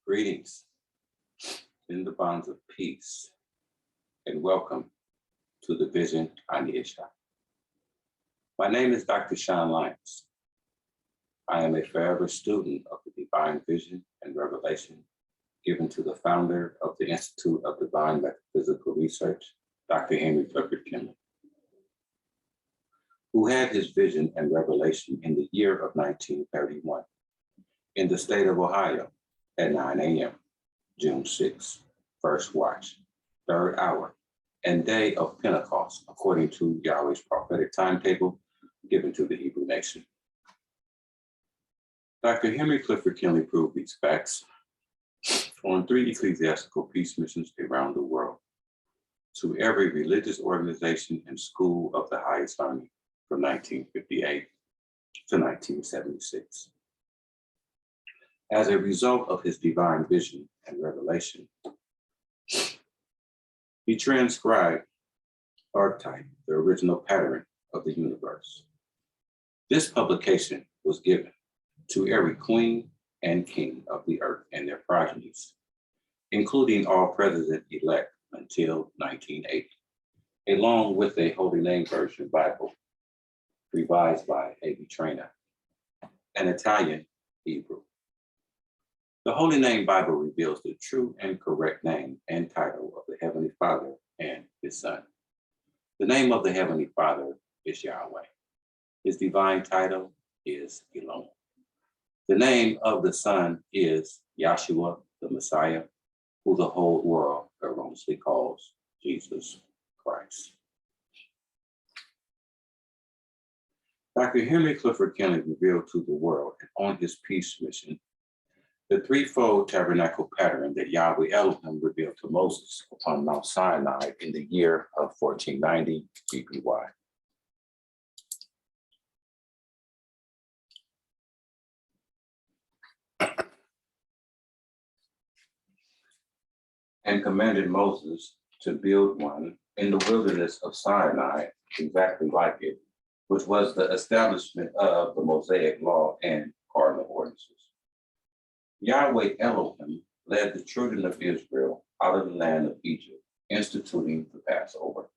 Greetings in the bonds of peace, and welcome to the vision on Ishi. My name is Dr. Lyons. I am a forever student of the divine vision and revelation given to the founder of the Institute of Divine Metaphysical Research, Dr. Henry Clifford Kinley, who had his vision and revelation in the year of 1931 in the state of Ohio at 9 a.m., June 6, first watch, third hour, and day of Pentecost, according to Yahweh's prophetic timetable given to the Hebrew nation. Dr. Henry Clifford Kinley proved these facts on 3 ecclesiastical peace missions around the world to every religious organization and school of the highest army from 1958 to 1976. As a result of his divine vision and revelation, he transcribed archetype, the original pattern of the universe. This publication was given to every queen and king of the earth and their progenies, including all president-elect until 1980, along with a Holy Name Version Bible, revised by A.B. Traina, an Italian Hebrew. The Holy Name Bible reveals the true and correct name and title of the Heavenly Father and His Son. The name of the Heavenly Father is Yahweh. His divine title is Elohim. The name of the Son is Yahshua, the Messiah, who the whole world erroneously calls Jesus Christ. Dr. Henry Clifford Kinley revealed to the world on his peace mission the threefold tabernacle pattern that Yahweh Elohim revealed to Moses upon Mount Cyanide in the year of 1490 BBY. And commanded Moses to build one in the wilderness of Sinai, exactly like it, which was the establishment of the Mosaic law and cardinal ordinances. Yahweh Elohim led the children of Israel out of the land of Egypt, instituting the Passover.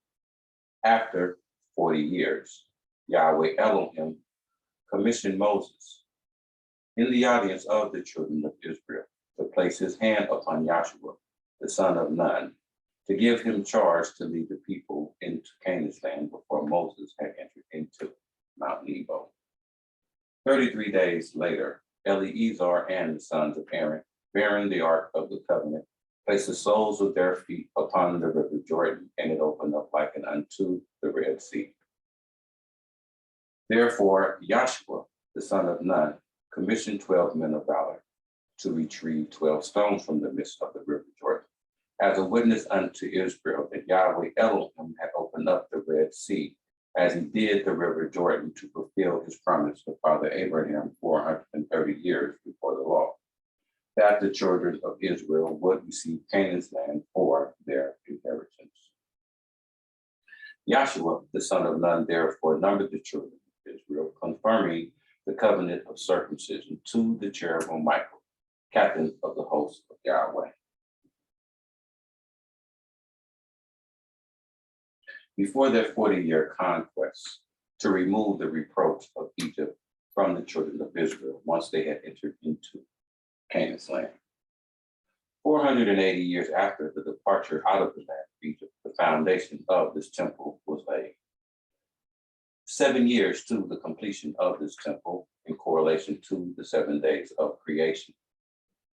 After 40 years, Yahweh Elohim commissioned Moses in the audience of the children of Israel to place his hand upon Yahshua, the son of Nun, to give him charge to lead the people into Canaan's land before Moses had entered into Mount Nebo. 33 days later, Eleazar and the sons of Aaron, bearing the Ark of the Covenant, placed the soles of their feet upon the river Jordan, and it opened up like unto the Red Sea. Therefore, Yahshua, the son of Nun, commissioned 12 men of valor to retrieve 12 stones from the midst of the river Jordan, as a witness unto Israel that Yahweh Elohim had opened up the Red Sea, as he did the river Jordan, to fulfill his promise to Father Abraham 430 years before the law, that the children of Israel would receive Canaan's land for their inheritance. Yahshua, the son of Nun, therefore numbered the children of Israel, confirming the covenant of circumcision to the cherubim Michael, captain of the host of Yahweh. Before their 40-year conquest, to remove the reproach of Egypt from the children of Israel once they had entered into Canaan's land. 480 years after the departure out of the land of Egypt, the foundation of this temple was laid. 7 years to the completion of this temple in correlation to the 7 days of creation.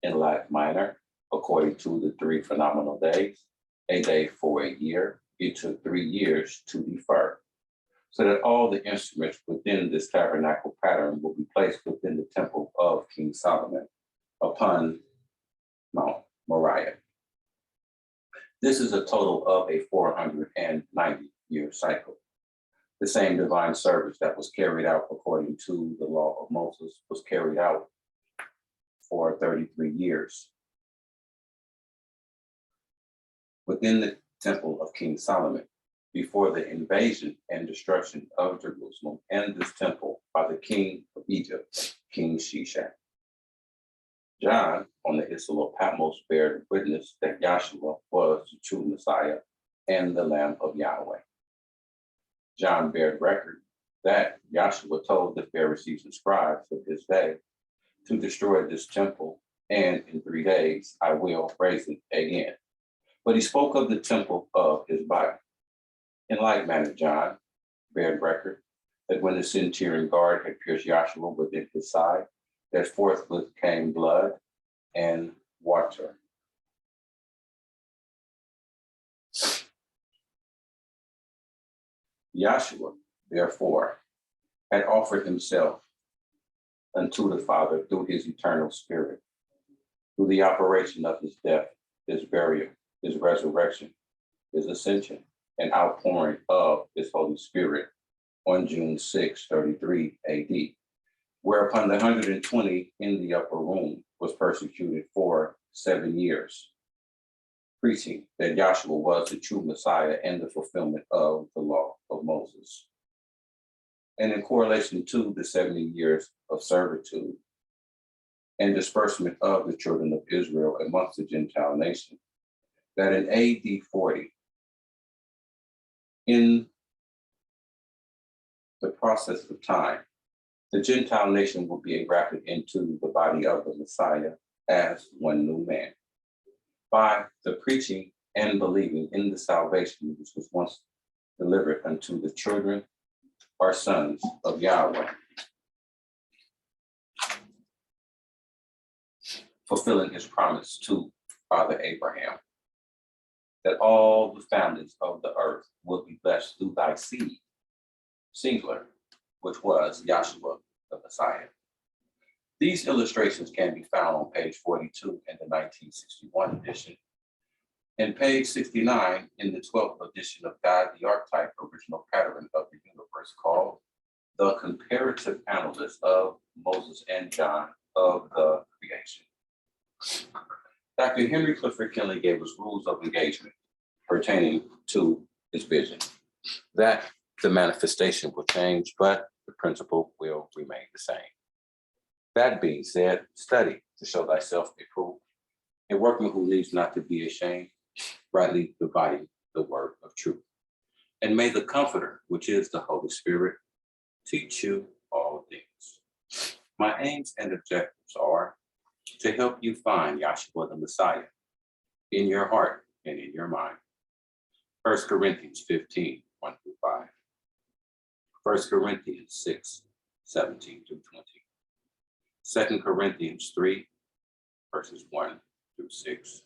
In Lat Minor, according to the 3 phenomenal days, a day for a year, it took 3 years to defer, so that all the instruments within this tabernacle pattern will be placed within the temple of King Solomon upon Mount Moriah. This is a total of a 490-year cycle. The same divine service that was carried out according to the law of Moses was carried out for 33 years. Within the temple of King Solomon, before the invasion and destruction of Jerusalem and this temple by the king of Egypt, King Shishak. John, on the Isle of Patmos, bear witness that Yahshua was the true Messiah and the Lamb of Yahweh. John bared record that Yahshua told the Pharisees and scribes of his day to destroy this temple, and in 3 days I will raise it again. But he spoke of the temple of his body. In like manner, John bared record that when the centurion guard had pierced Yahshua within his side, that forthwith came blood and water. Yahshua, therefore, had offered himself unto the Father through his eternal spirit, through the operation of his death, his burial, his resurrection, his ascension, and outpouring of his Holy Spirit on June 6, 33 AD, whereupon the 120 in the upper room was persecuted for 7 years, preaching that Yahshua was the true Messiah and the fulfillment of the law of Moses. And in correlation to the 70 years of servitude and disbursement of the children of Israel amongst the Gentile nation, that in AD 40, in the process of time, the Gentile nation will be engrafted into the body of the Messiah as one new man, by the preaching and believing in the salvation which was once delivered unto the children or sons of Yahweh, fulfilling his promise to Father Abraham, that all the families of the earth will be blessed through thy seed, singular, which was Yahshua the Messiah. These illustrations can be found on page 42 in the 1961 edition, and page 69 in the 12th edition of God the Archetype, original pattern of the universe, called The Comparative Analysis of Moses and John of the Creation. Dr. Henry Clifford Kinley gave us rules of engagement pertaining to his vision, that the manifestation will change, but the principle will remain the same. That being said, study to show thyself approved, a workman who needs not to be ashamed, rightly dividing the word of truth. And may the Comforter, which is the Holy Spirit, teach you all things. My aims and objectives are to help you find Yahshua the Messiah in your heart and in your mind. 1 Corinthians 15, 1 through 5. 1 Corinthians 6, 17 through 20. 2 Corinthians 3, verses 1 through 6.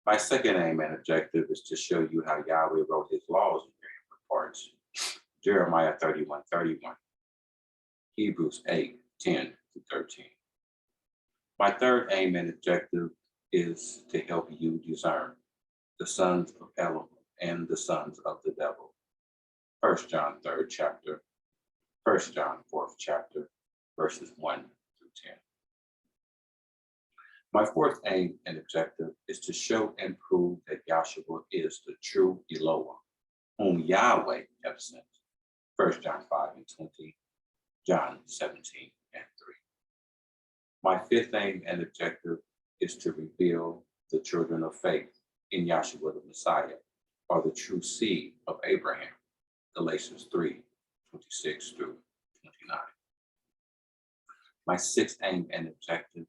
My second aim and objective is to show you how Yahweh wrote his laws in their inward parts. Jeremiah 31, 31. Hebrews 8, 10 through 13. My third aim and objective is to help you discern the sons of Elohim and the sons of the devil. 1 John 3rd chapter, 1 John 4th chapter, verses 1 through 10. My fourth aim and objective is to show and prove that Yahshua is the true Elohim, whom Yahweh have sent. 1 John 5 and 20, John 17 and 3. My fifth aim and objective is to reveal the children of faith in Yahshua the Messiah, or the true seed of Abraham. Galatians 3, 26 through 29. My sixth aim and objective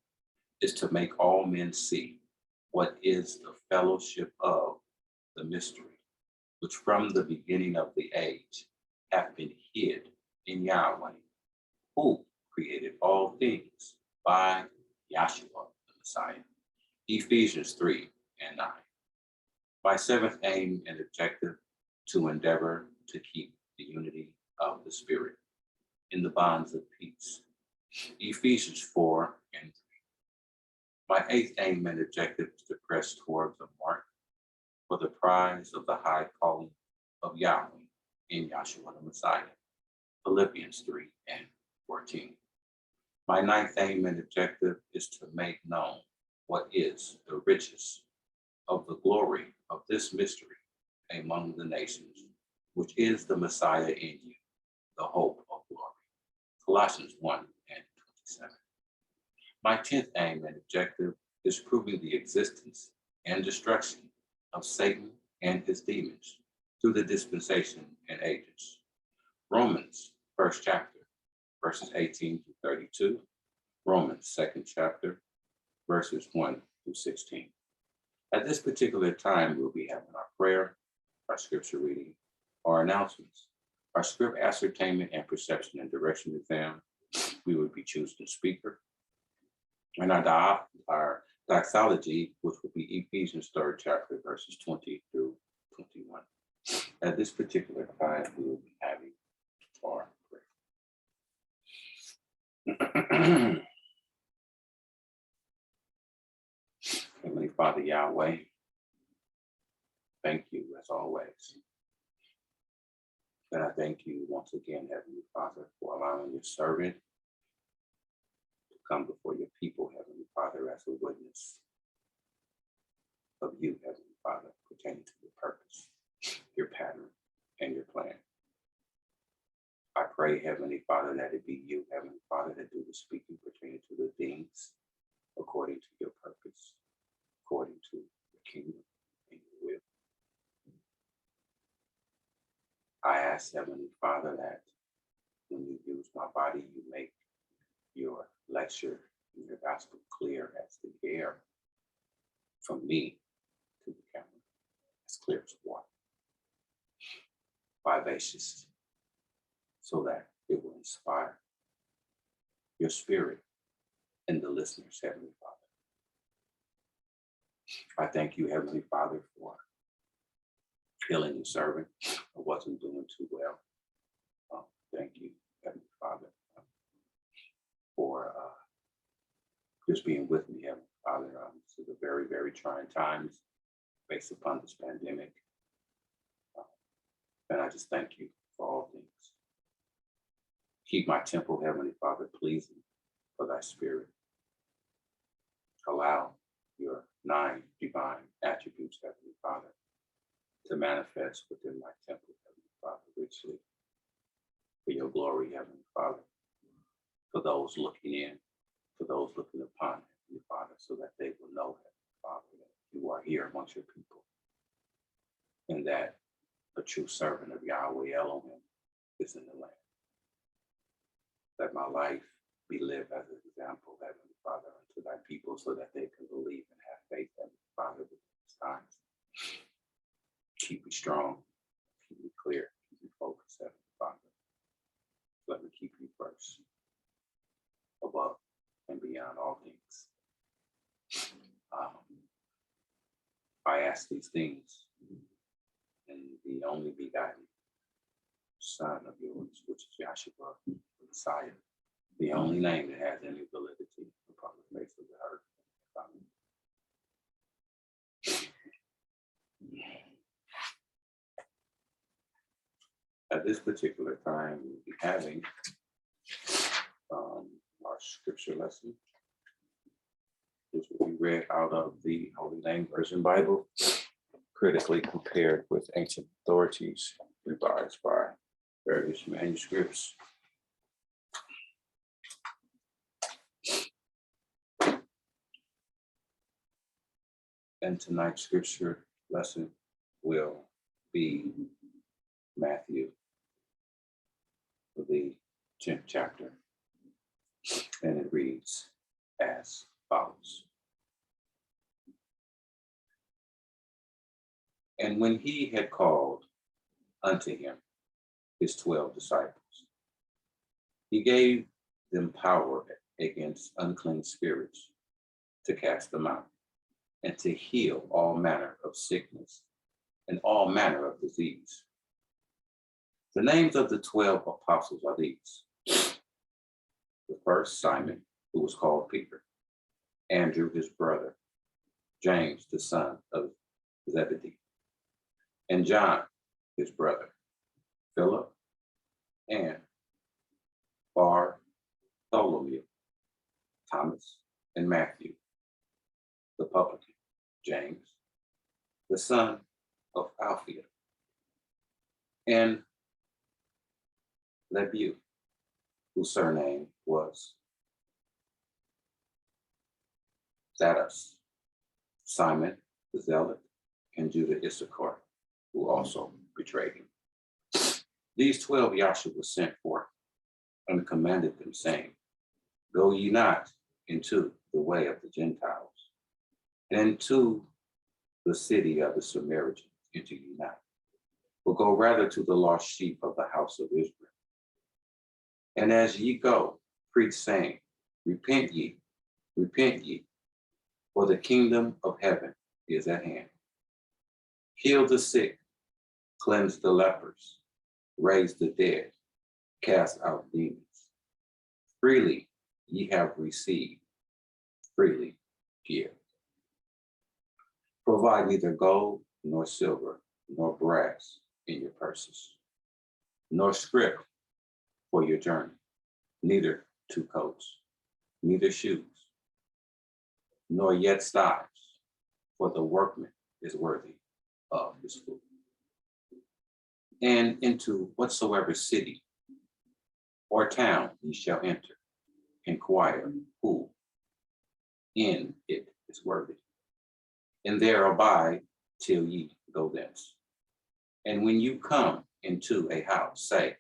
is to make all men see what is the fellowship of the mystery, which from the beginning of the age hath been hid in Yahweh, who created all things by Yahshua the Messiah. Ephesians 3 and 9. My seventh aim and objective, to endeavor to keep the unity of the Spirit in the bonds of peace. Ephesians 4 and 3. My eighth aim and objective is to press towards the mark for the prize of the high calling of Yahweh in Yahshua the Messiah. Philippians 3 and 14. My ninth aim and objective is to make known what is the riches of the glory of this mystery among the nations, which is the Messiah in you, the hope of glory. Colossians 1 and 27. My 10th aim and objective is proving the existence and destruction of Satan and his demons through the dispensation and ages. Romans, 1st chapter, verses 18 to 32. Romans, 2nd chapter, verses 1 through 16. At this particular time, we'll be having our prayer, our scripture reading, our announcements, our script ascertainment and perception and direction exam. We would be choosing a speaker. And our doxology, which will be Ephesians 3rd chapter, verses 20 through 21. At this particular time, we will be having our prayer. Heavenly Father Yahweh, thank you as always. And I thank you once again, Heavenly Father, for allowing your servant to come before your people, Heavenly Father, as a witness of you, Heavenly Father, pertaining to your purpose, your pattern, and your plan. I pray, Heavenly Father, that it be you, Heavenly Father, that do the speaking pertaining to the things according to your purpose, according to your kingdom and your will. I ask, Heavenly Father, that when you use my body, you make your lecture and your gospel clear as the air from me to the camera, as clear as water, vivacious, so that it will inspire your spirit in the listeners, Heavenly Father. I thank you, Heavenly Father, for healing your servant. I wasn't doing too well. Thank you, Heavenly Father, for just being with me, Heavenly Father. This is a very, very trying times based upon this pandemic. And I just thank you for all things. Keep my temple, Heavenly Father, pleasing for thy spirit. Allow your 9 divine attributes, Heavenly Father, to manifest within my temple, Heavenly Father, richly for your glory, Heavenly Father, for those looking in, for those looking upon, Heavenly Father, so that they will know, Heavenly Father, that you are here amongst your people, and that a true servant of Yahweh Elohim is in the land. Let my life be lived as an example, Heavenly Father, unto thy people, so that they can believe and have faith, Heavenly Father, with these times. Keep me strong, keep me clear, keep me focused, Heavenly Father. Let me keep you first, above and beyond all things. I ask these things in the only begotten Son of yours, which is Yahshua, the Messiah, the only name that has any validity upon the face of the earth. At this particular time, we'll be having our scripture lesson, which will be read out of the Holy Name Version Bible, critically compared with ancient authorities, revised by various manuscripts. And tonight's scripture lesson will be Matthew, the 10th chapter, and it reads as follows. And when he had called unto him his 12 disciples, he gave them power against unclean spirits to cast them out, and to heal all manner of sickness and all manner of disease. The names of the 12 apostles are these. The first, Simon, who was called Peter, Andrew, his brother, James, the son of Zebedee, and John, his brother, Philip, and Bartholomew, Thomas, and Matthew, the publican, James, the son of Alphaeus, and Lebeu, whose surname was Thaddeus, Simon the Zealot, and Judah Issachar, who also betrayed him. These 12 Yahshua sent forth and commanded them, saying, Go ye not into the way of the Gentiles, and to the city of the Samaritans enter ye not, but go rather to the lost sheep of the house of Israel. And as ye go, preach, saying, repent ye, for the kingdom of heaven is at hand. Heal the sick, cleanse the lepers, raise the dead, cast out demons. Freely ye have received, freely give. Provide neither gold, nor silver, nor brass in your purses, nor scrip for your journey, neither 2 coats, neither shoes, nor yet staves, for the workman is worthy of his food. And into whatsoever city or town ye shall enter, inquire who in it is worthy, and there abide till ye go thence. And when you come into a house, say,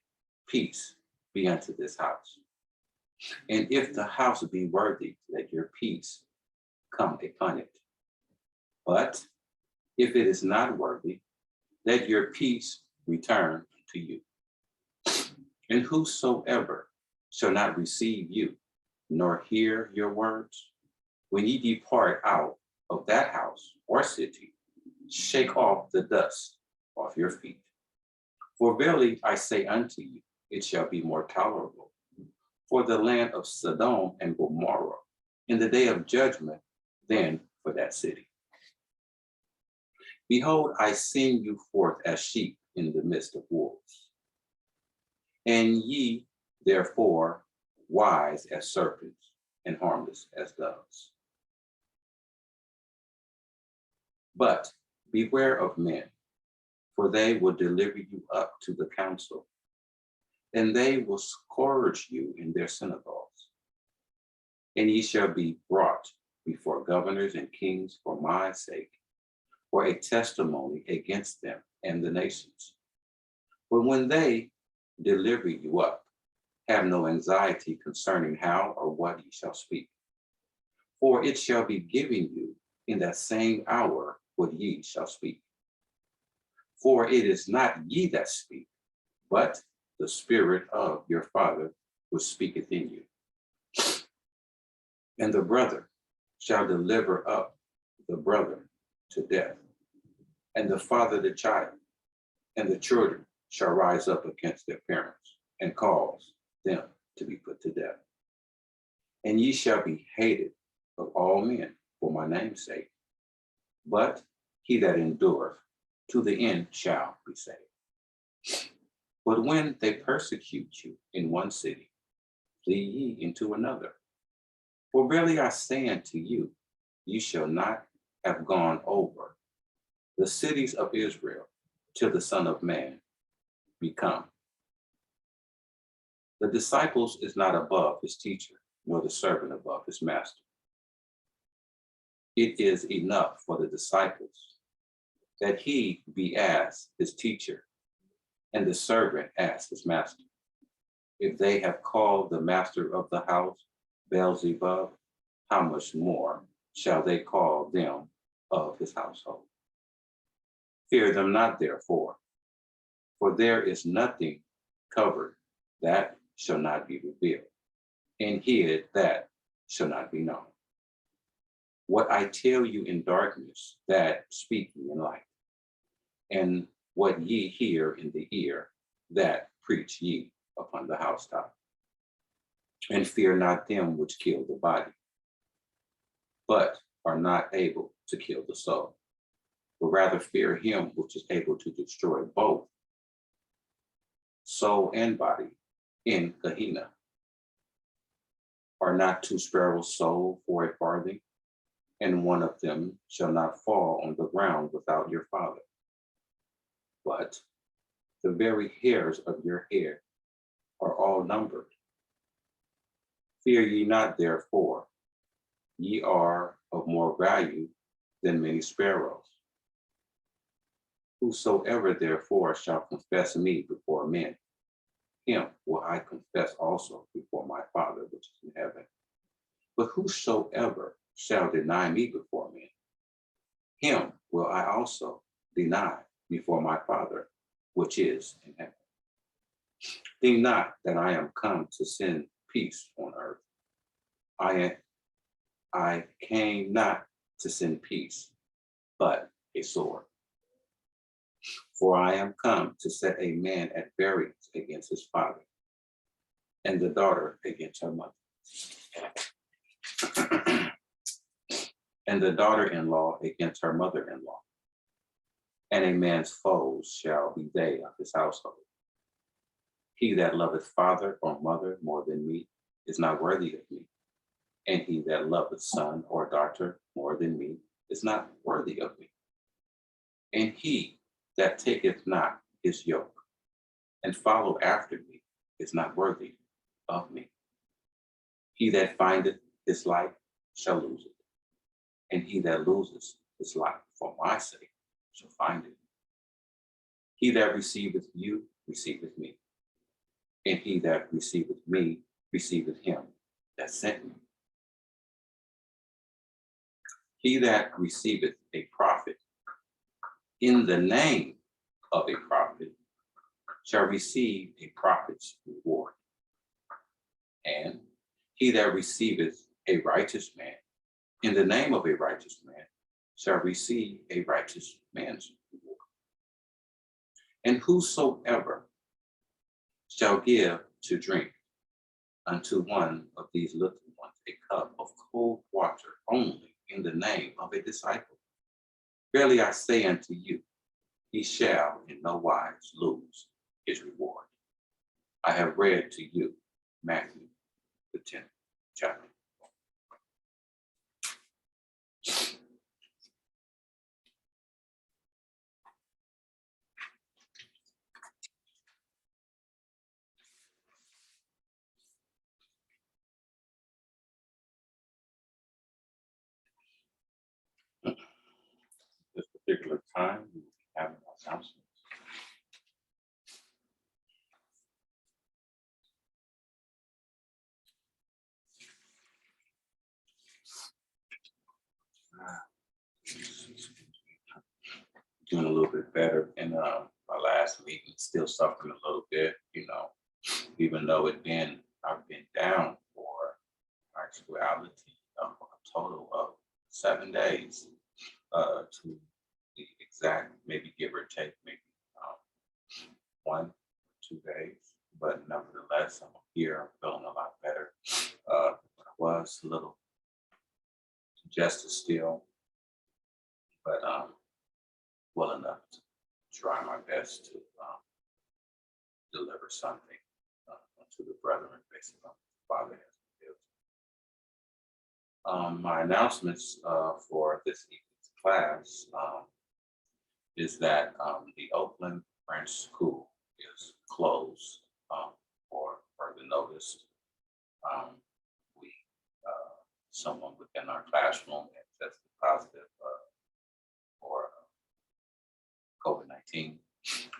Peace be unto this house. And if the house be worthy, let your peace come upon it. But if it is not worthy, let your peace return to you. And whosoever shall not receive you, nor hear your words, when ye depart out of that house or city, shake off the dust off your feet. For verily I say unto you, it shall be more tolerable for the land of Sodom and Gomorrah in the day of judgment than for that city. Behold, I send you forth as sheep in the midst of wolves. And ye, therefore, wise as serpents and harmless as doves. But beware of men, for they will deliver you up to the council, and they will scourge you in their synagogues. And ye shall be brought before governors and kings for my sake, for a testimony against them and the nations. But when they deliver you up, have no anxiety concerning how or what ye shall speak. For it shall be given you in that same hour what ye shall speak. For it is not ye that speak, but the Spirit of your Father which speaketh in you. And the brother shall deliver up the brother to death, and the father the child, and the children shall rise up against their parents, and cause them to be put to death. And ye shall be hated of all men for my name's sake, but he that endureth to the end shall be saved. But when they persecute you in one city, flee ye into another. For verily I say unto you, ye shall not have gone over the cities of Israel till the Son of Man be come. The disciples is not above his teacher, nor the servant above his master. It is enough for the disciples that he be as his teacher, and the servant as his master. If they have called the master of the house Beelzebub, how much more shall they call them of his household? Fear them not, therefore, for there is nothing covered that shall not be revealed, and hid that shall not be known. What I tell you in darkness, that speak ye in light, and what ye hear in the ear, that preach ye upon the housetop. And fear not them which kill the body, but are not able to kill the soul, but rather fear him which is able to destroy both soul and body in Gehenna. Are not 2 sparrows sold for a farthing, and one of them shall not fall on the ground without your Father? But the very hairs of your head are all numbered. Fear ye not, therefore, ye are of more value than many sparrows. Whosoever therefore shall confess me before men, him will I confess also before my Father which is in heaven. But whosoever shall deny me before men, him will I also deny before my Father which is in heaven. Think not that I am come to send peace on earth. I came not to send peace, but a sword. For I am come to set a man at variance against his father, and the daughter against her mother, and the daughter-in-law against her mother-in-law. And a man's foes shall be they of his household. He that loveth father or mother more than me is not worthy of me. And he that loveth son or daughter more than me is not worthy of me. And he that taketh not his yoke and follow after me is not worthy of me. He that findeth his life shall lose it, and he that loses his life for my sake shall find it. He that receiveth you receiveth me, and he that receiveth me receiveth him that sent me. He that receiveth a prophet in the name of a prophet shall receive a prophet's reward. And he that receiveth a righteous man in the name of a righteous man shall receive a righteous man's reward. And whosoever shall give to drink unto one of these little ones a cup of cold water only in the name of a disciple, verily I say unto you, he shall in no wise lose his reward. I have read to you Matthew, the 10th chapter. This particular time, we will be having our announcements. Doing a little bit better in my last week, and still suffering a little bit, even though I've been down for actuality of a total of 7 days, to the exact, maybe give or take, maybe 1, 2 days, but nevertheless, I'm here, I'm feeling a lot better. I was a little congested still, but well enough to try my best to deliver something to the brethren based on what the Father has revealed. My announcements for this evening's class is that the Oakland French School is closed for further notice. Someone within our classroom had tested positive for COVID-19.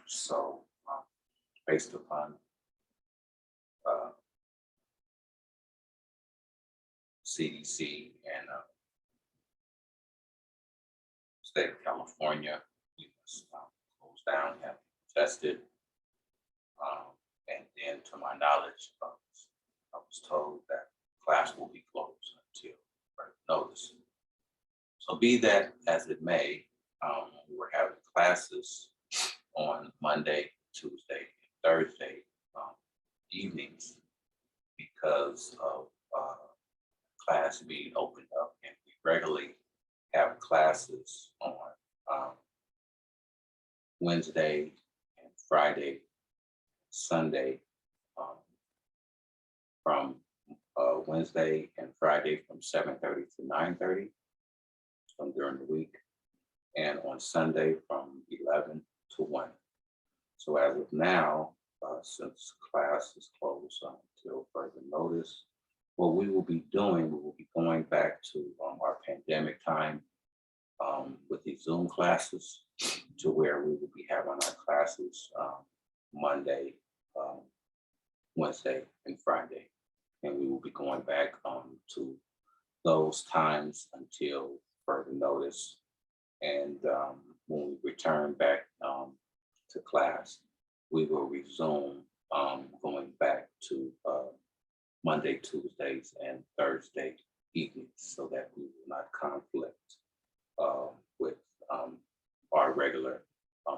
So based upon CDC and state of California, we must close down, have tested. And then to my knowledge, I was told that class will be closed until further notice. So be that as it may, we were having classes on Monday, Tuesday, and Thursday evenings because of class being opened up, and we regularly have classes on Wednesday and Friday, Sunday, from Wednesday and Friday from 7:30 to 9:30 during the week, and on Sunday from 11 to 1. So as of now, since class is closed until further notice, what we will be doing, we will be going back to our pandemic time with these Zoom classes, to where we will be having our classes Monday, Wednesday, and Friday. And we will be going back to those times until further notice. And when we return back to class, we will resume going back to Monday, Tuesdays, and Thursday evenings, so that we will not conflict with our regular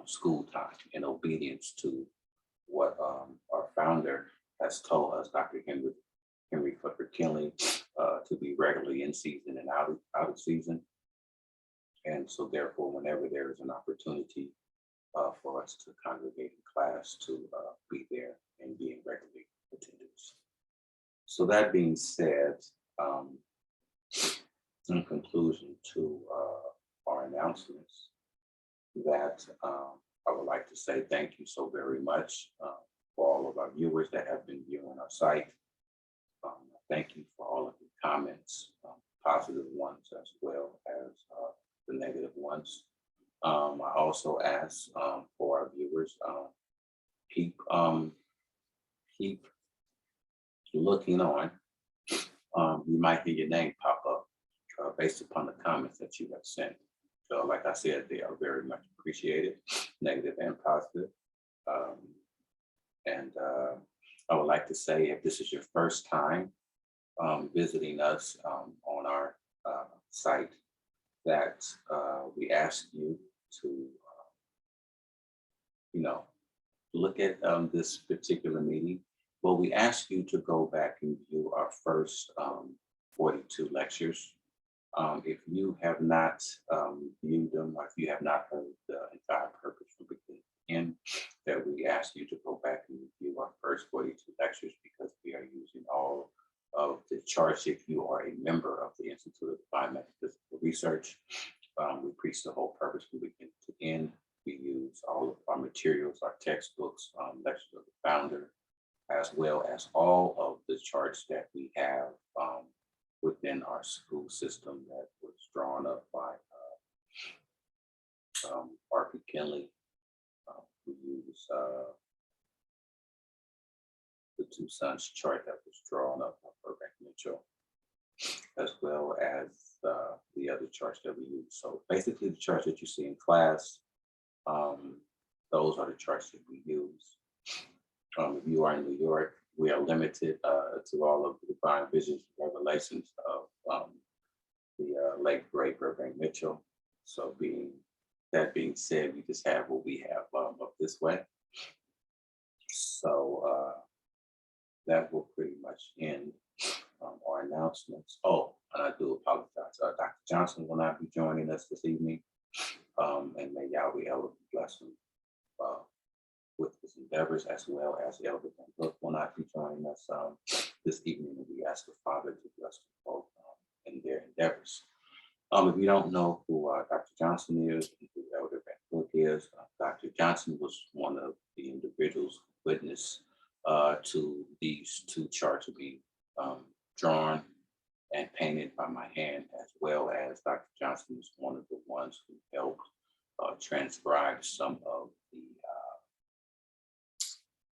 school time, in obedience to what our founder has told us, Dr. Henry Clifford Kinley, to be regularly in season and out of season. And so therefore, whenever there is an opportunity for us to congregate in class, to be there and be in regularly attendance. So that being said, in conclusion to our announcements, that I would like to say thank you so very much for all of our viewers that have been viewing our site. Thank you for all of the comments, positive ones as well as the negative ones. I also ask for our viewers, keep looking on. You might hear your name pop up based upon the comments that you have sent. So like I said, they are very much appreciated, negative and positive. And I would like to say, if this is your first time visiting us on our site, that we ask you to, look at this particular meeting. Well, we ask you to go back and view our first 42 lectures. If you have not viewed them, or if you have not heard the entire purpose from beginning to end, that we ask you to go back and review our first 42 lectures, because we are using all of the charts. If you are a member of the Institute of Divine Metaphysical Research, we preach the whole purpose from beginning to end. We use all of our materials, our textbooks, lectures of the founder, as well as all of the charts that we have within our school system that was drawn up by R.P. Kinley. We use the Two Sons chart that was drawn up by Burbank Mitchell, as well as the other charts that we use. So basically the charts that you see in class, those are the charts that we use. If you are in New York, we are limited to all of the divine visions and revelations of the late great Burbank Mitchell. So that being said, we just have what we have up this way. So that will pretty much end our announcements. Oh, and I do apologize. Dr. Johnson will not be joining us this evening. And may Yahweh Elohim bless him with his endeavors, as well as Elder Van Hook will not be joining us this evening. And we ask the Father to bless them both in their endeavors. If you don't know who Dr. Johnson is and who Elder Van Hook is, Dr. Johnson was one of the individuals who witnessed to these two charts being drawn and painted by my hand, as well as Dr. Johnson is one of the ones who helped transcribe some of the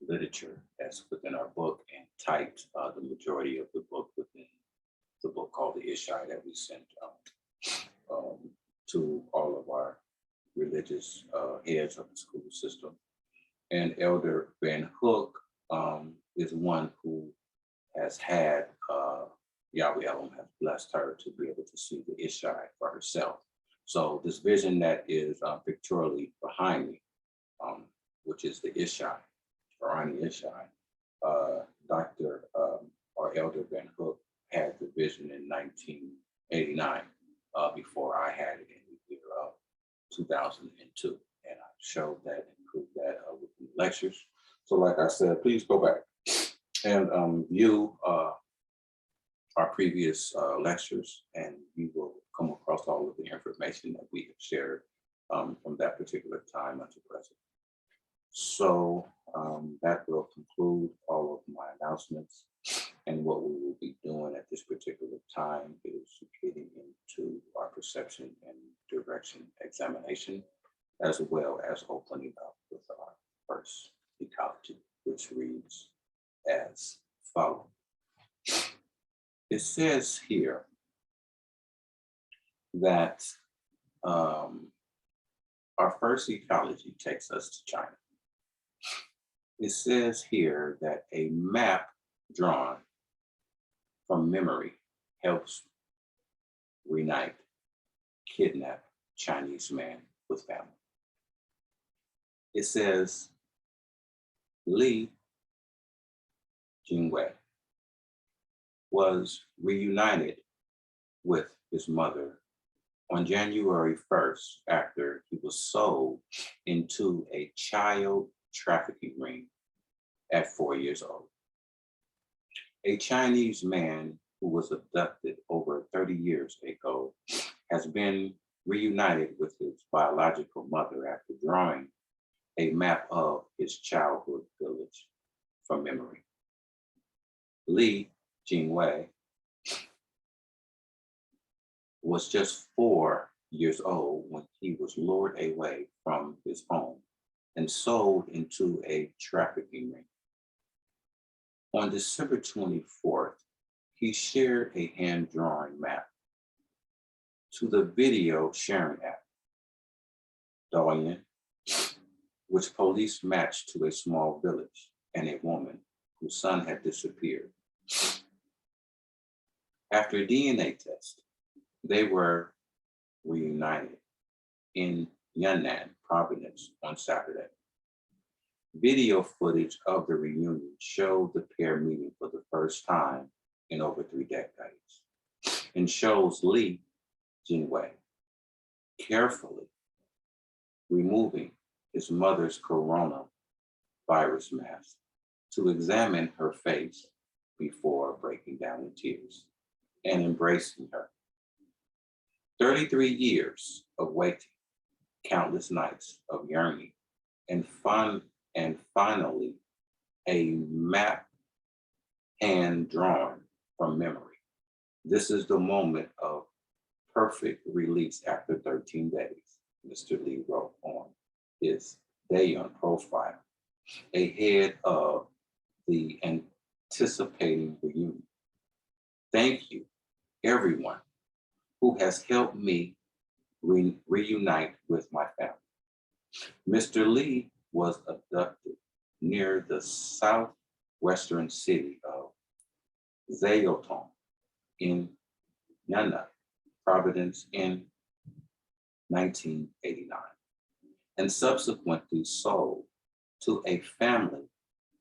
literature that's within our book, and typed the majority of the book within the book called the Ishi that we sent to all of our religious heads of the school system. And Elder Van Hook is one who has had, Yahweh Elohim has blessed her to be able to see the Ishi for herself. So this vision that is pictorially behind me, which is the Ishi, Irani Ishi, Dr. or Elder Van Hook had the vision in 1989, before I had it in the year 2002. And I showed that and proved that with the lectures. So like I said, please go back and view our previous lectures, and you will come across all of the information that we have shared from that particular time until present. So that will conclude all of my announcements. And what we will be doing at this particular time is getting into our perception and direction examination, as well as opening up with our first ecology, which reads as follows. It says here that our first ecology takes us to China. It says here that a map drawn from memory helps reunite kidnapped Chinese man with family. It says Li Jingwei was reunited with his mother on January 1st after he was sold into a child trafficking ring at 4 years old. A Chinese man who was abducted over 30 years ago has been reunited with his biological mother after drawing a map of his childhood village from memory. Li Jingwei was just 4 years old when he was lured away from his home and sold into a trafficking ring. On December 24th, he shared a hand-drawn map to the video sharing app, Lyons, which police matched to a small village and a woman whose son had disappeared. After a DNA test, they were reunited in Yunnan province on Saturday. Video footage of the reunion showed the pair meeting for the first time in over 3 decades and shows Li Jingwei carefully removing his mother's coronavirus mask to examine her face before breaking down in tears and embracing her. 33 years of waiting, countless nights of yearning, and finally a map hand drawn from memory. This is the moment of perfect release after 13 days, Mr. Lee wrote on his Dayon profile, ahead of the anticipating reunion. Thank you, everyone who has helped me reunite with my family. Mr. Lee was abducted near the southwestern city of Zayotong in Yunnan province in 1989, and subsequently sold to a family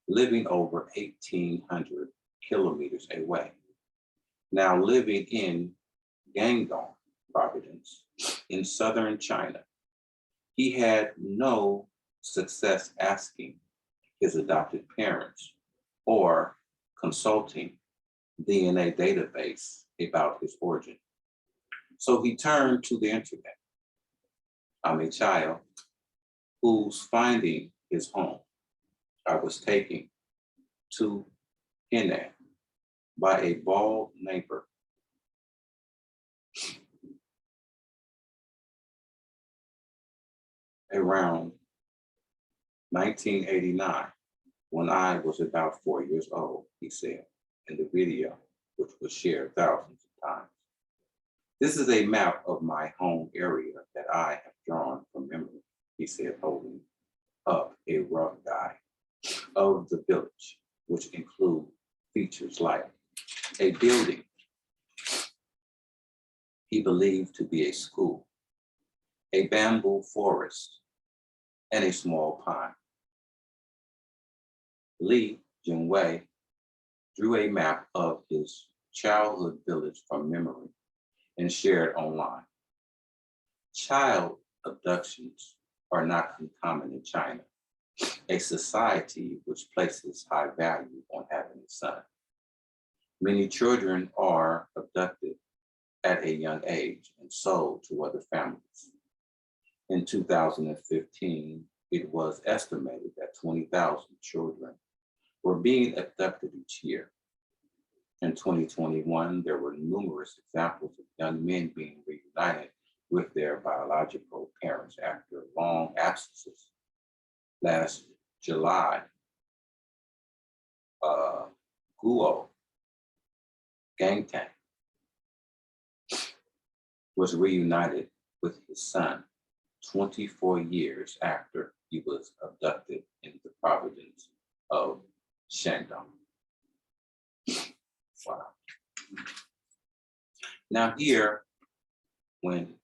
living over 1,800 kilometers away, now living in Guangdong province in southern China. He had no success asking his adopted parents or consulting DNA database about his origin. So he turned to the internet. I'm a child who's finding his home. I was taken to Henan by a bald neighbor. Around 1989, when I was about 4 years old, he said in the video, which was shared thousands of times. This is a map of my home area that I have drawn from memory, he said, holding up a rough guide of the village, which include features like a building he believed to be a school, a bamboo forest, and a small pond. Li Jingwei drew a map of his childhood village from memory and shared online. Child abductions are not uncommon in China, a society which places high value on having a son. Many children are abducted at a young age and sold to other families. In 2015, it was estimated that 20,000 children were being abducted each year. In 2021, there were numerous examples of young men being reunited with their biological parents after long absences. Last July, Guo Gangtang was reunited with his son 24 years after he was abducted in the province of Shandong. Wow. Now here, when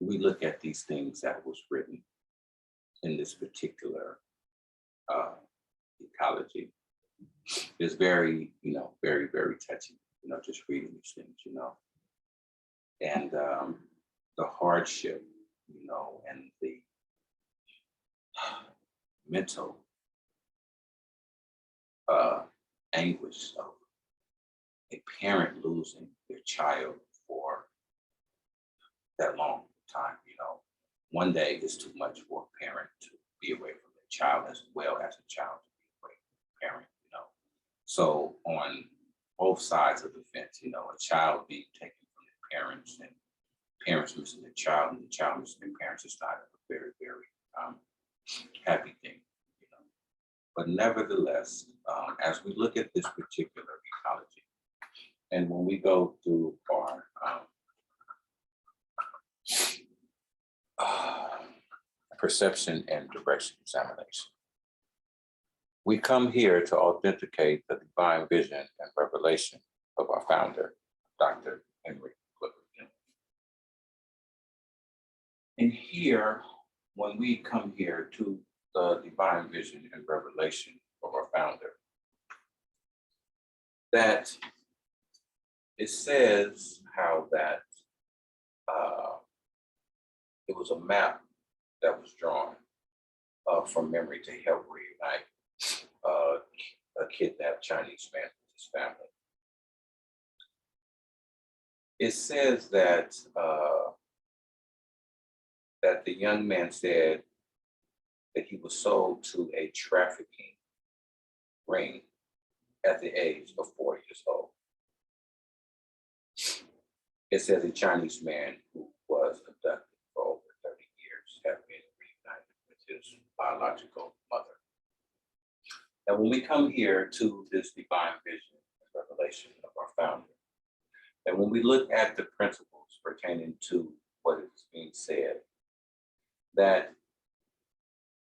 we look at these things that was written in this particular ecology, it's very, very, very touching, just reading these things, and the hardship, and the mental anguish of a parent losing their child for that long time. One day is too much for a parent to be away from their child, as well as a child to be away from the parent. So on both sides of the fence, a child being taken from their parents and parents missing their child, and the child missing their parents is not a very, very happy thing. But nevertheless, as we look at this particular ecology, and when we go through our perception and direction examination, we come here to authenticate the divine vision and revelation of our founder, Dr. Henry Clifford. And here, when we come here to the divine vision and revelation of our founder, that it says how that it was a map that was drawn from memory to help reunite a kidnapped Chinese man with his family. It says that that the young man said that he was sold to a trafficking ring at the age of 4 years old. It says a Chinese man who was abducted for over 30 years had been reunited with his biological mother. And when we come here to this divine vision and revelation of our founder, and when we look at the principles pertaining to what is being said, that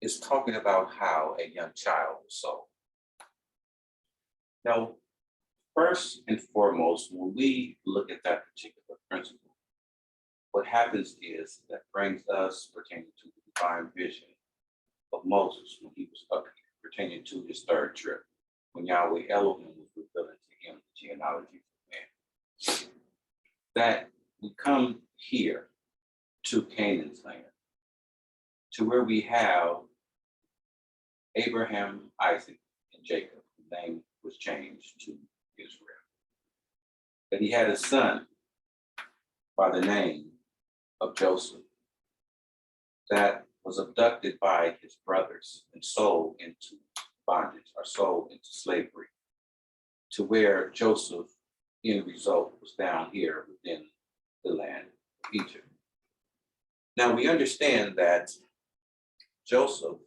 is talking about how a young child was sold. Now, first and foremost, when we look at that particular principle, what happens is that brings us pertaining to the divine vision of Moses when he was up here, pertaining to his third trip, when Yahweh Elohim was revealing to him the genealogy of man. That we come here to Canaan's land, to where we have Abraham, Isaac, and Jacob, whose name was changed to Israel. That he had a son by the name of Joseph that was abducted by his brothers and sold into bondage, or sold into slavery, to where Joseph, in result, was down here within the land of Egypt. Now we understand that Joseph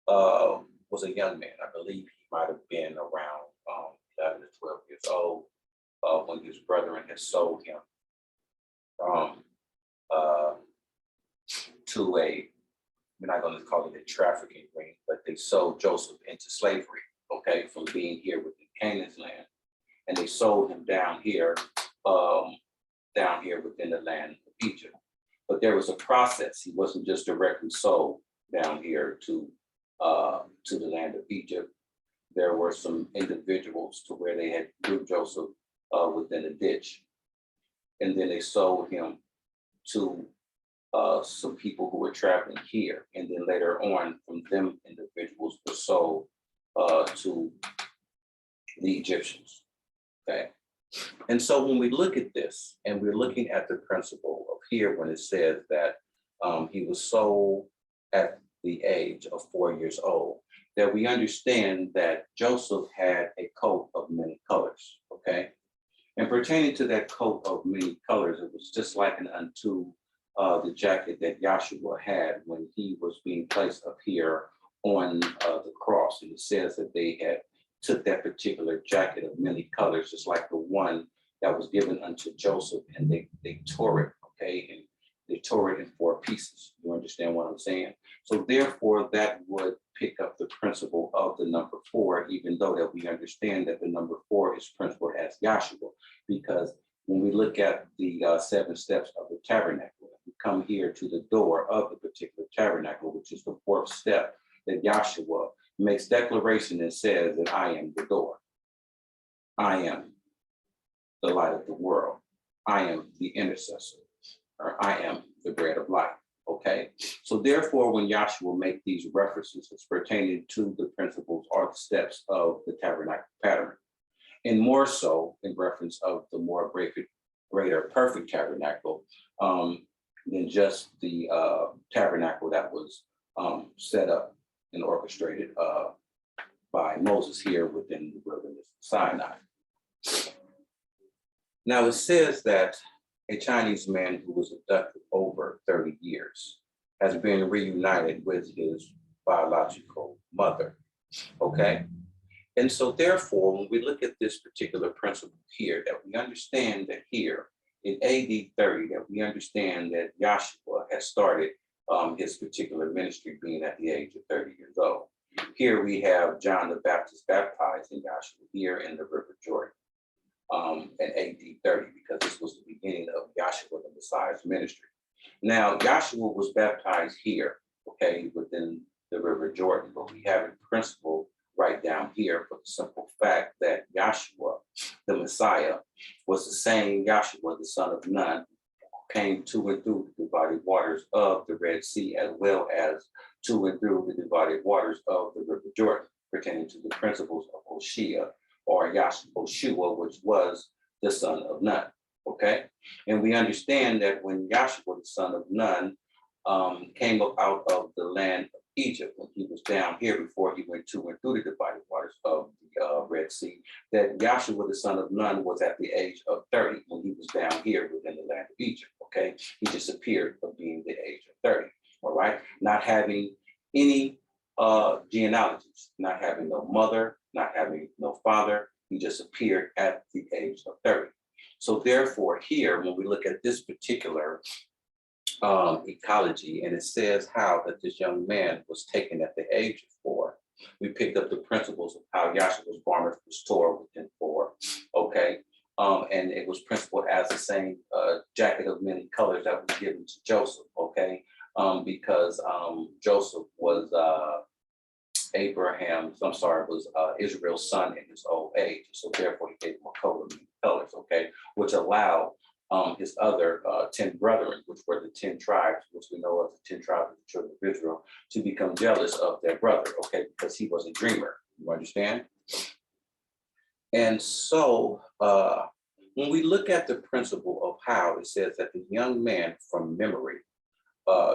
was a young man. I believe he might have been around 11 to 12 years old when his brethren had sold him to a, we're not going to call it a trafficking ring, but they sold Joseph into slavery, okay, from being here within Canaan's land. And they sold him down here within the land of Egypt. But there was a process. He wasn't just directly sold down here to the land of Egypt. There were some individuals to where they had threw Joseph within a ditch. And then they sold him to some people who were traveling here. And then later on, from them individuals were sold to the Egyptians, okay? And so when we look at this, and we're looking at the principle of here when it says that he was sold at the age of 4 years old, that we understand that Joseph had a coat of many colors, okay? And pertaining to that coat of many colors, it was just like unto the jacket that Yahshua had when he was being placed up here on the cross. And it says that they had took that particular jacket of many colors, just like the one that was given unto Joseph, and they tore it, okay? And they tore it in 4 pieces. You understand what I'm saying? So therefore, that would pick up the principle of the number 4, even though that we understand that the number 4 is principled as Yahshua, because when we look at the 7 steps of the tabernacle, we come here to the door of the particular tabernacle, which is the 4th step, that Yahshua makes declaration and says that I am the door. I am the light of the world. I am the intercessor, or I am the bread of life, okay? So therefore, when Yahshua make these references, it's pertaining to the principles or the steps of the tabernacle pattern, and more so in reference of the more greater perfect tabernacle than just the tabernacle that was set up and orchestrated by Moses here within the wilderness of Sinai. Now it says that a Chinese man who was abducted over 30 years has been reunited with his biological mother, okay? And so therefore, when we look at this particular principle here, that we understand that here in AD 30, that we understand that Yahshua has started his particular ministry being at the age of 30 years old. Here we have John the Baptist baptized in Yahshua here in the River Jordan in AD 30, because this was the beginning of Yahshua the Messiah's ministry. Now, Yahshua was baptized here, okay, within the River Jordan, but we have a principle right down here for the simple fact that Yahshua, the Messiah, was the same Yahshua, the son of Nun, came to and through the divided waters of the Red Sea, as well as to and through the divided waters of the River Jordan, pertaining to the principles of Hoshea, or Yahshua, which was the son of Nun, okay? And we understand that when Yahshua, the son of Nun, came up out of the land of Egypt, when he was down here before he went to and through the divided waters of the Red Sea, that Yahshua, the son of Nun, was at the age of 30 when he was down here within the land of Egypt, okay? He just appeared of being the age of 30, all right? Not having any genealogies, not having no mother, not having no father. He just appeared at the age of 30. So therefore here, when we look at this particular ecology, and it says how that this young man was taken at the age of 4, we picked up the principles of how Yahshua's garment was torn within 4, okay? And it was principled as the same jacket of many colors that was given to Joseph, okay? Because Joseph was Israel's son in his old age. So therefore he gave him a coat of many colors, okay? Which allowed his other 10 brethren, which were the 10 tribes, which we know as the 10 tribes of the children of Israel, to become jealous of their brother, okay? Because he was a dreamer, you understand? And so when we look at the principle of how it says that the young man from memory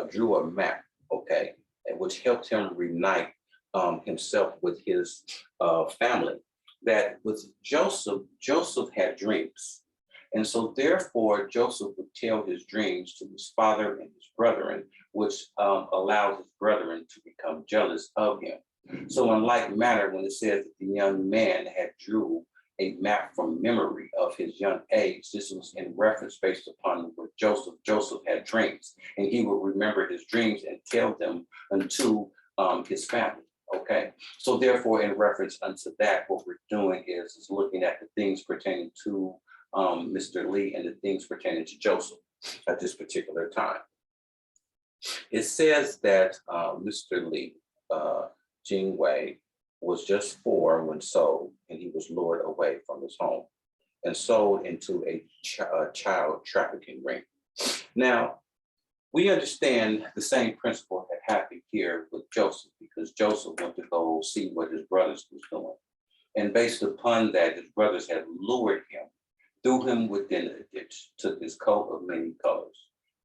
drew a map, okay, and which helped him reunite himself with his family, that with Joseph had dreams. And so therefore, Joseph would tell his dreams to his father and his brethren, which allowed his brethren to become jealous of him. So in like manner, when it says that the young man had drew a map from memory of his young age, this was in reference based upon what Joseph had dreams, and he would remember his dreams and tell them unto his family, okay? So therefore, in reference unto that, what we're doing is looking at the things pertaining to Mr. Lee and the things pertaining to Joseph at this particular time. It says that Mr. Lee, Jingwei, was just 4 when sold, and he was lured away from his home and sold into a child trafficking ring. Now, we understand the same principle had happened here with Joseph, because Joseph went to go see what his brothers was doing. And based upon that, his brothers had lured him, threw him within a ditch, took his coat of many colors,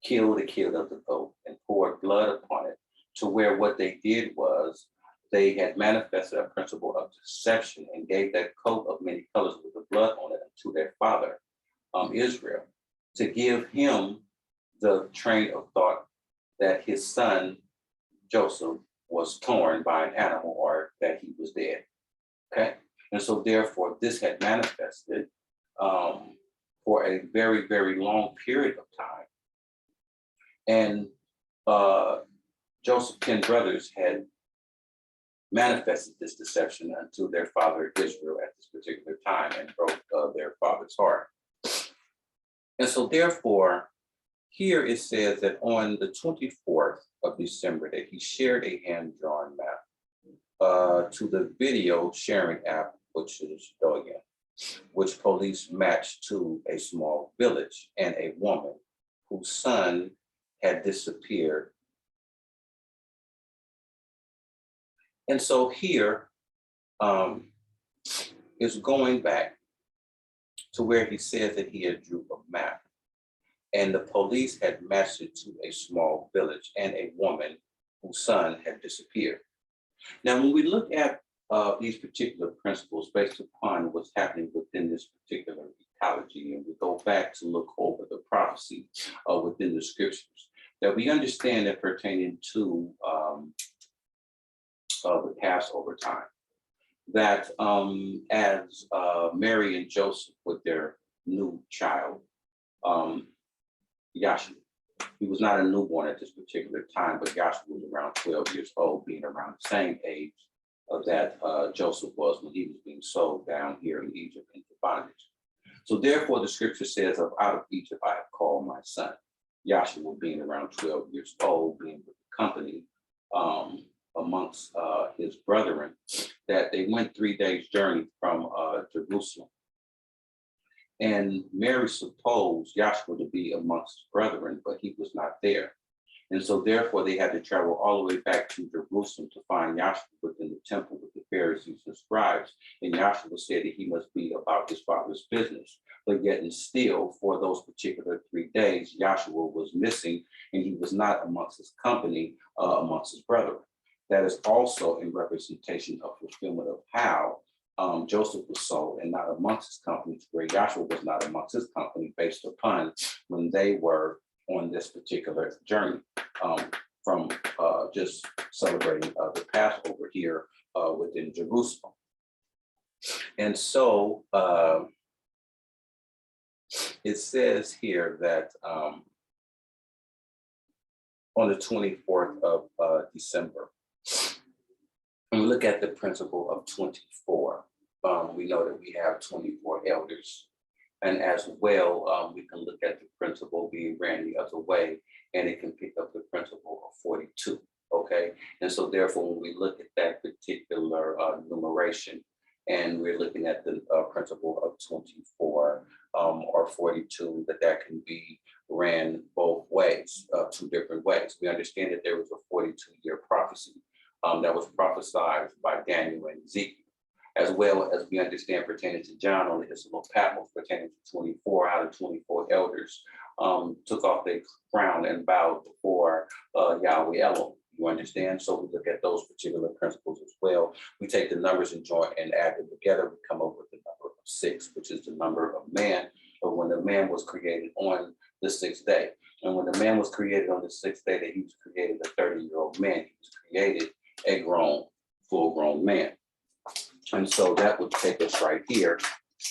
killed the kid of the goat, and poured blood upon it, to where what they did was they had manifested a principle of deception and gave that coat of many colors with the blood on it to their father, Israel, to give him the train of thought that his son, Joseph, was torn by an animal or that he was dead, okay? And so therefore this had manifested for a very, very long period of time. And Joseph's 10 brothers had manifested this deception unto their father Israel at this particular time and broke their father's heart. And so therefore, here it says that on the 24th of December that he shared a hand-drawn map to the video sharing app, which is Lyons, which police matched to a small village and a woman whose son had disappeared. And so here is going back to where he says that he had drew a map and the police had matched it to a small village and a woman whose son had disappeared. Now, when we look at these particular principles based upon what's happening within this particular ecology, and we go back to look over the prophecy within the scriptures, that we understand that pertaining to the Passover time, that as Mary and Joseph with their new child, Yahshua, he was not a newborn at this particular time, but Yahshua was around 12 years old, being around the same age that Joseph was when he was being sold down here in Egypt into bondage. So therefore the scripture says, of out of Egypt I have called my son. Yahshua being around 12 years old, being with the company amongst his brethren, that they went 3 days journey from Jerusalem. And Mary supposed Yahshua to be amongst his brethren, but he was not there. And so therefore they had to travel all the way back to Jerusalem to find Yahshua within the temple with the Pharisees and scribes. And Yahshua said that he must be about his father's business. But yet and still, for those particular 3 days, Yahshua was missing and he was not amongst his company, amongst his brethren. That is also in representation of fulfillment of how Joseph was sold and not amongst his company, where Yahshua was not amongst his company based upon when they were on this particular journey from just celebrating the Passover here within Jerusalem. And so it says here that on the 24th of December, when we look at the principle of 24, we know that we have 24 elders. And as well, we can look at the principle being ran the other way, and it can pick up the principle of 42, okay? And so therefore, when we look at that particular numeration, and we're looking at the principle of 24 or 42, that can be ran both ways, 2 different ways. We understand that there was a 42-year prophecy that was prophesied by Daniel and Ezekiel, as well as we understand pertaining to John on the Isle of Patmos, pertaining to 24 out of 24 elders took off their crown and bowed before Yahweh Elohim. You understand? So we look at those particular principles as well. We take the numbers and join and add them together. We come up with the number of 6, which is the number of man, but when the man was created on the 6th day. And when the man was created on the 6th day, that he was created a 30-year-old man. He was created a grown, full-grown man. And so that would take us right here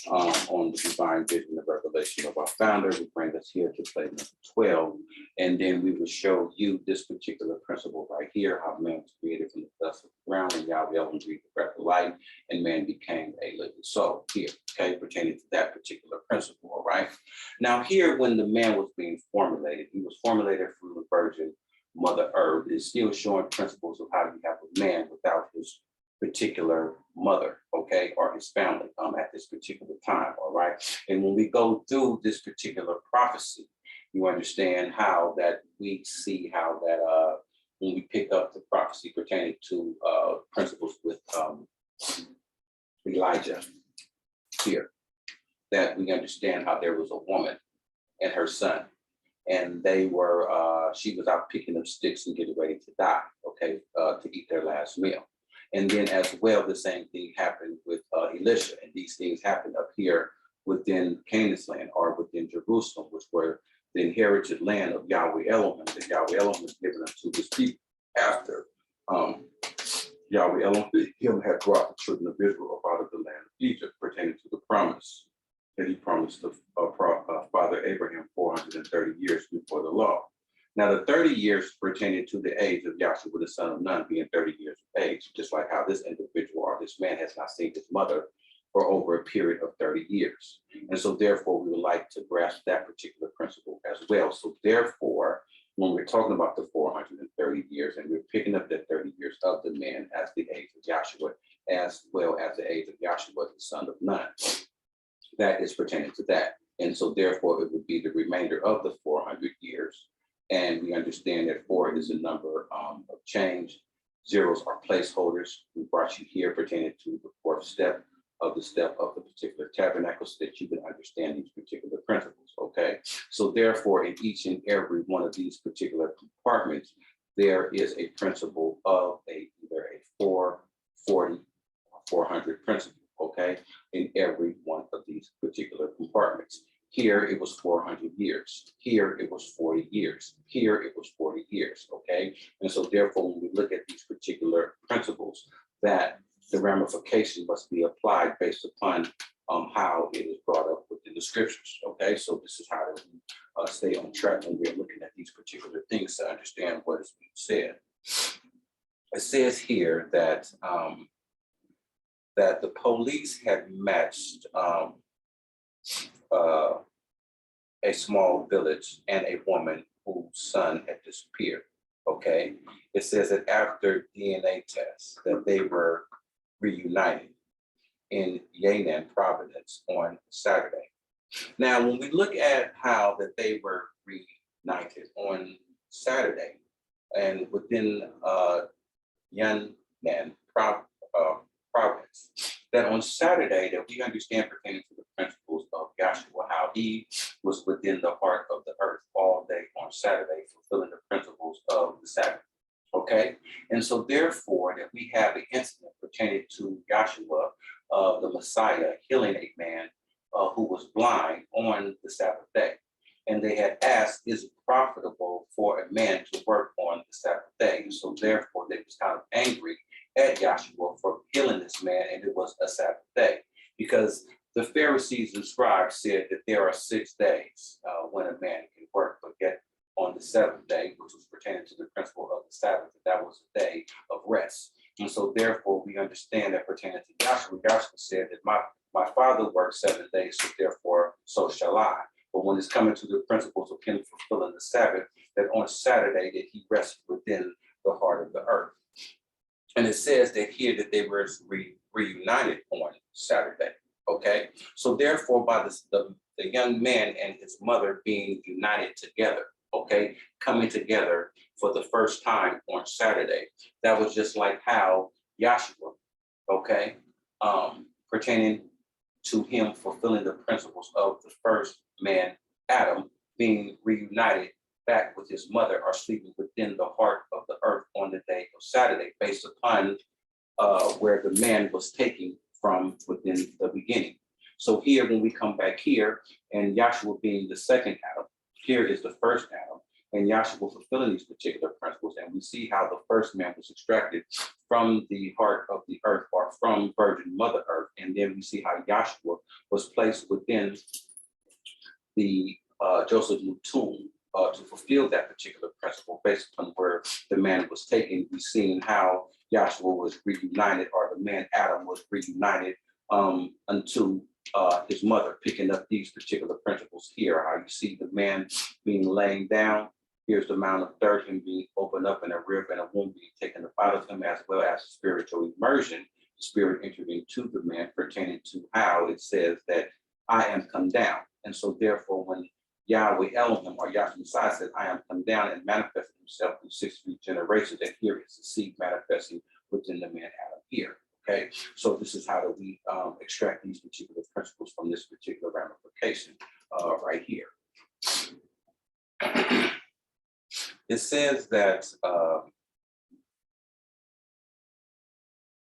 on the divine vision of revelation of our founder. We bring us here to play number 12. And then we will show you this particular principle right here, how man was created from the dust of the ground, and Yahweh breathed the breath of life, and man became a living soul here, okay, pertaining to that particular principle, all right? Now here, when the man was being formulated, he was formulated through the virgin Mother Earth. Is still showing principles of how you have a man without his particular mother, okay, or his family at this particular time, all right? And when we go through this particular prophecy, you understand how that we see how that when we pick up the prophecy pertaining to principles with Elijah here, that we understand how there was a woman and her son and they were, she was out picking up sticks and getting ready to die, okay, to eat their last meal. And then as well, the same thing happened with Elisha, and these things happened up here within Canaan's land or within Jerusalem, which were the inherited land of Yahweh Elohim, that Yahweh Elohim was given unto his people after Yahweh Elohim had brought the children of Israel up out of the land of Egypt, pertaining to the promise that he promised to Father Abraham 430 years before the law. Now, the 30 years pertaining to the age of Yahshua, the son of Nun, being 30 years of age, just like how this individual or this man has not seen his mother for over a period of 30 years. And so therefore, we would like to grasp that particular principle as well. So therefore, when we're talking about the 430 years, and we're picking up that 30 years of the man as the age of Yahshua, as well as the age of Yahshua, the son of Nun, that is pertaining to that. And so therefore, it would be the remainder of the 400 years. And we understand that 4 is a number of change. Zeros are placeholders. We brought you here pertaining to the 4th step of the particular tabernacle so that you can understand these particular principles, okay? So therefore, in each and every one of these particular compartments, there is a principle of either a 440 or 400 principle, okay? In every one of these particular compartments. Here it was 400 years. Here it was 40 years. Here it was 40 years, okay? And so therefore, when we look at these particular principles, that the ramification must be applied based upon how it is brought up within the scriptures, okay? So this is how we stay on track when we're looking at these particular things to understand what is being said. It says here that, that the police had matched a small village and a woman whose son had disappeared, okay? It says that after DNA tests that they were reunited in Yan'an province on Saturday. Now, when we look at how that they were reunited on Saturday and within Yan'an province, that on Saturday that we understand pertaining to the principles of Yahshua, how he was within the heart of the earth all day on Saturday, fulfilling the principles of the Sabbath. Okay, and so therefore that we have an incident pertaining to Yahshua, the Messiah, healing a man who was blind on the Sabbath day. And they had asked, is it profitable for a man to work on the Sabbath day? And so therefore they was kind of angry at Yahshua for healing this man, and it was a Sabbath day. Because the Pharisees and scribes said that there are 6 days when a man can work, but yet on the 7th day, which was pertaining to the principle of the Sabbath, that was a day of rest. And so therefore we understand that pertaining to Yahshua, Yahshua said that my father worked 7 days, so therefore so shall I. But when it's coming to the principles of him fulfilling the Sabbath, that on Saturday that he rested within the heart of the earth. And it says that here that they were reunited on Saturday, okay? So therefore by the young man and his mother being united together, okay, coming together for the first time on Saturday. That was just like how Yahshua, okay, pertaining to him fulfilling the principles of the first man, Adam, being reunited back with his mother or sleeping within the heart of the earth on the day of Saturday, based upon where the man was taken from within the beginning. So here, when we come back here, and Yahshua being the second Adam, here is the first Adam, and Yahshua fulfilling these particular principles, and we see how the first man was extracted from the heart of the earth or from Virgin Mother Earth, and then we see how Yahshua was placed within the Joseph tomb to fulfill that particular principle based upon where the man was taken. We've seen how Yahshua was reunited, or the man Adam was reunited unto his mother, picking up these particular principles here. How you see the man being laying down. Here's the amount of dirt, him being opened up, and a rib and a womb being taken up out of him, as well as spiritual immersion, the spirit entering into the man, pertaining to how it says that I am come down. And so therefore, when Yahweh Elohim or Yahshua Messiah said, I am come down and manifested himself through 63 generations, and here is the seed manifesting within the man Adam here. Okay, so this is how do we extract these particular principles from this particular ramification right here. It says that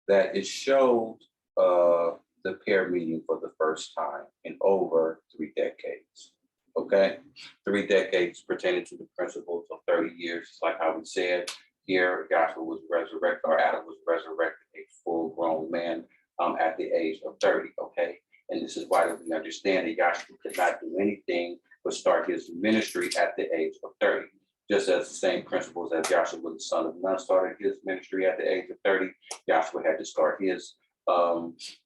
that it showed the pair meeting for the first time in over 3 decades. Okay, 3 decades pertaining to the principles of 30 years, just like how we said here, Yahshua was resurrected, or Adam was resurrected, a full-grown man at the age of 30. Okay, and this is why we understand that Yahshua could not do anything but start his ministry at the age of 30. Just as the same principles as Yahshua, the son of none, started his ministry at the age of 30, Yahshua had to start his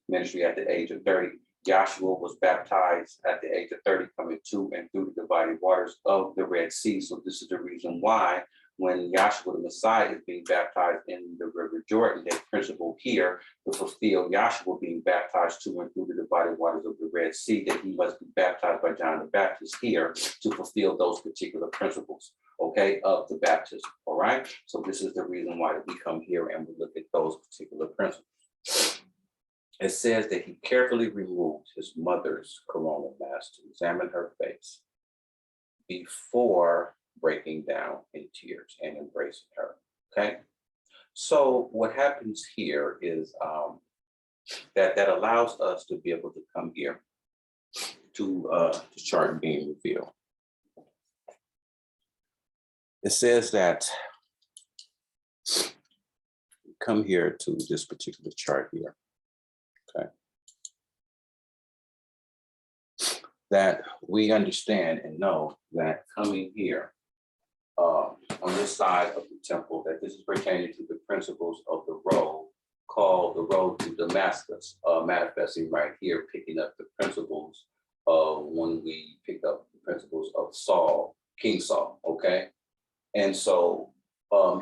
ministry at the age of 30. Yahshua was baptized at the age of 30, coming to and through the dividing waters of the Red Sea. So this is the reason why when Yahshua the Messiah is being baptized in the River Jordan, that principle here to fulfill Yahshua being baptized to and through the dividing waters of the Red Sea, that he must be baptized by John the Baptist here to fulfill those particular principles, okay, of the baptism. All right. So this is the reason why we come here and we look at those particular principles. It says that he carefully removed his mother's coronal mask to examine her face before breaking down in tears and embracing her. Okay. So what happens here is that allows us to be able to come here to the chart being revealed. It says that come here to this particular chart here. Okay. That we understand and know that coming here on this side of the temple, that this is pertaining to the principles of the road called the road to Damascus, manifesting right here, picking up the principles of when we pick up the principles of Saul, King Saul, okay? And so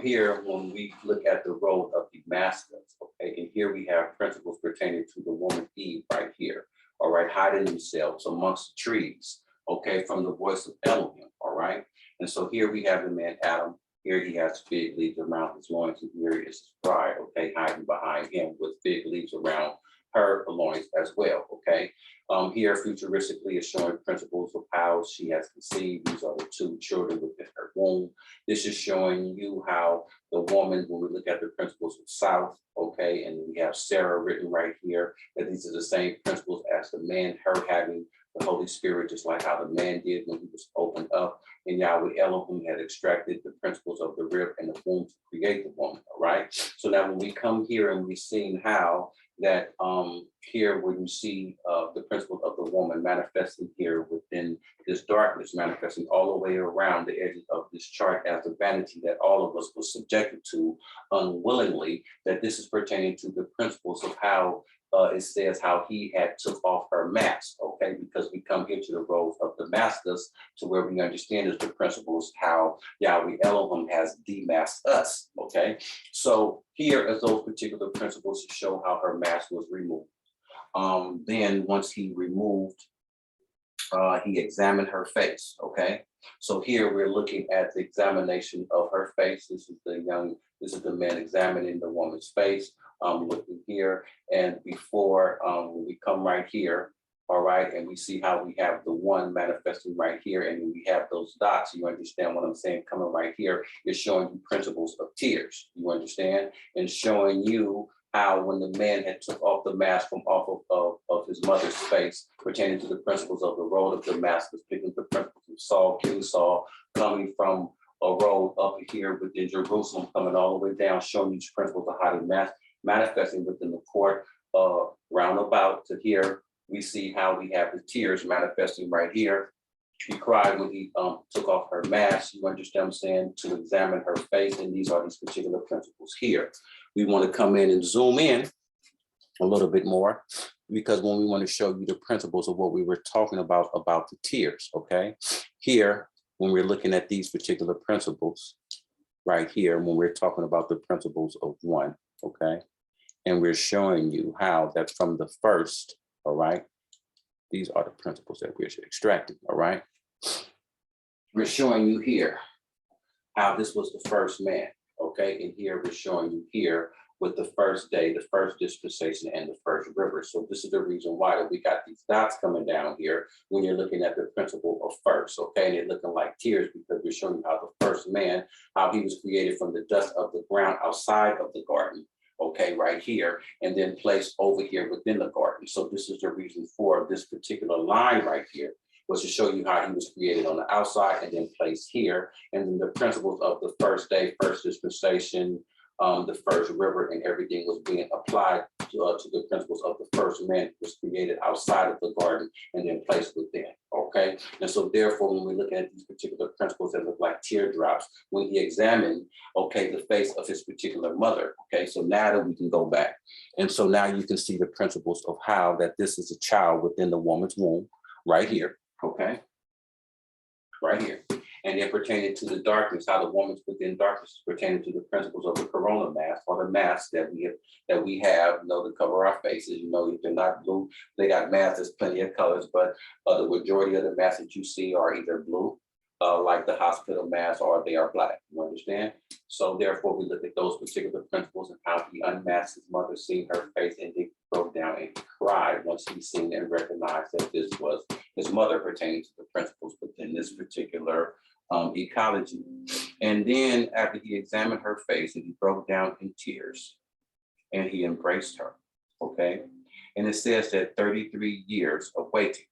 here, when we look at the road of Damascus, okay, and here we have principles pertaining to the woman Eve right here, all right, hiding themselves amongst the trees, okay, from the voice of Elohim, all right? And so here we have the man Adam, here he has fig leaves around his loins, and here is his bride, okay, hiding behind him with fig leaves around her loins as well, okay? Here, futuristically, is showing principles of how she has conceived. These are the 2 children within her womb. This is showing you how the woman, when we look at the principles of South, okay, and we have Sarah written right here, that these are the same principles as the man, her having the Holy Spirit, just like how the man did when he was opened up, and Yahweh Elohim had extracted the principles of the rib and the womb to create the woman, all right? So now when we come here and we've seen how that here when you see the principle of the woman manifesting here within this darkness, manifesting all the way around the edges of this chart as the vanity that all of us was subjected to unwillingly, that this is pertaining to the principles of how it says how he had took off her mask, okay? Because we come here to the road of Damascus to where we understand is the principles how Yahweh Elohim has demasked us, okay? So here is those particular principles to show how her mask was removed. Then once he removed, he examined her face, okay? So here we're looking at the examination of her face. This is the man examining the woman's face. Looking here, and before we come right here, all right, and we see how we have the one manifesting right here, and we have those dots. You understand what I'm saying? Coming right here is showing you principles of tears. You understand? And showing you how when the man had took off the mask from off of his mother's face, pertaining to the principles of the road of Damascus, picking the principles of Saul, King Saul, coming from a road up here within Jerusalem, coming all the way down, showing these principles of how to manifesting within the court roundabout to here. We see how we have the tears manifesting right here. She cried when he took off her mask. You understand what I'm saying? To examine her face, and these are these particular principles here. We want to come in and zoom in a little bit more, because when we want to show you the principles of what we were talking about the tears, okay? Here, when we're looking at these particular principles, right here, when we're talking about the principles of one, okay? And we're showing you how that from the first, all right, these are the principles that we're extracting, all right? We're showing you here how this was the first man, okay? And here we're showing you here with the first day, the first dispensation, and the first river. So this is the reason why that we got these dots coming down here when you're looking at the principle of first, okay? And they're looking like tears because we're showing you how the first man, how he was created from the dust of the ground outside of the garden, okay, right here, and then placed over here within the garden. So this is the reason for this particular line right here, was to show you how he was created on the outside and then placed here. And then the principles of the first day, first dispensation, the first river, and everything was being applied to the principles of the first man who was created outside of the garden and then placed within, okay? And so therefore, when we look at these particular principles that look like teardrops, when he examined, okay, the face of his particular mother, okay? So now that we can go back. And so now you can see the principles of how that this is a child within the woman's womb, right here, okay? Right here. And then pertaining to the darkness, how the woman's within darkness, pertaining to the principles of the corona mask, or the mask that we have, you know, to cover our faces. You know, if they're not blue, they got masks. There's plenty of colors, but the majority of the masks that you see are either blue, like the hospital mask, or they are black. You understand? So therefore, we look at those particular principles and how he unmasked his mother, seeing her face, and he broke down and cried once he seen and recognized that this was his mother, pertaining to the principles within this particular ecology. And then after he examined her face, and he broke down in tears, and he embraced her, okay? And it says that 33 years of waiting.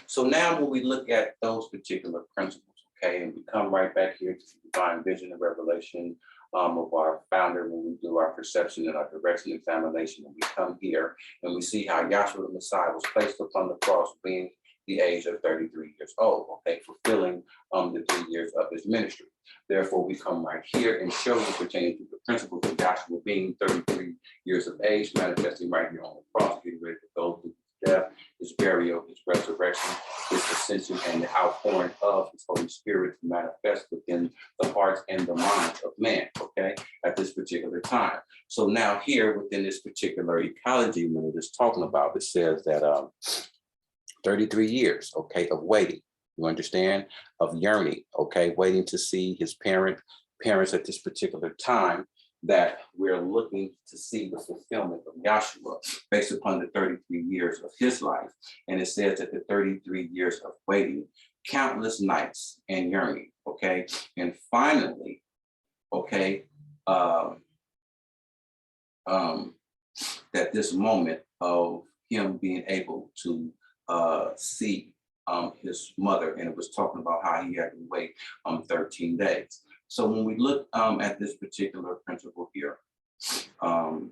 So now when we look at those particular principles, okay, and we come right back here to the divine vision and revelation of our founder, when we do our perception and our direction examination, and we come here and we see how Yahshua the Messiah was placed upon the cross, being the age of 33 years old, okay, fulfilling the 3 years of his ministry. Therefore, we come right here and show you pertaining to the principles of Yahshua being 33 years of age, manifesting right here on the cross, getting ready to go through his death, his burial, his resurrection, his ascension, and the outpouring of his Holy Spirit to manifest within the hearts and the minds of man, okay, at this particular time. So now here within this particular ecology, when it is talking about, it says that 33 years, okay, of waiting, you understand, of yearning, okay, waiting to see his parents at this particular time, that we're looking to see the fulfillment of Yahshua based upon the 33 years of his life. And it says that the 33 years of waiting, countless nights and yearning, okay, and finally, okay, that this moment of him being able to see his mother, and it was talking about how he had to wait 13 days. So when we look at this particular principle here, and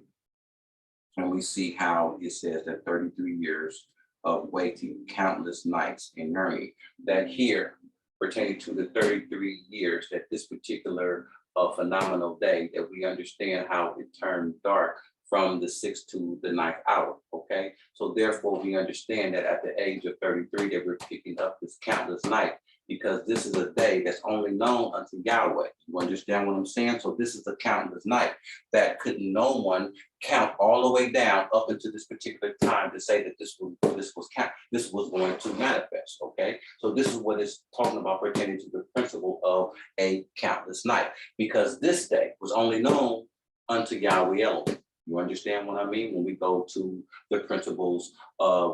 we see how it says that 33 years of waiting, countless nights and yearning, that here pertaining to the 33 years, that this particular phenomenal day, that we understand how it turned dark from the 6th to the 9th hour, okay? So therefore, we understand that at the age of 33, that we're picking up this countless night, because this is a day that's only known unto Yahweh. You understand what I'm saying? So this is a countless night that could no one count all the way down up into this particular time to say that this was going to manifest, okay? So this is what it's talking about pertaining to the principle of a countless night, because this day was only known unto Yahweh Elohim. You understand what I mean? When we go to the principles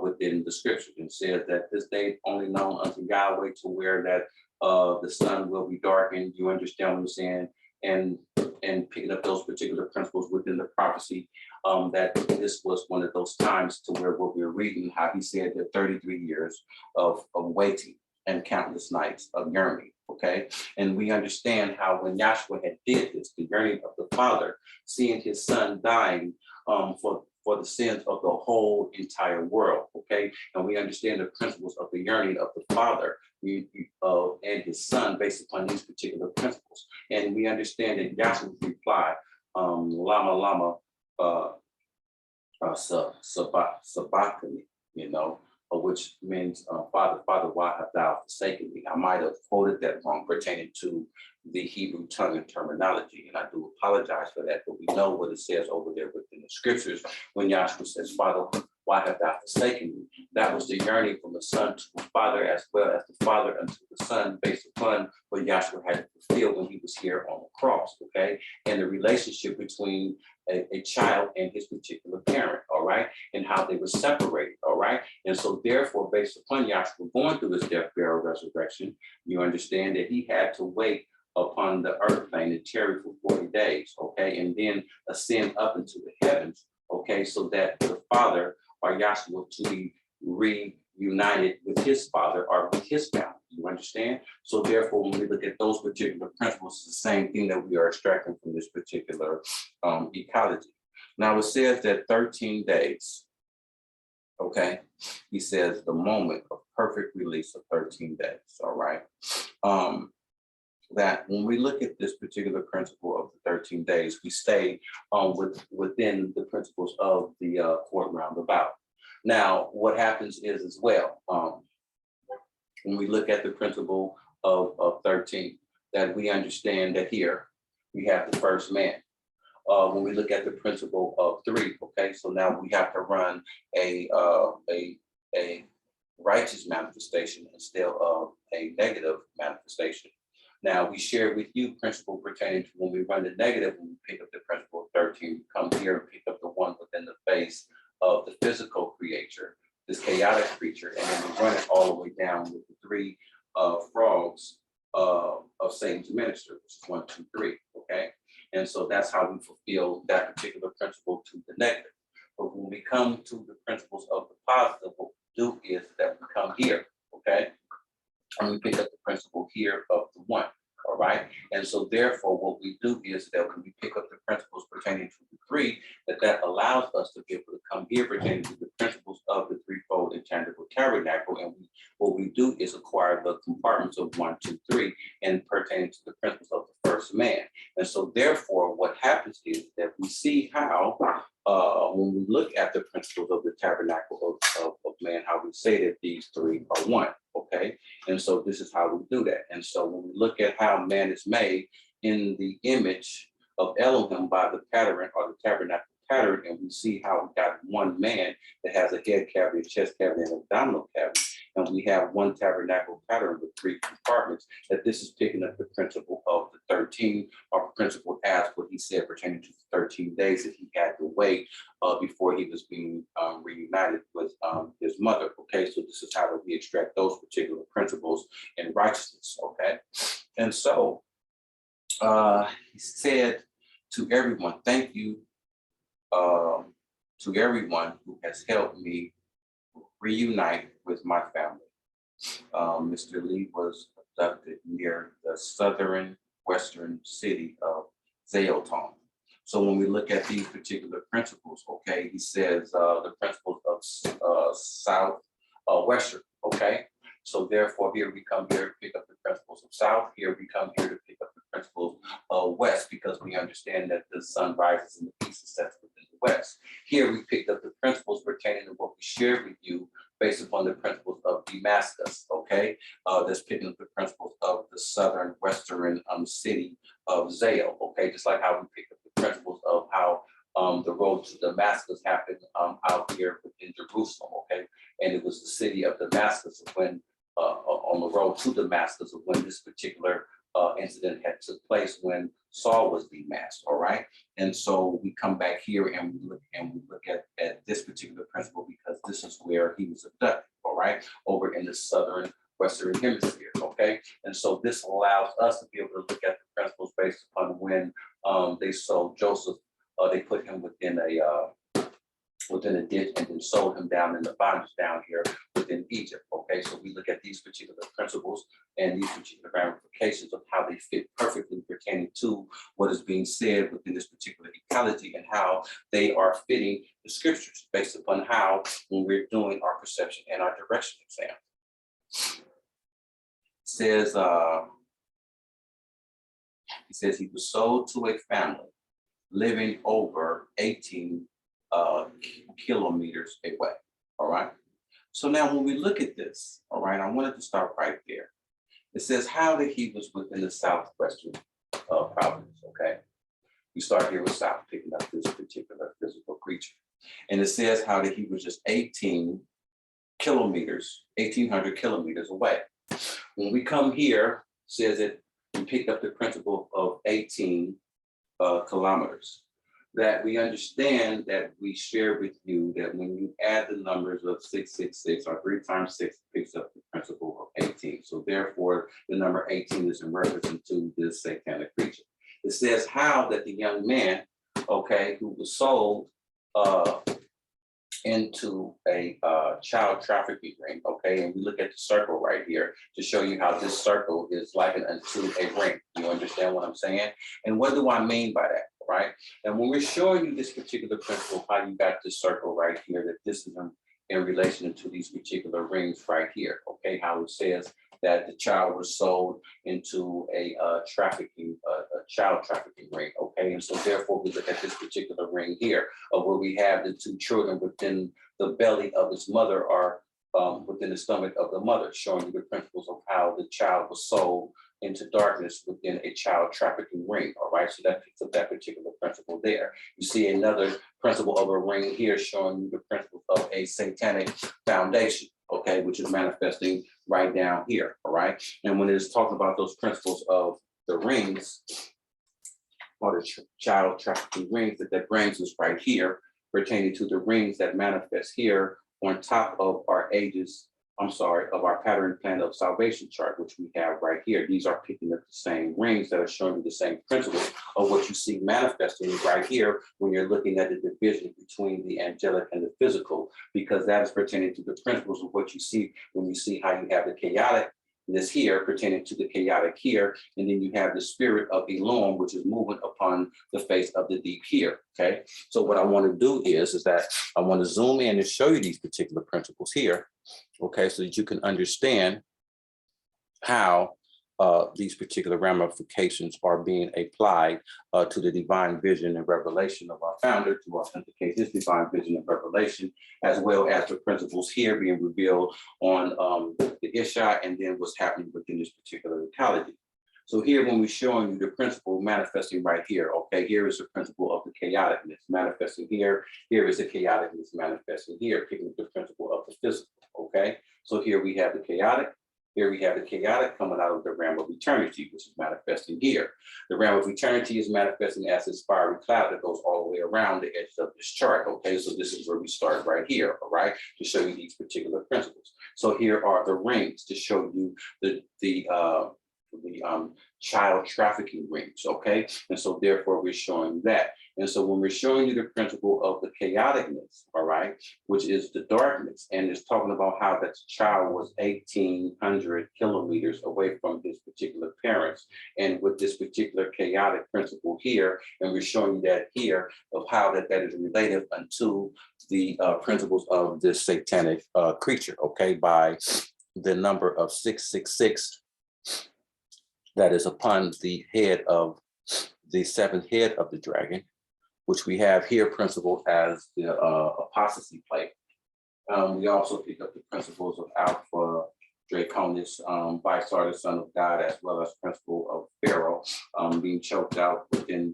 within the scriptures, and says that this day only known unto Yahweh, to where that the sun will be darkened. You understand what I'm saying? And picking up those particular principles within the prophecy, that this was one of those times to where what we're reading, how he said that 33 years of waiting and countless nights of yearning. Okay, and we understand how when Yahshua had did this, the yearning of the Father, seeing his son dying for the sins of the whole entire world. Okay, and we understand the principles of the yearning of the Father and his son based upon these particular principles. And we understand that Yahshua's reply, Lama Sabachthani, you know, which means, Father, why have thou forsaken me? I might have quoted that wrong pertaining to the Hebrew tongue and terminology, and I do apologize for that, but we know what it says over there within the scriptures when Yahshua says, Father, why have thou forsaken me? That was the yearning from the son to the father, as well as the father unto the son, based upon what Yahshua had to fulfill when he was here on the cross, okay? And the relationship between a child and his particular parent, all right? And how they were separated, all right? And so therefore, based upon Yahshua going through his death, burial, resurrection, you understand that he had to wait upon the earth plane and tarry for 40 days, okay? And then ascend up into the heavens, okay? So that the Father, or Yahshua, to be reunited with his Father or with his family, you understand? So therefore, when we look at those particular principles, it's the same thing that we are extracting from this particular ecology. Now it says that 13 days, okay? He says the moment of perfect release of 13 days, all right? That when we look at this particular principle of the 13 days, we stay within the principles of the court roundabout. Now, what happens is as well, when we look at the principle of 13, that we understand that here we have the first man. When we look at the principle of 3, okay, so now we have to run a righteous manifestation instead of a negative manifestation. Now, we share with you principle pertaining to when we run the negative, when we pick up the principle of 13, we come here and pick up the one within the face of the physical creature, this chaotic creature, and then we run it all the way down with the 3 frogs of Satan's minister, which is 1, 2, 3, okay? And so that's how we fulfill that particular principle to the negative. But when we come to the principles of the positive, what we do is that we come here, okay? And we pick up the principle here of the 1, all right? And so therefore, what we do is that when we pick up the principles pertaining to the 3, that allows us to be able to come here pertaining to the principles of the threefold intangible tabernacle. And what we do is acquire the compartments of 1, 2, 3, and pertaining to the principles of the first man. And so therefore, what happens is that we see how when we look at the principles of the tabernacle of man, how we say that these 3 are 1, okay? And so this is how we do that. And so when we look at how man is made in the image of Elohim by the pattern or the tabernacle pattern, and we see how we got one man that has a head cavity, a chest cavity, and abdominal cavity, and we have one tabernacle pattern with 3 compartments, that this is picking up the principle of the 13, or principle as what he said pertaining to the 13 days that he had to wait before he was being reunited with his mother, okay? So this is how we extract those particular principles in righteousness, okay? And so he said to everyone, thank you to everyone who has helped me reunite with my family. Mr. Lee was abducted near the southern western city of Zayoton. So when we look at these particular principles, okay, he says the principles of southwestern, okay? So therefore, here we come here to pick up the principles of south. Here we come here to pick up the principles of west, because we understand that the sun rises and the east sets within the west. Here we picked up the principles pertaining to what we shared with you based upon the principles of Damascus, okay? That's picking up the principles of the southern western city of Zayo, okay? Just like how we picked up the principles of how the road to Damascus happened out here within Jerusalem, okay? And it was the city of Damascus when on the road to Damascus of when this particular incident had took place when Saul was demasked, all right? And so we come back here and we look at this particular principle, because this is where he was abducted, all right? Over in the southern western hemisphere, okay? And so this allows us to be able to look at the principles based upon when they sold Joseph, they put him within a ditch and then sold him down in the bondage down here within Egypt, okay? So we look at these particular principles and these particular ramifications of how they fit perfectly pertaining to what is being said within this particular ecology, and how they are fitting the scriptures based upon how, when we're doing our perception and our direction exam. He says he was sold to a family living over 18 kilometers away, all right? So now when we look at this, all right, I wanted to start right there. It says how that he was within the southwestern province, okay? We start here with south, picking up this particular physical creature. And it says how that he was just 18 kilometers, 1,800 kilometers away. When we come here, says that we picked up the principle of 18 kilometers. That we understand that we share with you that when you add the numbers of 666 or 3 times 6 picks up the principle of 18. So therefore, the number 18 is in reference to this satanic creature. It says how that the young man, okay, who was sold into a child trafficking ring, okay? And we look at the circle right here to show you how this circle is likened unto a ring. You understand what I'm saying? And what do I mean by that, right? And when we're showing you this particular principle, how you got this circle right here, that this is in relation to these particular rings right here, okay? How it says that the child was sold into a child trafficking ring, okay? And so therefore we look at this particular ring here of where we have the 2 children within the belly of his mother or within the stomach of the mother, showing you the principles of how the child was sold into darkness within a child trafficking ring, all right? So that picks up that particular principle there. You see another principle of a ring here showing you the principle of a satanic foundation, okay, which is manifesting right down here, all right? And when it's talking about those principles of the rings, or the child trafficking rings, that brings us right here, pertaining to the rings that manifest here on top of our of our pattern plan of salvation chart, which we have right here. These are picking up the same rings that are showing you the same principles of what you see manifesting right here when you're looking at the division between the angelic and the physical, because that is pertaining to the principles of what you see when you see how you have the chaotic this here pertaining to the chaotic here, and then you have the spirit of Elohim, which is moving upon the face of the deep here, okay? So what I want to do is that I want to zoom in and show you these particular principles here, okay, so that you can understand how these particular ramifications are being applied to the divine vision and revelation of our founder to authenticate his divine vision and revelation, as well as the principles here being revealed on the Ishi and then what's happening within this particular locality. So here, when we're showing you the principle manifesting right here, okay, here is the principle of the chaoticness manifesting here. Here is the chaoticness manifesting here, picking up the principle of the physical, okay? So here we have the chaotic. Here we have the chaotic coming out of the realm of eternity, which is manifesting here. The realm of eternity is manifesting as a fiery cloud that goes all the way around the edge of this chart, okay? So this is where we start right here, all right? To show you these particular principles. So here are the rings to show you the child trafficking rings, okay? And so therefore we're showing that. And so when we're showing you the principle of the chaoticness, all right, which is the darkness, and it's talking about how that child was 1,800 kilometers away from his particular parents, and with this particular chaotic principle here, and we're showing you that here of how that is related unto the principles of this satanic creature, okay, by the number of 666 that is upon the head of the 7th head of the dragon, which we have here principled as the apostasy plate. We also pick up the principles of Alpha Draconis, Bisar, the son of God, as well as principle of Pharaoh being choked out within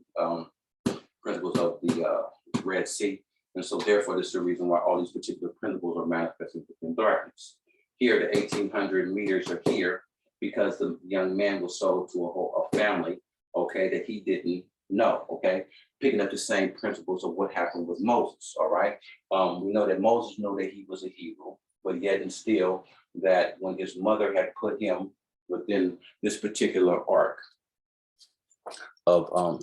principles of the Red Sea. And so therefore, this is the reason why all these particular principles are manifesting within darkness. Here, the 1,800 meters are here because the young man was sold to a family, okay, that he didn't know, okay? Picking up the same principles of what happened with Moses, all right? We know that Moses knew that he was a Hebrew, but yet and still that when his mother had put him within this particular ark of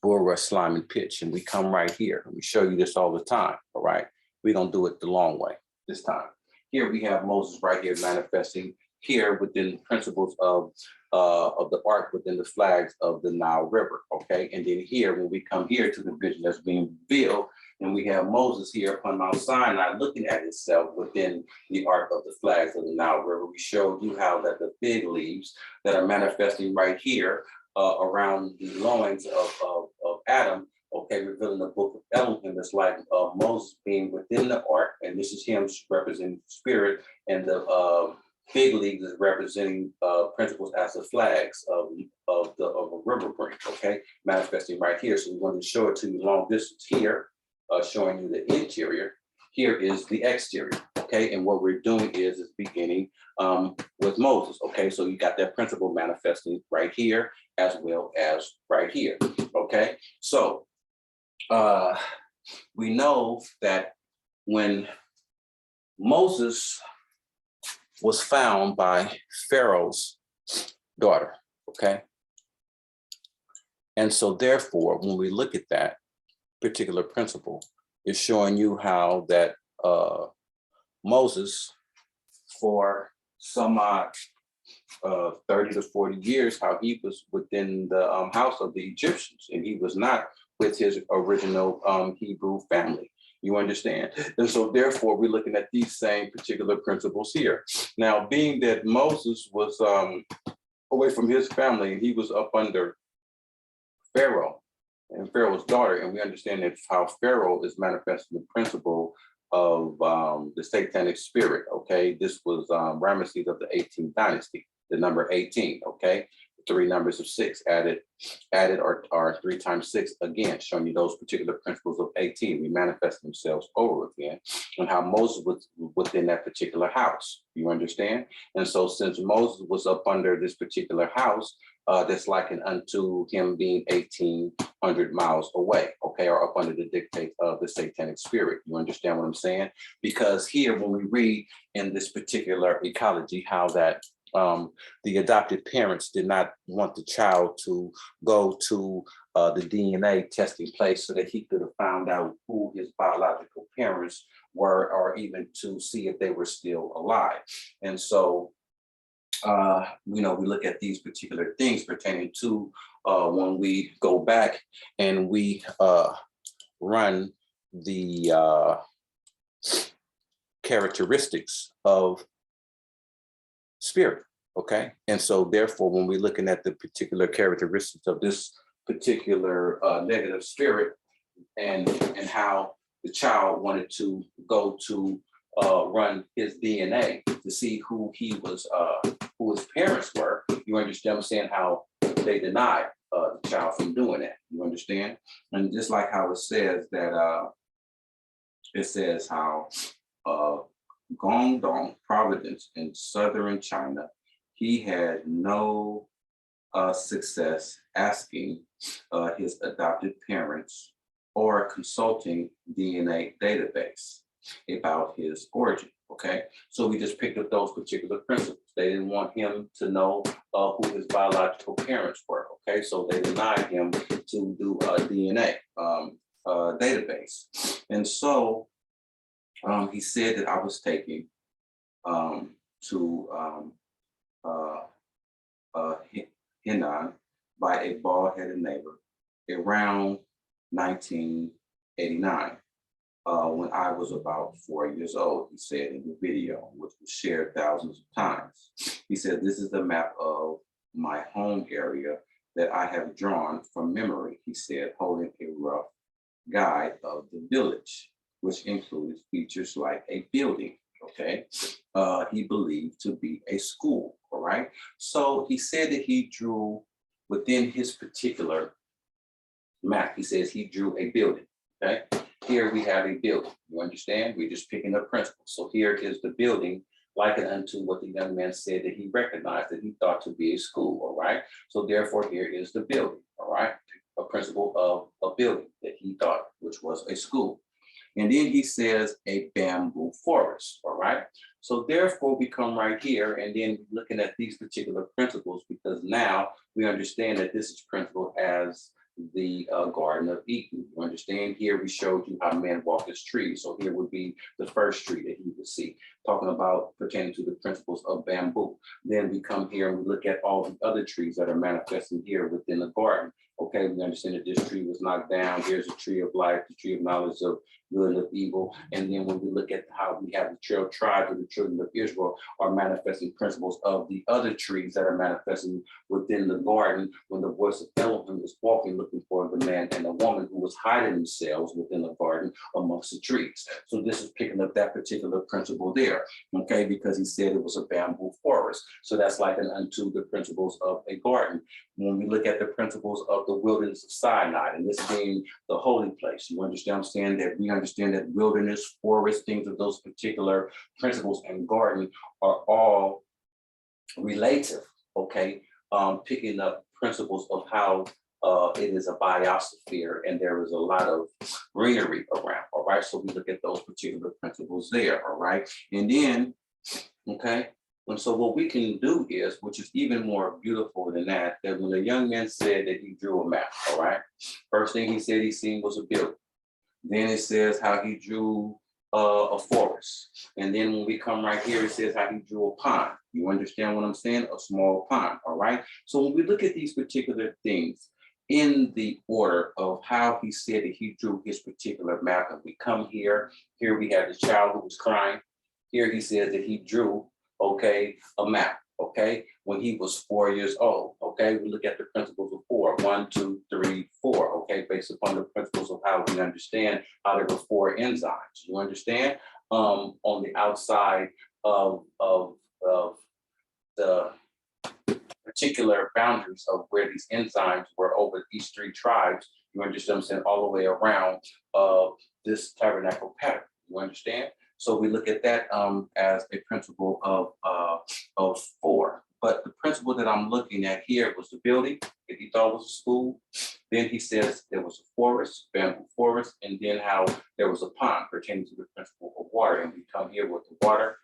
Bora, slime, and pitch, and we come right here, and we show you this all the time, all right? We don't do it the long way this time. Here we have Moses right here manifesting here within principles of the ark within the flags of the Nile River, okay? And then here, when we come here to the vision that's being revealed, and we have Moses here upon Mount Sinai looking at itself within the ark of the flags of the Nile River. We showed you how that the fig leaves that are manifesting right here around the loins of Adam, okay, revealing the book of Elohim that's like Moses being within the ark, and this is him representing spirit, and the fig leaves is representing principles as the flags of a river brink, okay, manifesting right here. So we want to show it to you long distance here, showing you the interior. Here is the exterior, okay? And what we're doing is beginning with Moses, okay? So you got that principle manifesting right here as well as right here, okay? So we know that when Moses was found by Pharaoh's daughter, okay? And so therefore, when we look at that particular principle, it's showing you how that Moses, for some 30 to 40 years, how he was within the house of the Egyptians, and he was not with his original Hebrew family. You understand? And so therefore, we're looking at these same particular principles here. Now, being that Moses was away from his family, and he was up under Pharaoh and Pharaoh's daughter, and we understand that how Pharaoh is manifesting the principle of the satanic spirit, okay? This was Ramesses of the 18th dynasty, the number 18, okay? 3 numbers of 6 added are 3 times 6 again, showing you those particular principles of 18. We manifest themselves over again, and how Moses was within that particular house. You understand? And so since Moses was up under this particular house, that's likened unto him being 1,800 miles away, okay, or up under the dictate of the satanic spirit. You understand what I'm saying? Because here, when we read in this particular ecology, how that the adopted parents did not want the child to go to the DNA testing place so that he could have found out who his biological parents were, or even to see if they were still alive. And so, you know, we look at these particular things pertaining to when we go back and we run the characteristics of spirit, okay? And so therefore, when we're looking at the particular characteristics of this particular negative spirit, and how the child wanted to go to run his DNA to see who he was, who his parents were, you understand what I'm saying, how they denied the child from doing that. You understand? And just like how it says that, it says how Guangdong province in southern China, he had no success asking his adopted parents or consulting DNA database about his origin, okay? So we just picked up those particular principles. They didn't want him to know who his biological parents were, okay? So they denied him to do a DNA database. And so he said that I was taken to Henan by a bald-headed neighbor around 1989 when I was about 4 years old, he said in the video, which was shared thousands of times. He said, "This is the map of my home area that I have drawn from memory," he said, holding a rough guide of the village, which included features like a building, okay? He believed to be a school, all right? So he said that he drew within his particular map, he says he drew a building, okay? Here we have a building, you understand? We're just picking up principles. So here is the building, likened unto what the young man said that he recognized that he thought to be a school, all right? So therefore here is the building, all right? A principle of a building that he thought, which was a school. And then he says a bamboo forest, all right? So therefore we come right here and then looking at these particular principles, because now we understand that this is principle as the Garden of Eden. You understand? Here we showed you how man walked this tree. So here would be the first tree that he would see, talking about pertaining to the principles of bamboo. Then we come here and we look at all the other trees that are manifesting here within the garden. Okay, we understand that this tree was knocked down. Here's a tree of life, the tree of knowledge of good and of evil. And then when we look at how we have the 12 tribes of the children of Israel are manifesting principles of the other trees that are manifesting within the garden, when the voice of Elohim is walking, looking for the man and the woman who was hiding themselves within the garden amongst the trees. So this is picking up that particular principle there, okay, because he said it was a bamboo forest. So that's like unto the principles of a garden. When we look at the principles of the wilderness of Cyanide, and this being the holy place. You understand what I'm saying? That we understand that wilderness, forest, things of those particular principles and garden are all relative, okay? Picking up principles of how it is a biosphere and there is a lot of greenery around, all right? So we look at those particular principles there, all right? And then, okay, and so what we can do is, which is even more beautiful than that, that when the young man said that he drew a map, all right? First thing he said he seen was a building. Then it says how he drew a forest. And then when we come right here, it says how he drew a pond. You understand what I'm saying? A small pond, all right? So when we look at these particular things in the order of how he said that he drew his particular map, and we come here we have the child who was crying. Here he says that he drew, okay, a map, okay, when he was 4 years old, okay? We look at the principles of 4, 1, 2, 3, 4, okay, based upon the principles of how we understand how there were 4 enzymes, you understand? On the outside of the particular boundaries of where these enzymes were over these 3 tribes, you understand what I'm saying, all the way around this tabernacle pattern, you understand? So we look at that as a principle of 4. But the principle that I'm looking at here was the building that he thought was a school. Then he says there was a forest, bamboo forest, and then how there was a pond pertaining to the principle of water. And we come here with the water,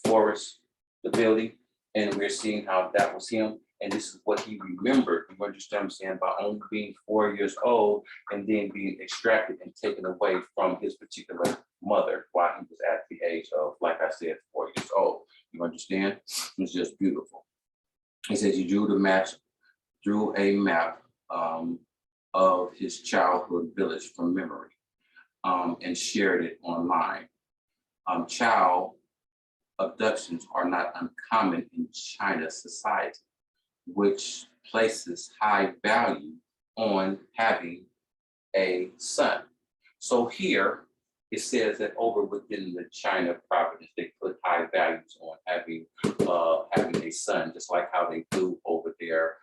the forest, the building, and we're seeing how that was him. And this is what he remembered, you understand what I'm saying, by only being 4 years old and then being extracted and taken away from his particular mother while he was at the age of, like I said, 4 years old. You understand? It's just beautiful. He says he drew a map of his childhood village from memory and shared it online. Child abductions are not uncommon in China society, which places high value on having a son. So here it says that over within the China province, they put high values on having a son, just like how they do over there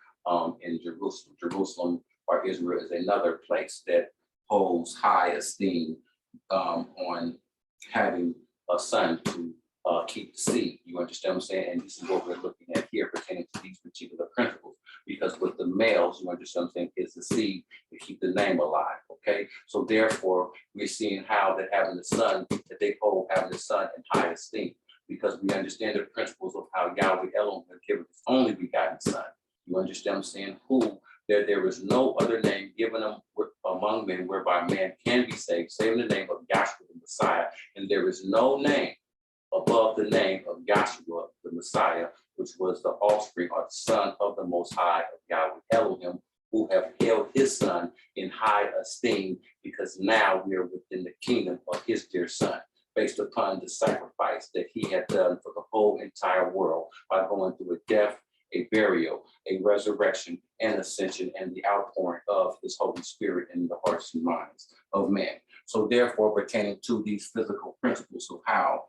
in Jerusalem. Jerusalem or Israel is another place that holds high esteem on having a son to keep the seed. You understand what I'm saying? And this is what we're looking at here pertaining to these particular principles. Because with the males, you understand what I'm saying, is the seed to keep the name alive. Okay. So therefore, we're seeing how that having a son, that they hold having a son in high esteem. Because we understand the principles of how Yahweh Elohim has given his only begotten son. You understand what I'm saying? Who there is no other name given among men whereby man can be saved, save in the name of Yahshua the Messiah. And there is no name above the name of Yahshua the Messiah, which was the offspring or the son of the Most High of Yahweh Elohim, who have held his son in high esteem, because now we are within the kingdom of his dear son, based upon the sacrifice that he had done for the whole entire world by going through a death, a burial, a resurrection, and ascension, and the outpouring of his Holy Spirit in the hearts and minds of men. So therefore, pertaining to these physical principles of how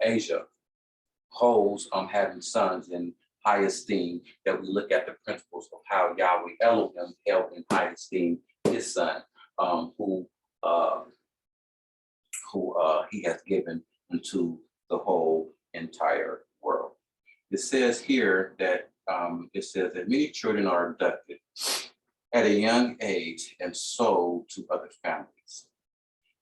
Asia holds having sons in high esteem, that we look at the principles of how Yahweh Elohim held in high esteem his son, who he has given unto the whole entire world. It says here that many children are abducted at a young age and sold to other families.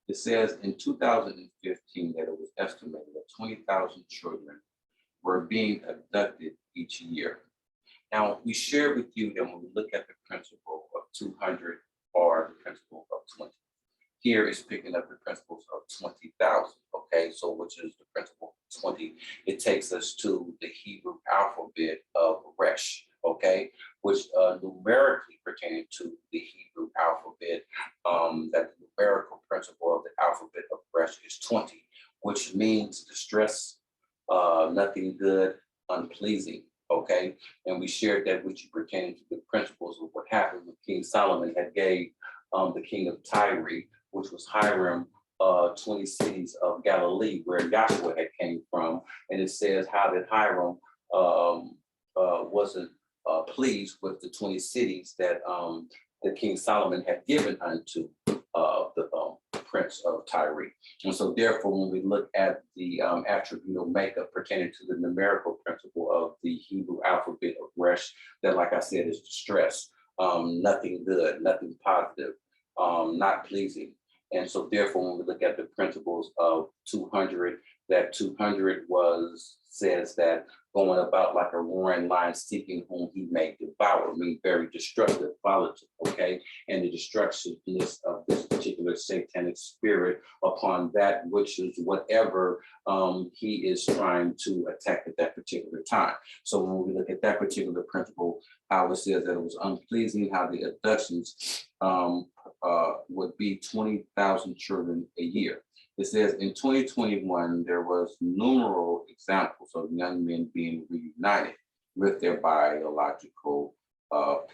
It says in 2015 that it was estimated that 20,000 children were being abducted each year. Now, we share with you that when we look at the principle of 200 or the principle of 20, here is picking up the principles of 20,000, okay? So which is the principle of 20. It takes us to the Hebrew alphabet of Resh, okay? Which numerically pertaining to the Hebrew alphabet, that the numerical principle of the alphabet of Resh is 20, which means distress, nothing good, unpleasing, okay? And we shared that with you pertaining to the principles of what happened when King Solomon had gave the king of Tyre, which was Hiram, 20 cities of Galilee, where Yahshua had came from. And it says how that Hiram wasn't pleased with the 20 cities that that King Solomon had given unto the Prince of Tyre. And so therefore, when we look at the attributal makeup pertaining to the numerical principle of the Hebrew alphabet of Resh, that, like I said, is distress, nothing good, nothing positive, not pleasing. And so therefore, when we look at the principles of 200, that 200 says that going about like a roaring lion seeking whom he may devour, means very destructive, volatile, okay? And the destructiveness of this particular satanic spirit upon that which is whatever he is trying to attack at that particular time. So when we look at that particular principle, how it says that it was unpleasing, how the abductions would be 20,000 children a year. It says in 2021, there was numerous examples of young men being reunited with their biological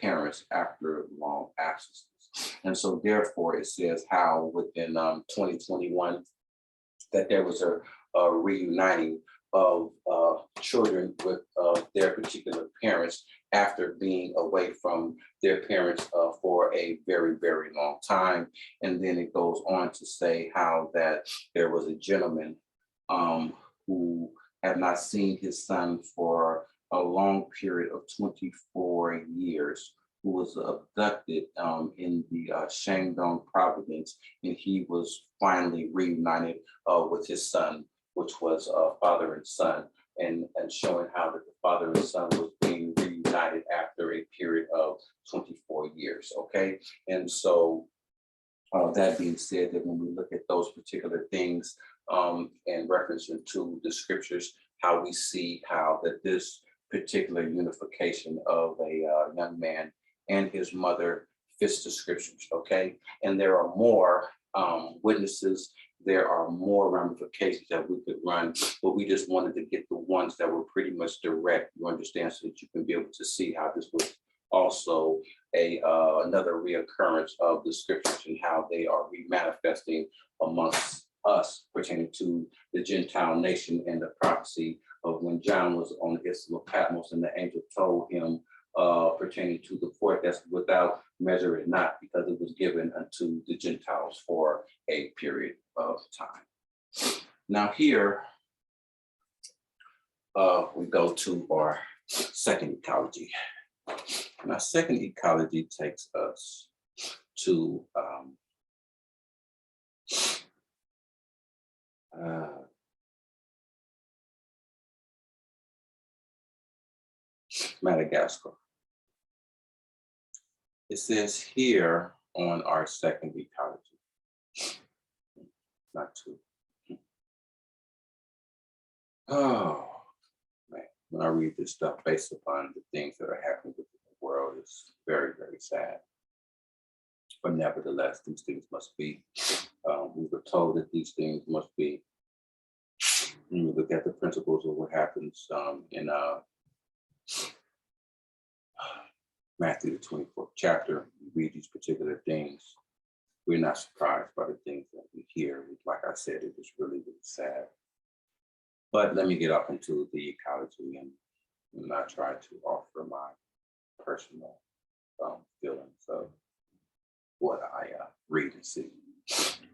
parents after long absences. And so therefore it says how within 2021 that there was a reuniting of children with their particular parents after being away from their parents for a very, very long time. And then it goes on to say how that there was a gentleman who had not seen his son for a long period of 24 years, who was abducted in the Shandong province, and he was finally reunited with his son, which was father and son, and showing how that the father and son was being reunited after a period of 24 years, okay? And so that being said, that when we look at those particular things in reference to the scriptures, how we see how that this particular unification of a young man and his mother fits the scriptures, okay? And there are more witnesses, there are more ramifications that we could run, but we just wanted to get the ones that were pretty much direct, you understand, so that you can be able to see how this was also another reoccurrence of the scriptures and how they are remanifesting amongst us pertaining to the Gentile nation and the prophecy of when John was on the Isle of Patmos and the angel told him pertaining to the fourth, that's without measure it not, because it was given unto the Gentiles for a period of time. Now here, we go to our second ecology. And our second ecology takes us to Madagascar. It says here on our second ecology, not two. Oh, man, when I read this stuff based upon the things that are happening within the world, it's very, very sad. But nevertheless, these things must be. We were told that these things must be. When we look at the principles of what happens in Matthew, the 24th chapter, we read these particular things. We're not surprised by the things that we hear. Like I said, it is really, really sad. But let me get up into the ecology and not try to offer my personal feelings of what I read and see.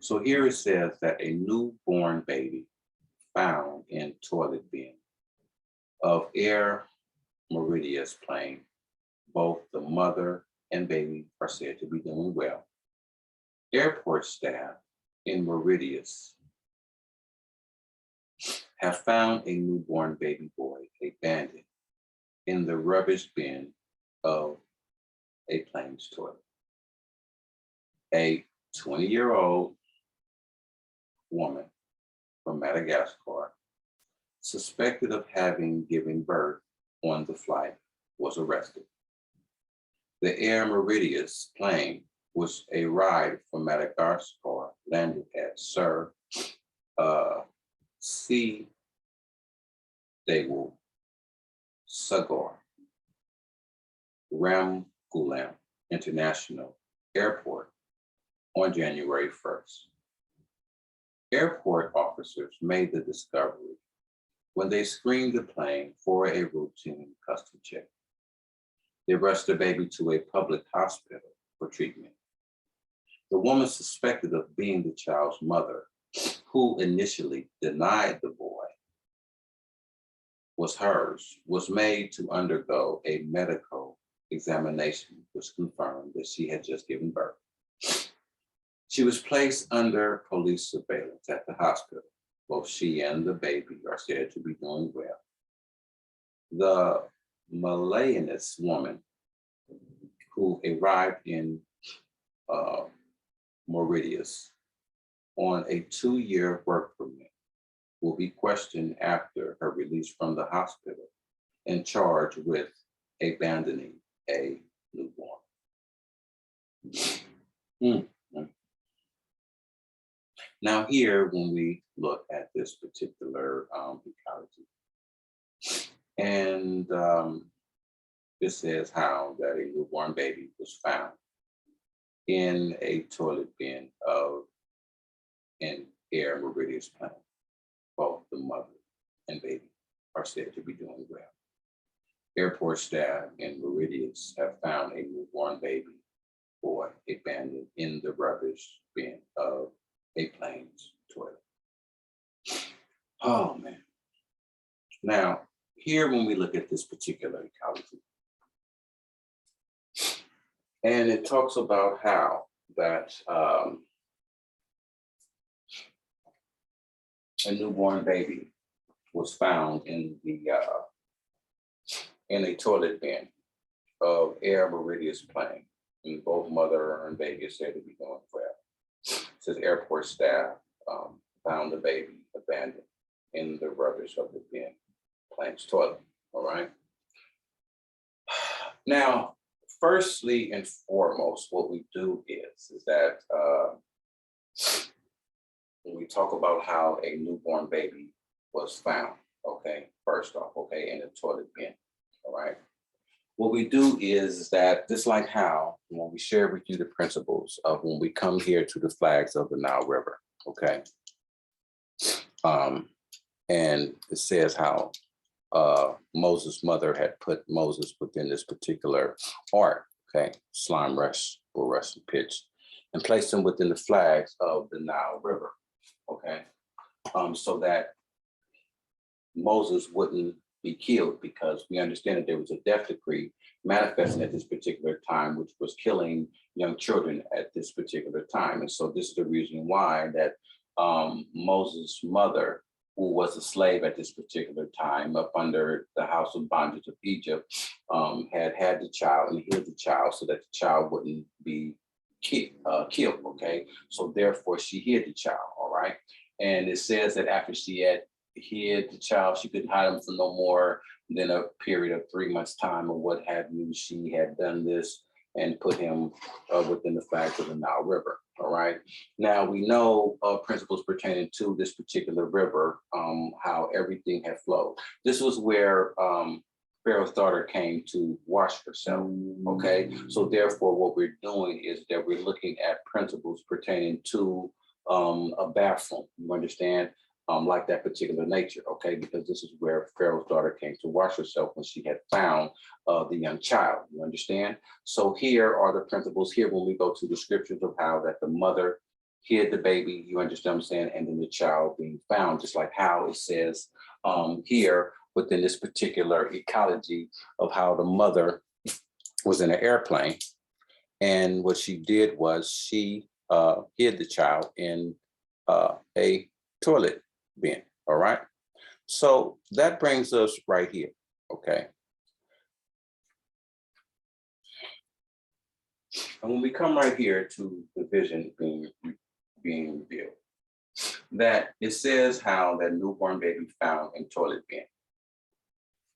So here it says that a newborn baby found in toilet bin of Air Mauritius plane. Both the mother and baby are said to be doing well. Airport staff in Mauritius have found a newborn baby boy abandoned in the rubbish bin of a plane's toilet. A 20-year-old woman from Madagascar, suspected of having given birth on the flight, was arrested. The Air Mauritius plane, which arrived from Madagascar, landed at Sir C. Daewoo Sagar Ramgoolam International Airport on January 1st. Airport officers made the discovery when they screened the plane for a routine custom check. They rushed the baby to a public hospital for treatment. The woman suspected of being the child's mother, who initially denied the boy was hers, was made to undergo a medical examination, which confirmed that she had just given birth. She was placed under police surveillance at the hospital. Both she and the baby are said to be doing well. The Lyons woman who arrived in Mauritius on a 2-year work permit will be questioned after her release from the hospital and charged with abandoning a newborn. Now here, when we look at this particular ecology, and this says how that a newborn baby was found in a toilet bin of an Air Mauritius plane. Both the mother and baby are said to be doing well. Airport staff in Mauritius have found a newborn baby boy abandoned in the rubbish bin of a plane's toilet. Oh man. Now, here when we look at this particular ecology, and it talks about how that a newborn baby was found in a toilet bin of Air Mauritius plane, and both mother and baby are said to be doing well. It says airport staff found the baby abandoned in the rubbish of the bin plane's toilet. All right. Now, firstly and foremost, what we do is that when we talk about how a newborn baby was found, okay, first off, okay, in a toilet bin, all right. What we do is that, just like how, when we share with you the principles of when we come here to the flags of the Nile River, okay, and it says how Moses' mother had put Moses within this particular ark, okay, slime, Resh, and pitch, and placed him within the flags of the Nile River, okay, so that Moses wouldn't be killed, because we understand that there was a death decree manifesting at this particular time, which was killing young children at this particular time. And so this is the reason why that Moses' mother, who was a slave at this particular time up under the house of bondage of Egypt, had the child and hid the child so that the child wouldn't be killed, okay? So therefore she hid the child, all right? And it says that after she had hid the child, she couldn't hide him for no more than a period of 3 months' time or what have you. She had done this and put him within the flags of the Nile River, all right? Now we know principles pertaining to this particular river, how everything had flowed. This was where Pharaoh's daughter came to wash herself, okay? So therefore what we're doing is that we're looking at principles pertaining to a bathroom, you understand? Like that particular nature, okay? Because this is where Pharaoh's daughter came to wash herself when she had found the young child, you understand? So here are the principles here when we go to the scriptures of how that the mother hid the baby, you understand what I'm saying? And then the child being found, just like how it says here within this particular ecology of how the mother was in an airplane. And what she did was she hid the child in a toilet bin, all right? So that brings us right here, okay? And when we come right here to the vision being revealed, that it says how that newborn baby found in toilet bin.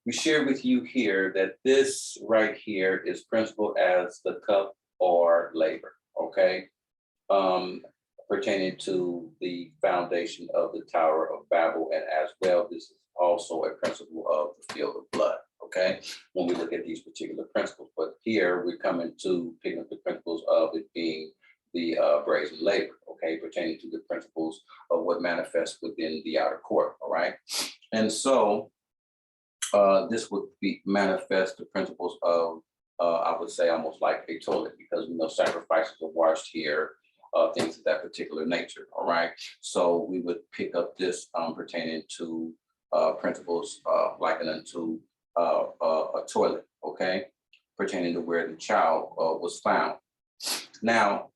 We share with you here that this right here is principled as the cup or labor, okay? Pertaining to the foundation of the Tower of Babel, and as well, this is also a principle of the field of blood, okay? When we look at these particular principles, but here we're coming to picking up the principles of it being the brazen labor, okay? Pertaining to the principles of what manifests within the outer court, all right? And so this would be manifest the principles of I would say almost like a toilet, because we know sacrifices are washed here, things of that particular nature. All right. So we would pick up this pertaining to principles likened unto a toilet, okay, pertaining to where the child was found. Now,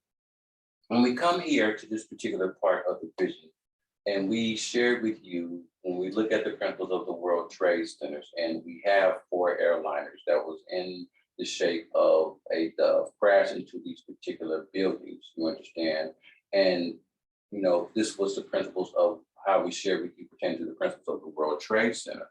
when we come here to this particular part of the vision, and we shared with you when we look at the principles of the World Trade Centers, and we have 4 airliners that was in the shape of a dove crash into these particular buildings, you understand? And, you know, this was the principles of how we shared with you pertaining to the principles of the World Trade Center.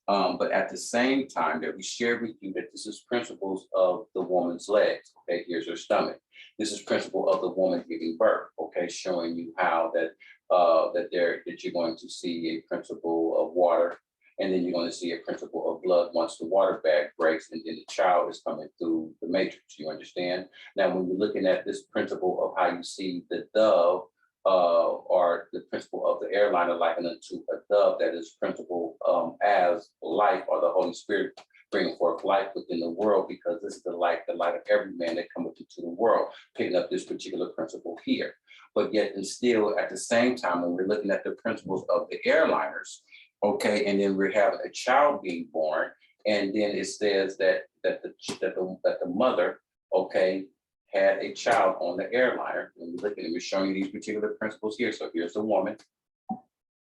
But at the same time that we shared with you that this is principles of the woman's legs, okay, here's her stomach. This is principle of the woman giving birth, okay, showing you how that that you're going to see a principle of water, and then you're going to see a principle of blood once the water bag breaks, and then the child is coming through the matrix, you understand? Now, when you're looking at this principle of how you see the dove, or the principle of the airliner likened unto a dove, that is principle as life, or the Holy Spirit bringing forth life within the world, because this is the light of every man that cometh into the world, picking up this particular principle here. But yet and still at the same time, when we're looking at the principles of the airliners, okay, and then we're having a child being born, and then it says that the mother, okay, had a child on the airliner. And we're looking, and we're showing you these particular principles here. So here's the woman,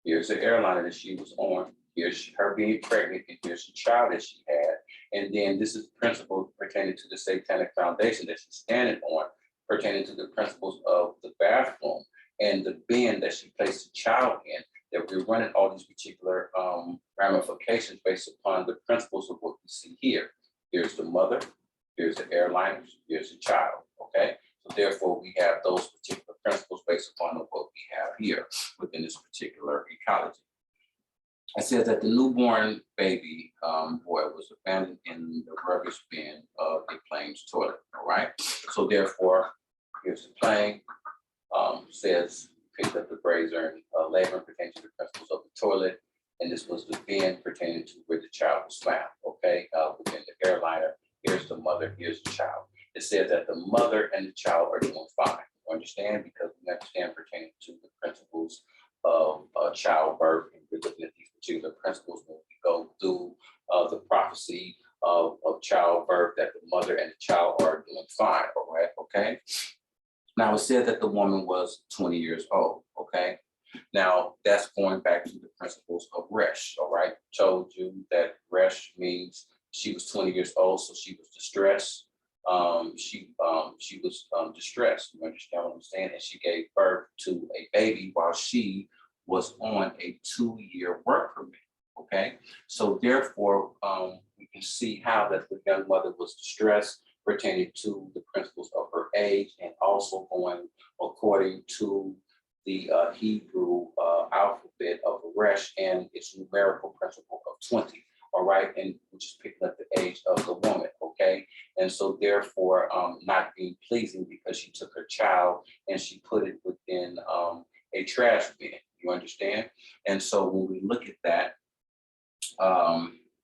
here's the airliner that she was on, here's her being pregnant, and here's the child that she had. And then this is the principle pertaining to the satanic foundation that she's standing on, pertaining to the principles of the bathroom and the bin that she placed the child in, that we're running all these particular ramifications based upon the principles of what we see here. Here's the mother, here's the airliners, here's the child, okay? So therefore, we have those particular principles based upon what we have here within this particular ecology. It says that the newborn baby boy was abandoned in the rubbish bin of the plane's toilet, all right? So therefore, here's the plane, says, picked up the brazier and labor pertaining to the principles of the toilet, and this was the bin pertaining to where the child was found, okay? Within the airliner, here's the mother, here's the child. It says that the mother and the child are doing fine, you understand? Because we understand pertaining to the principles of childbirth, and we're looking at these particular principles when we go through the prophecy of childbirth, that the mother and the child are doing fine, all right, okay? Now it said that the woman was 20 years old, okay? Now that's going back to the principles of Resh, all right? Told you that Resh means she was 20 years old, so she was distressed. She was distressed, you understand what I'm saying? And she gave birth to a baby while she was on a 2-year work permit, okay? So therefore, we can see how that the young mother was distressed pertaining to the principles of her age, and also going according to the Hebrew alphabet of Resh and its numerical principle of 20, all right, and which is picking up the age of the woman, okay? And so therefore, not being pleasing, because she took her child and she put it within a trash bin, you understand? And so when we look at that,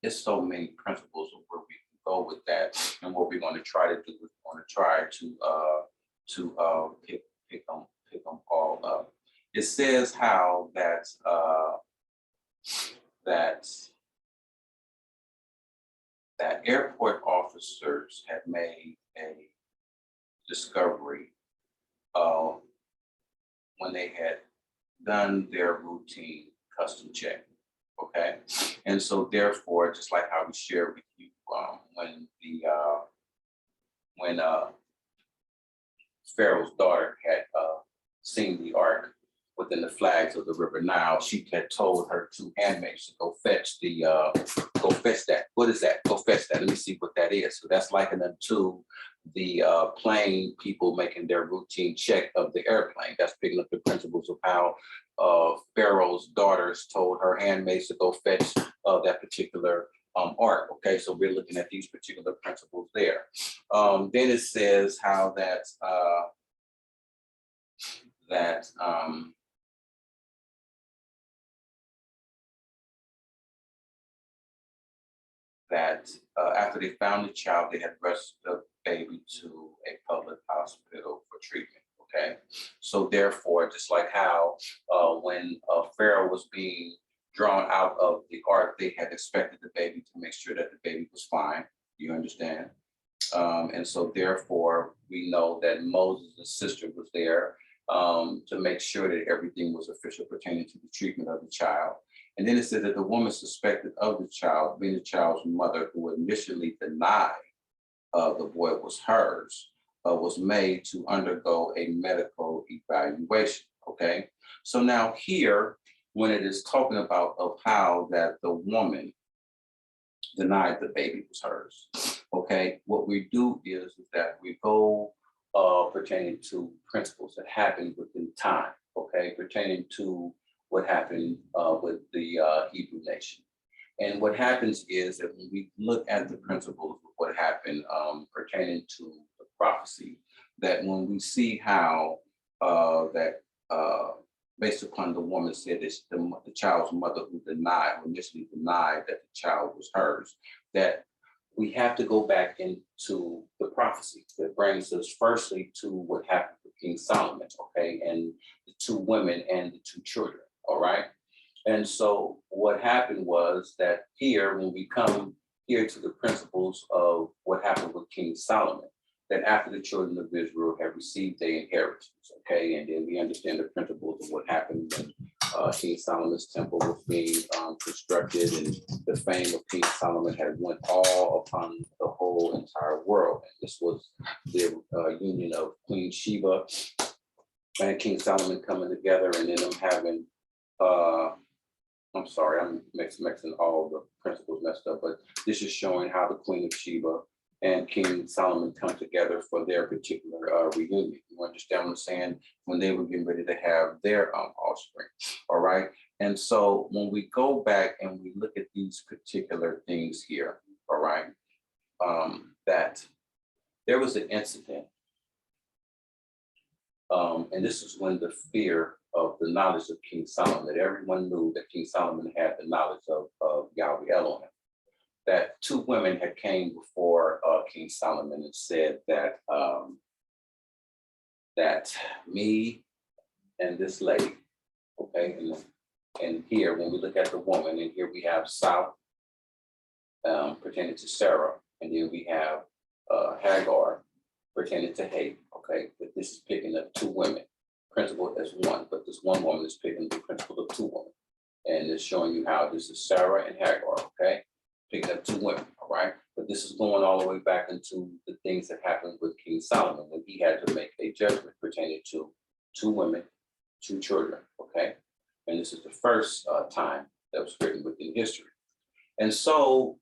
there's so many principles of where we can go with that, and what we're going to try to do is we're going to try to pick them all up. It says how that that airport officers had made a discovery when they had done their routine custom check. Okay, and so therefore, just like how we shared with you, when Pharaoh's daughter had seen the ark within the flags of the river Nile, she had told her 2 handmaids to go fetch that. What is that? Go fetch that. Let me see what that is. So that's likened to the plane people making their routine check of the airplane. That's picking up the principles of how Pharaoh's daughters told her handmaids to go fetch that particular ark. Okay, so we're looking at these particular principles there. Then it says how that that after they found the child, they had rushed the baby to a public hospital for treatment. Okay, so therefore, just like how when Pharaoh was being drawn out of the ark, they had expected the baby to make sure that the baby was fine. You understand? And so therefore, we know that Moses' sister was there to make sure that everything was official pertaining to the treatment of the child. And then it said that the woman suspected of the child, being the child's mother, who initially denied the boy was hers, was made to undergo a medical evaluation. Okay, so now here, when it is talking about of how that the woman denied the baby was hers, okay, what we do is that we go pertaining to principles that happen within time, okay, pertaining to what happened with the Hebrew nation. And what happens is that when we look at the principles of what happened pertaining to the prophecy, that when we see how that based upon the woman said this, the child's mother who initially denied that the child was hers, that we have to go back into the prophecy that brings us firstly to what happened with King Solomon, okay, and the two women and the two children, all right? And so what happened was that here, when we come here to the principles of what happened with King Solomon, that after the children of Israel have received their inheritance, okay, and then we understand the principles of what happened when King Solomon's temple was being constructed, and the fame of King Solomon had went all upon the whole entire world. And this was the union of Queen Sheba and King Solomon coming together, and then them having, I'm sorry, I'm mixing all the principles messed up, but this is showing how the Queen of Sheba and King Solomon come together for their particular reunion. You understand what I'm saying? When they were getting ready to have their offspring, all right? And so when we go back and we look at these particular things here, all right, that there was an incident, and this is when the fear of the knowledge of King Solomon, that everyone knew that King Solomon had the knowledge of Yahweh Elohim, that two women had came before King Solomon and said that that me and this lady, okay, and here when we look at the woman, and here we have South pertaining to Sarah, and then we have Hagar pertaining to Hagar, okay, but this is picking up two women, principle as one, but this one woman is picking the principle of two women, and it's showing you how this is Sarah and Hagar, okay, picking up two women, all right? But this is going all the way back into the things that happened with King Solomon when he had to make a judgment pertaining to two women, two children, okay? And this is the first time that was written within history. And so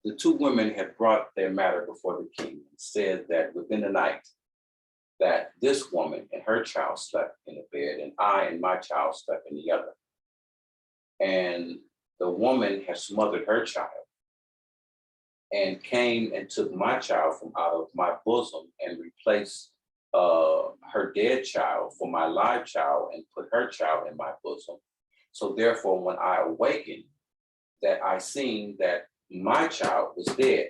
the two women had brought their matter before the king and said that within the night, that this woman and her child slept in the bed, and I and my child slept in the other. And the woman had smothered her child and came and took my child from out of my bosom and replaced her dead child for my live child and put her child in my bosom. So therefore, when I awakened, that I seen that my child was dead.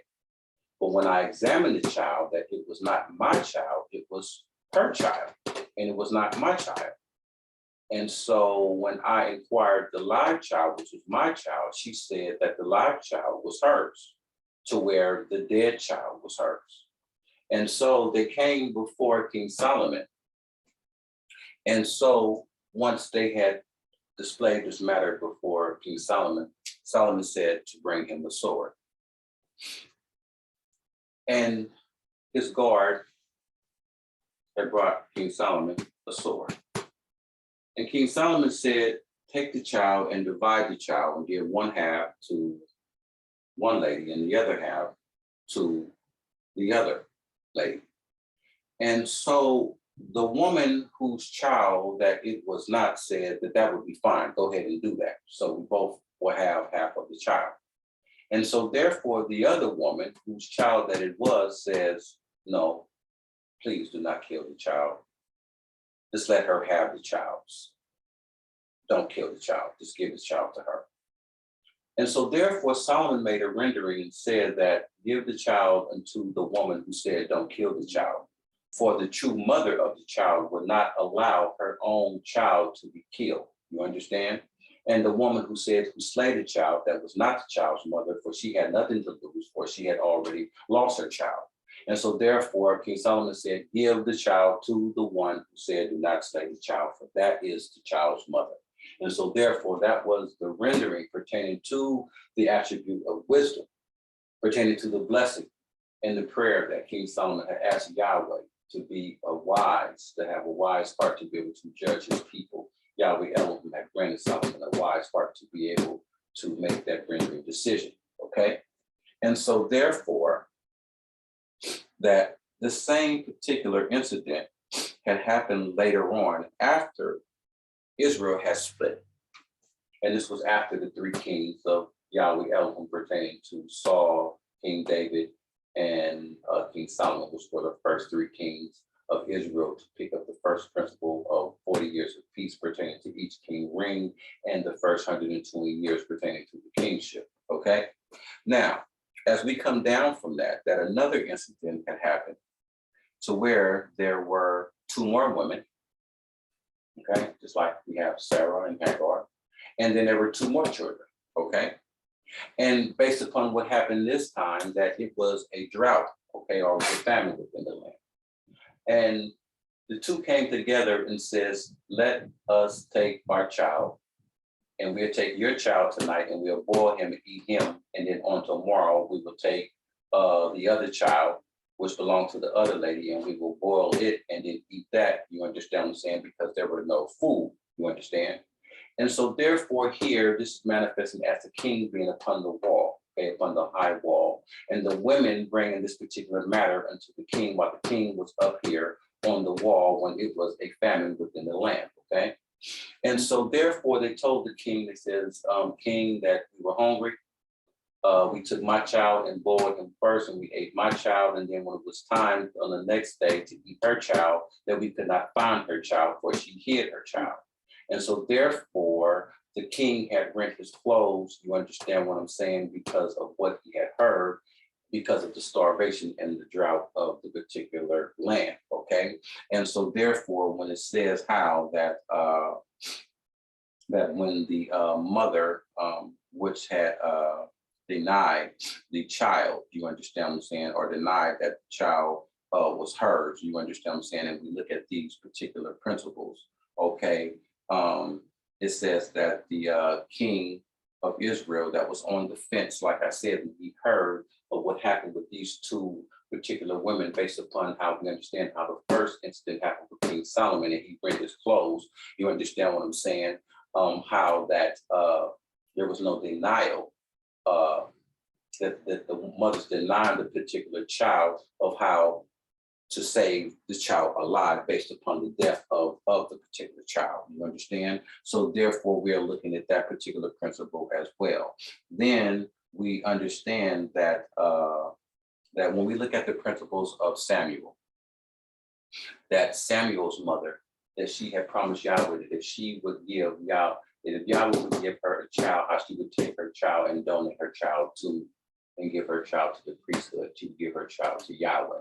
But when I examined the child, that it was not my child, it was her child, and it was not my child. And so when I inquired the live child, which was my child, she said that the live child was hers, to where the dead child was hers. And so they came before King Solomon. And so once they had displayed this matter before King Solomon, Solomon said to bring him the sword. And his guard had brought King Solomon a sword. And King Solomon said, take the child and divide the child and give one half to one lady and the other half to the other lady. And so the woman whose child that it was not said that that would be fine, go ahead and do that. So we both will have half of the child. And so therefore the other woman whose child that it was says, no, please do not kill the child. Just let her have the child. Don't kill the child, just give the child to her. And so therefore Solomon made a rendering and said that give the child unto the woman who said don't kill the child. For the true mother of the child would not allow her own child to be killed. You understand? And the woman who said who slay the child, that was not the child's mother, for she had nothing to lose, for she had already lost her child. And so therefore King Solomon said, give the child to the one who said do not slay the child, for that is the child's mother. And so therefore that was the rendering pertaining to the attribute of wisdom, pertaining to the blessing and the prayer that King Solomon had asked Yahweh to be wise, to have a wise heart to be able to judge his people. Yahweh Elohim had granted Solomon a wise heart to be able to make that rendering decision, okay? And so therefore, that the same particular incident had happened later on after Israel has split. And this was after the three kings of Yahweh Elohim pertaining to Saul, King David, and King Solomon, which were the first three kings of Israel to pick up the first principle of 40 years of peace pertaining to each king reign and the first 120 years pertaining to the kingship, okay? Now, as we come down from that another incident had happened to where there were two more women, okay? Just like we have Sarah and Hagar, and then there were two more children, okay? And based upon what happened this time, that it was a drought, okay, or a famine within the land. And the two came together and says, let us take our child, and we'll take your child tonight and we'll boil him and eat him. And then on tomorrow, we will take the other child, which belonged to the other lady, and we will boil it and then eat that. You understand what I'm saying? Because there were no food, you understand? And so therefore here, this is manifesting as the king being upon the wall, okay, upon the high wall, and the women bringing this particular matter unto the king while the king was up here on the wall when it was a famine within the land, okay? And so therefore they told the king, they says, king, that we were hungry. We took my child and boiled him first, and we ate my child. And then when it was time on the next day to eat her child, that we could not find her child, for she hid her child. And so therefore, the king had rent his clothes, you understand what I'm saying, because of what he had heard, because of the starvation and the drought of the particular land, okay? And so therefore, when it says how that, that when the mother, which had denied the child, you understand what I'm saying, or denied that the child was hers, you understand what I'm saying, and we look at these particular principles, okay? It says that the king of Israel that was on the fence, like I said, he heard of what happened with these two particular women based upon how we understand how the first incident happened with King Solomon and he rent his clothes. You understand what I'm saying? How that there was no denial, that the mothers denied the particular child of how to save the child alive based upon the death of the particular child, you understand? So therefore we are looking at that particular principle as well. Then we understand that, that when we look at the principles of Samuel, that Samuel's mother, that she had promised Yahweh that if she would give Yahweh, that if Yahweh would give her a child, how she would take her child and donate her child to, and give her child to the priesthood, to give her child to Yahweh.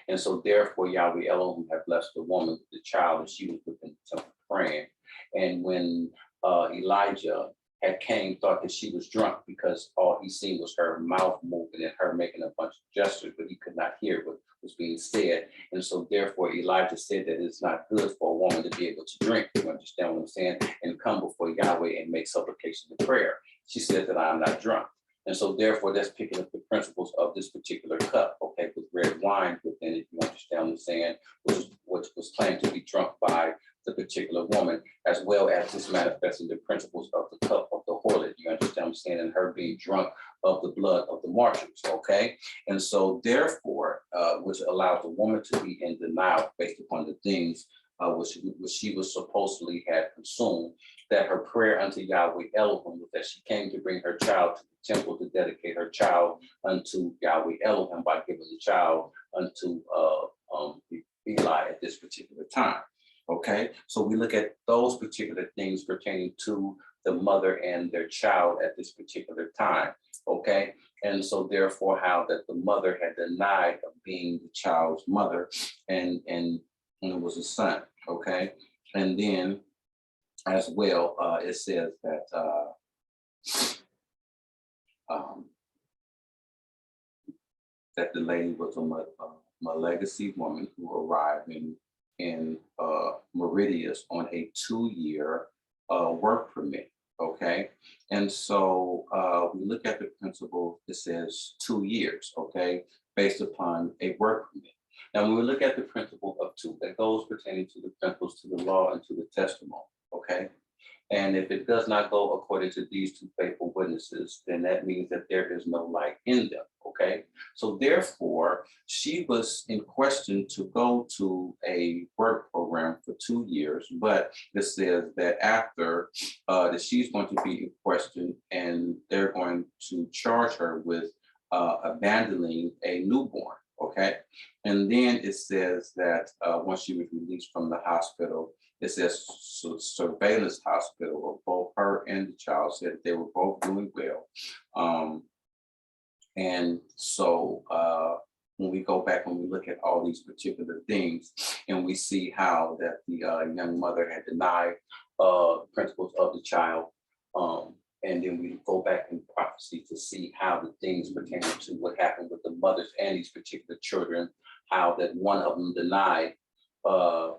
And so therefore Yahweh Elohim had blessed the woman with the child, and she was within the temple praying. And when Elijah had came, thought that she was drunk because all he seen was her mouth moving and her making a bunch of gestures, but he could not hear what was being said. And so therefore Elijah said that it's not good for a woman to be able to drink, you understand what I'm saying, and come before Yahweh and make supplication and prayer. She said that I'm not drunk. And so therefore that's picking up the principles of this particular cup, okay, with red wine within it, you understand what I'm saying, which was claimed to be drunk by the particular woman, as well as this manifesting the principles of the cup of the harlot, you understand what I'm saying, and her being drunk of the blood of the martyrs, okay? And so therefore, which allows the woman to be in denial based upon the things which she was supposedly had consumed, that her prayer unto Yahweh Elohim was that she came to bring her child to the temple to dedicate her child unto Yahweh Elohim by giving the child unto Eli at this particular time. Okay, so we look at those particular things pertaining to the mother and their child at this particular time, okay? And so therefore how that the mother had denied of being the child's mother and it was a son, okay? And then as well, it says that that the lady was a legacy woman who arrived in Meridius on a 2-year work permit, okay? And so we look at the principle, it says 2 years, okay, based upon a work permit. Now, when we look at the principle of 2, that goes pertaining to the principles, to the law, and to the testimony, okay? And if it does not go according to these 2 faithful witnesses, then that means that there is no light in them, okay? So therefore, she was in question to go to a work program for 2 years, but it says that after that she's going to be in question and they're going to charge her with abandoning a newborn, okay? And then it says that once she was released from the hospital, it says surveillance hospital of both her and the child said that they were both doing well. And so when we go back and we look at all these particular things and we see how that the young mother had denied principles of the child, and then we go back in prophecy to see how the things pertaining to what happened with the mothers and these particular children, how that one of them denied the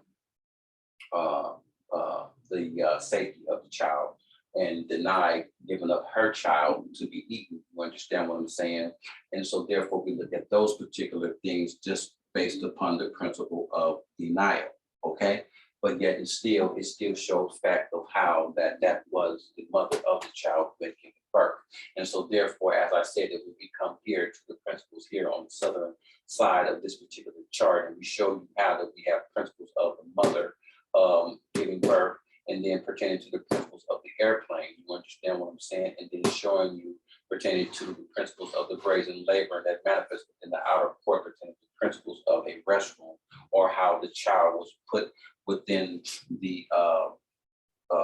safety of the child and denied giving up her child to be eaten. You understand what I'm saying? And so therefore we look at those particular things just based upon the principle of denial, okay? But yet it still shows fact of how that was the mother of the child who had given birth. And so therefore, as I said, it would come here to the principles here on the southern side of this particular chart, and we show you how that we have principles of the mother giving birth, and then pertaining to the principles of the airplane. You understand what I'm saying? And then showing you pertaining to the principles of the brazen labor that manifests in the outer court, pertaining to principles of a restroom, or how the child was put within the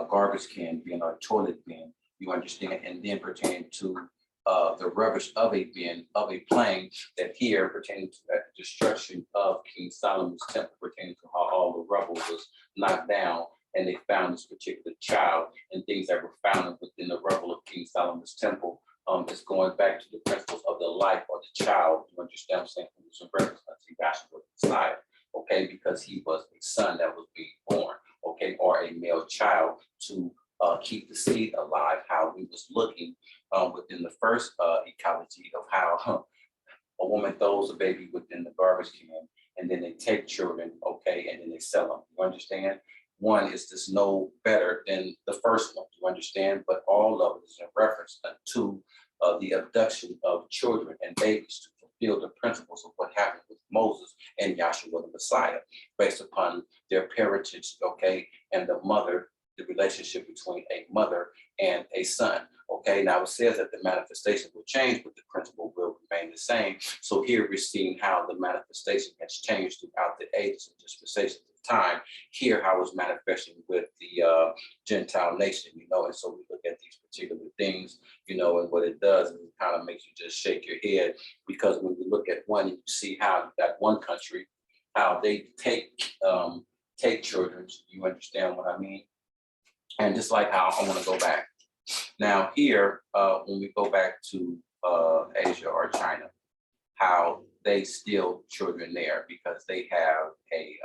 garbage can being our toilet bin. You understand? And then pertaining to the rubbish of a bin, of a plane, that here pertaining to that destruction of King Solomon's temple, pertaining to how all the rubble was knocked down and they found this particular child, and things that were found within the rubble of King Solomon's temple. It's going back to the principles of the life of the child. You understand what I'm saying? It was a reference to Yahshua the Messiah, okay, because he was a son that was being born, okay, or a male child to keep the seed alive. How we was looking within the first ecology of how a woman throws a baby within the garbage can, and then they take children, okay, and then they sell them. You understand? One is just no better than the first one. You understand? But all of it is in reference to the abduction of children and babies to fulfill the principles of what happened with Moses and Yahshua the Messiah, based upon their parentage, okay, and the mother, the relationship between a mother and a son. Okay, now it says that the manifestation will change, but the principle will remain the same. So here we're seeing how the manifestation has changed throughout the ages and dispensations of time. Here, how it's manifesting with the Gentile nation, you know, and so we look at these particular things, you know, and what it does is it kind of makes you just shake your head, because when you look at one, you see how that one country, how they take children, you understand what I mean? And just like how I want to go back. Now here, when we go back to Asia or China, how they steal children there because they have a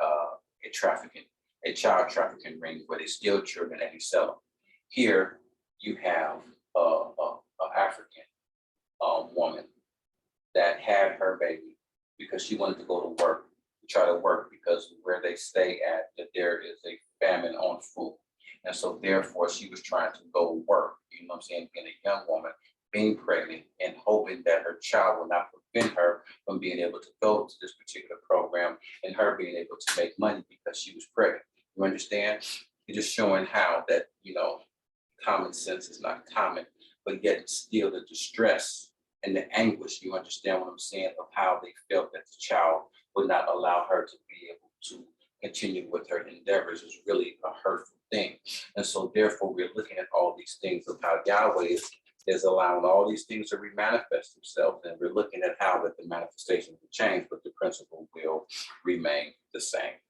child trafficking ring where they steal children and they sell them. Here you have a African woman that had her baby because she wanted to go to work, to try to work, because where they stay at, that there is a famine on food. And so therefore she was trying to go work, you know what I'm saying, being a young woman, being pregnant and hoping that her child will not prevent her from being able to go to this particular program and her being able to make money because she was pregnant. You understand? It's just showing how that, you know, common sense is not common, but yet still the distress and the anguish, you understand what I'm saying, of how they felt that the child would not allow her to be able to continue with her endeavors is really a hurtful thing. And so therefore we're looking at all these things of how Yahweh is allowing all these things to remanifest themselves. And we're looking at how that the manifestation will change, but the principle will remain the same.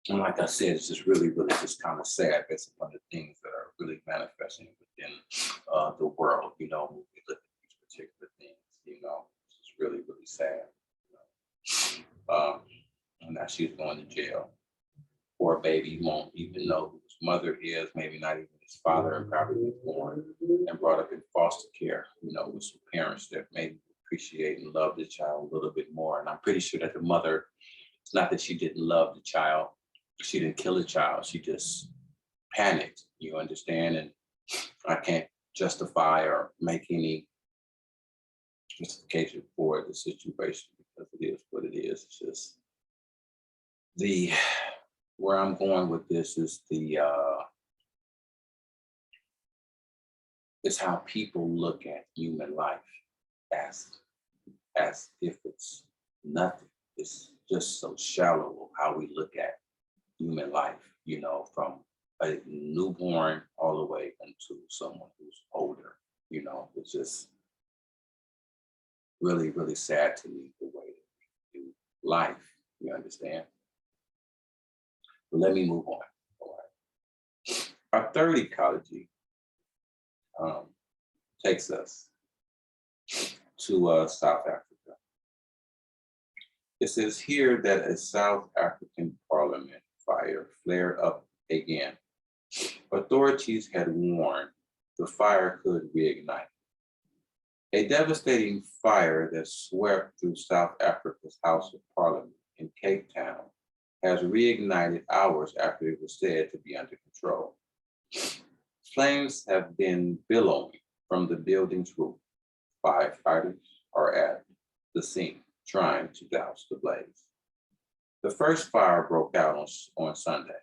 And like I said, it's just really just kind of sad based upon the things that are really manifesting within the world, you know, when we look at these particular things, you know, it's really sad. You know? And now she's going to jail. Poor baby won't even know who his mother is, maybe not even his father, and probably was born and brought up in foster care, you know, with some parents that maybe appreciate and love the child a little bit more. And I'm pretty sure that the mother, it's not that she didn't love the child, she didn't kill the child, she just panicked, you understand? And I can't justify or make any justification for the situation because it is what it is. It's just where I'm going with this is is how people look at human life as if it's nothing. It's just so shallow how we look at human life, you know, from a newborn all the way into someone who's older, you know. It's just really sad to me the way that we do life, you understand? But let me move on. All right. Our third ecology takes us to South Africa. It says here that a South African parliament fire flared up again. Authorities had warned the fire could reignite. A devastating fire that swept through South Africa's House of Parliament in Cape Town has reignited hours after it was said to be under control. Flames have been billowing from the building's roof. Firefighters are at the scene trying to douse the blaze. The first fire broke out on Sunday,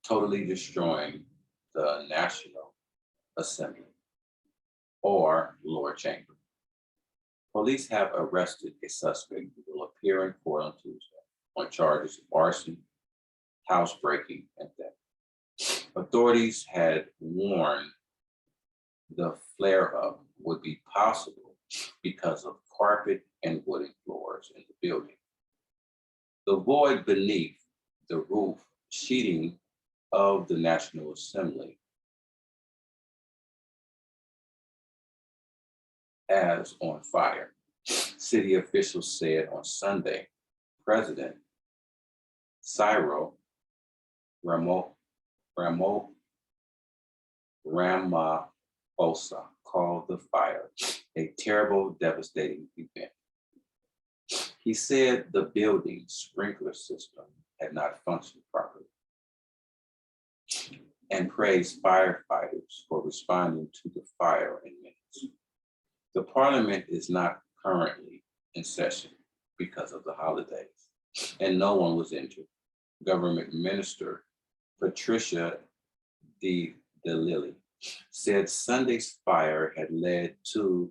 totally destroying the National Assembly or lower chamber. Police have arrested a suspect who will appear in court on Tuesday on charges of arson, housebreaking, and theft. Authorities had warned the flare-up would be possible because of carpet and wooden floors in the building. The void beneath the roof sheeting of the National Assembly as on fire. City officials said on Sunday, President Cyril Ramaphosa called the fire a terrible, devastating event. He said the building's sprinkler system had not functioned properly and praised firefighters for responding to the fire in minutes. The parliament is not currently in session because of the holidays, and no one was injured. Government Minister Patricia de Lilly said Sunday's fire had led to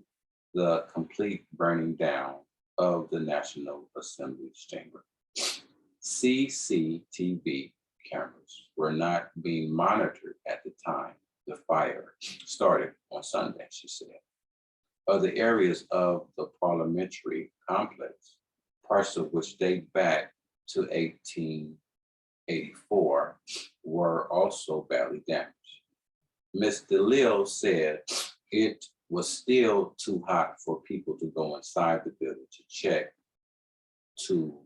the complete burning down of the National Assembly's chamber. CCTV cameras were not being monitored at the time the fire started on Sunday, she said. Other areas of the parliamentary complex, parts of which date back to 1884, were also badly damaged. Ms. DeLille said it was still too hot for people to go inside the building to check to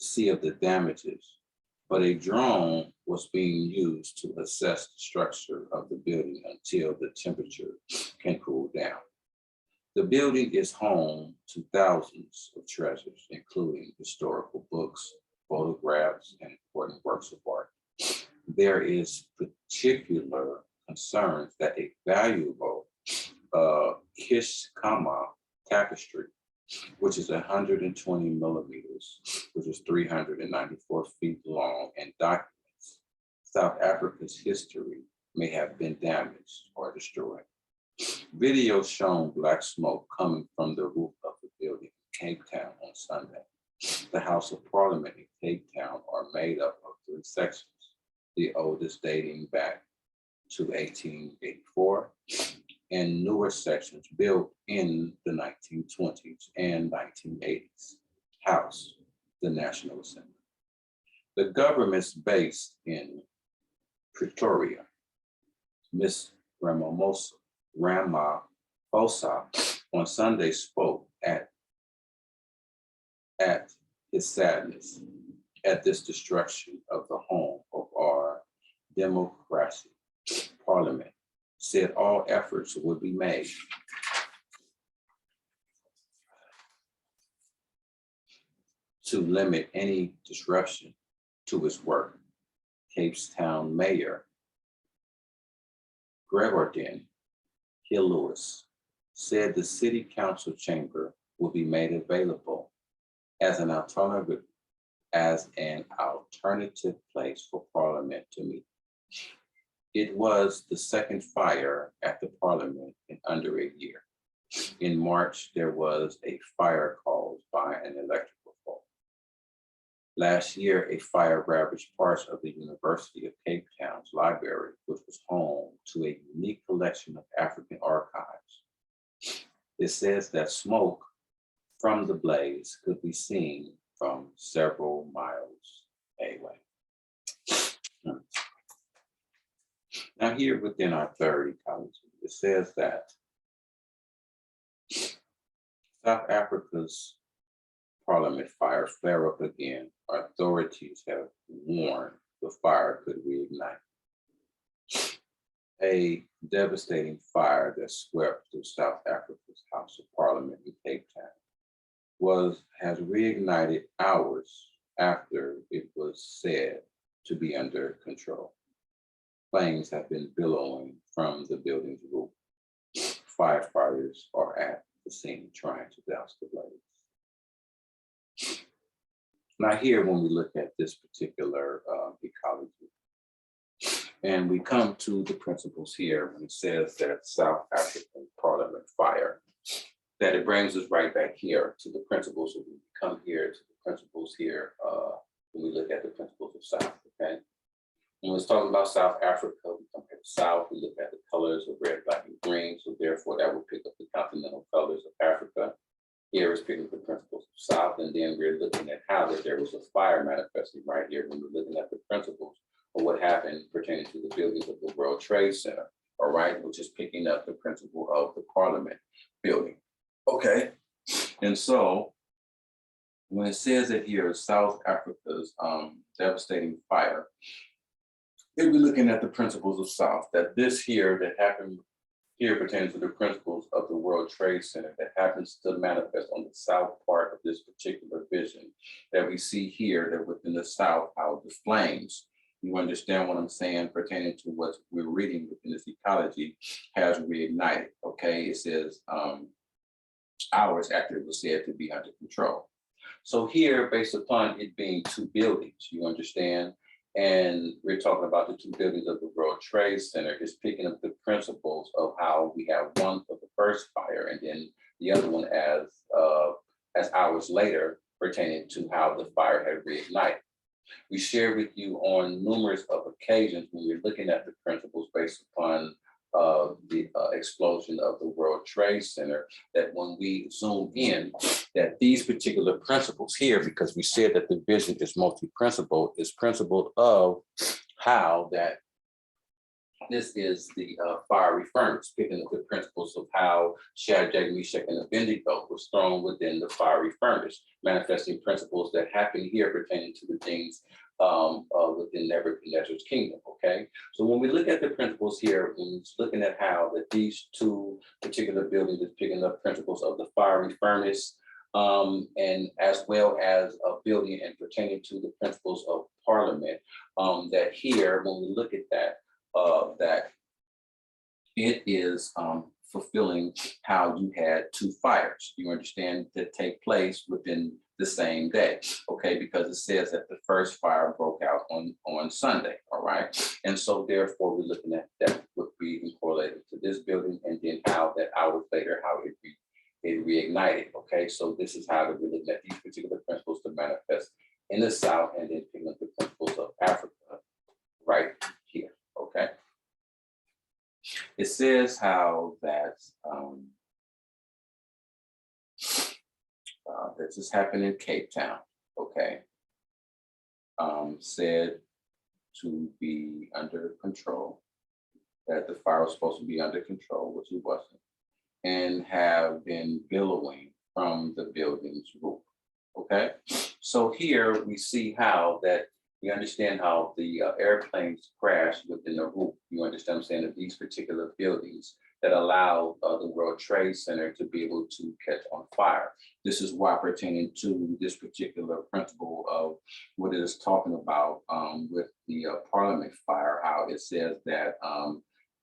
see of the damages, but a drone was being used to assess the structure of the building until the temperature can cool down. The building is home to thousands of treasures, including historical books, photographs, and important works of art. There is particular concerns that a valuable Kishkama tapestry which is 120 millimeters, which is 394 feet long, and documents South Africa's history may have been damaged or destroyed. Videos shown black smoke coming from the roof of the building in Cape Town on Sunday. The House of Parliament in Cape Town are made up of 3 sections, the oldest dating back to 1884, and newer sections built in the 1920s and 1980s. House, the National Assembly. The government's based in Pretoria. Miss Ramaphosa on Sunday spoke at his sadness at this destruction of the home of our democracy. Parliament said all efforts would be made to limit any disruption to its work. Cape Town Mayor Gregorian Hill-Lewis said the city council chamber will be made available as an alternative place for Parliament to meet. It was the second fire at the Parliament in under a year. In March, there was a fire caused by an electrical fault. Last year, a fire ravaged parts of the University of Cape Town's library, which was home to a unique collection of African archives. It says that smoke from the blaze could be seen from several miles away. Now here within our third ecology, it says that South Africa's Parliament fire flare up again. Authorities have warned the fire could reignite. A devastating fire that swept through South Africa's House of Parliament in Cape Town has reignited hours after it was said to be under control. Flames have been billowing from the building's roof. Firefighters are at the scene trying to douse the blaze. Now here, when we look at this particular ecology, and we come to the principles here when it says that South African Parliament fire, that it brings us right back here to the principles. So we come here to the principles here when we look at the principles of South, okay? When we're talking about South Africa, we come here to South, we look at the colors of red, black, and green. So therefore that will pick up the continental colors of Africa. Here is picking up the principles of South, and then we're looking at how that there was a fire manifesting right here when we're looking at the principles of what happened pertaining to the buildings of the World Trade Center, all right, which is picking up the principle of the Parliament building. Okay, and so when it says that here is South Africa's devastating fire, if we're looking at the principles of South, that this here that happened here pertains to the principles of the World Trade Center that happens to manifest on the south part of this particular vision that we see here, that within the South, how the flames, you understand what I'm saying, pertaining to what we're reading within this ecology, has reignited, okay? It says hours after it was said to be under control. So here, based upon it being 2 buildings, you understand, and we're talking about the 2 buildings of the World Trade Center, is picking up the principles of how we have one for the first fire and then the other one as hours later pertaining to how the fire had reignited. We share with you on numerous of occasions when we're looking at the principles based upon the explosion of the World Trade Center, that when we zoom in, that these particular principles here, because we said that the vision is multi-principled, is principled of how that this is the fiery furnace, picking up the principles of how Shadrach, Meshach, and Abednego was thrown within the fiery furnace, manifesting principles that happen here pertaining to the things within Nebuchadnezzar's kingdom, okay? So when we look at the principles here, when we're looking at how that these 2 particular buildings is picking up principles of the fiery furnace, and as well as a building and pertaining to the principles of Parliament, that here, when we look at that, that it is fulfilling how you had two fires, you understand, that take place within the same day, okay, because it says that the first fire broke out on Sunday, all right? And so therefore we're looking at that would be correlated to this building, and then how that hours later, how it reignited, okay? So this is how we're looking at these particular principles to manifest in the South, and then picking up the principles of Africa right here, okay? It says how that that this happened in Cape Town, okay? Said to be under control, that the fire was supposed to be under control, which it wasn't, and have been billowing from the building's roof, okay? So here we see how that we understand how the airplanes crashed within the roof. You understand what I'm saying, of these particular buildings that allow the World Trade Center to be able to catch on fire. This is why pertaining to this particular principle of what it is talking about with the Parliament fire, how it says that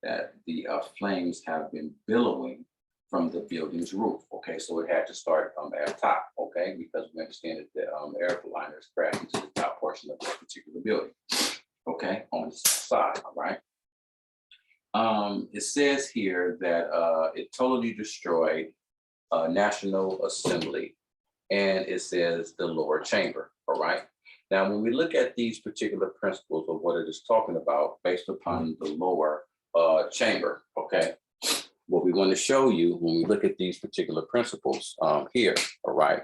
that the flames have been billowing from the building's roof. Okay, so it had to start at top, okay, because we understand that the airliners crashed into the top portion of this particular building, okay, on the side, all right. It says here that it totally destroyed National Assembly, and it says the lower chamber, all right. Now, when we look at these particular principles of what it is talking about based upon the lower chamber, okay, what we want to show you when we look at these particular principles here, all right,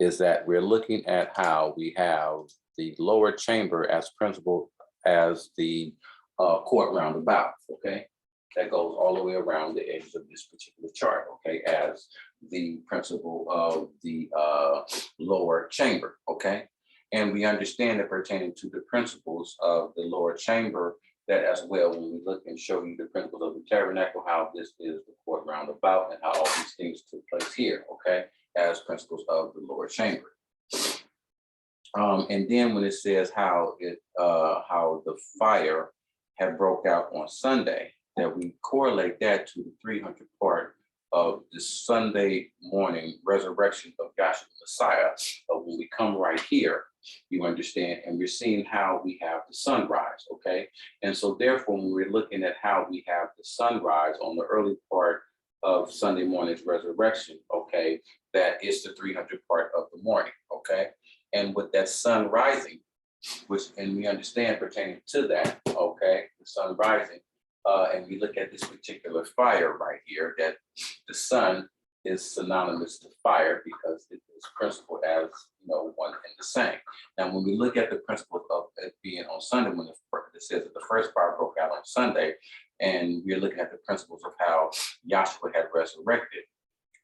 is that we're looking at how we have the lower chamber as principle as the court roundabout, okay? That goes all the way around the edges of this particular chart, okay, as the principle of the lower chamber, okay? And we understand that pertaining to the principles of the lower chamber, that as well, when we look and show you the principles of the tabernacle, how this is the court roundabout, and how all these things took place here, okay, as principles of the lower chamber. And then when it says how the fire had broke out on Sunday, that we correlate that to the 300th part of the Sunday morning resurrection of Yahshua Messiah. When we come right here, you understand, and we're seeing how we have the sunrise, okay? And so therefore, when we're looking at how we have the sunrise on the early part of Sunday morning's resurrection, okay, that is the 300th part of the morning, okay? And with that sun rising, which, and we understand pertaining to that, okay, the sun rising, and we look at this particular fire right here, that the sun is synonymous to fire because it is principled as, you know, one and the same. Now, when we look at the principle of it being on Sunday, when it says that the first fire broke out on Sunday, and we're looking at the principles of how Yahshua had resurrected,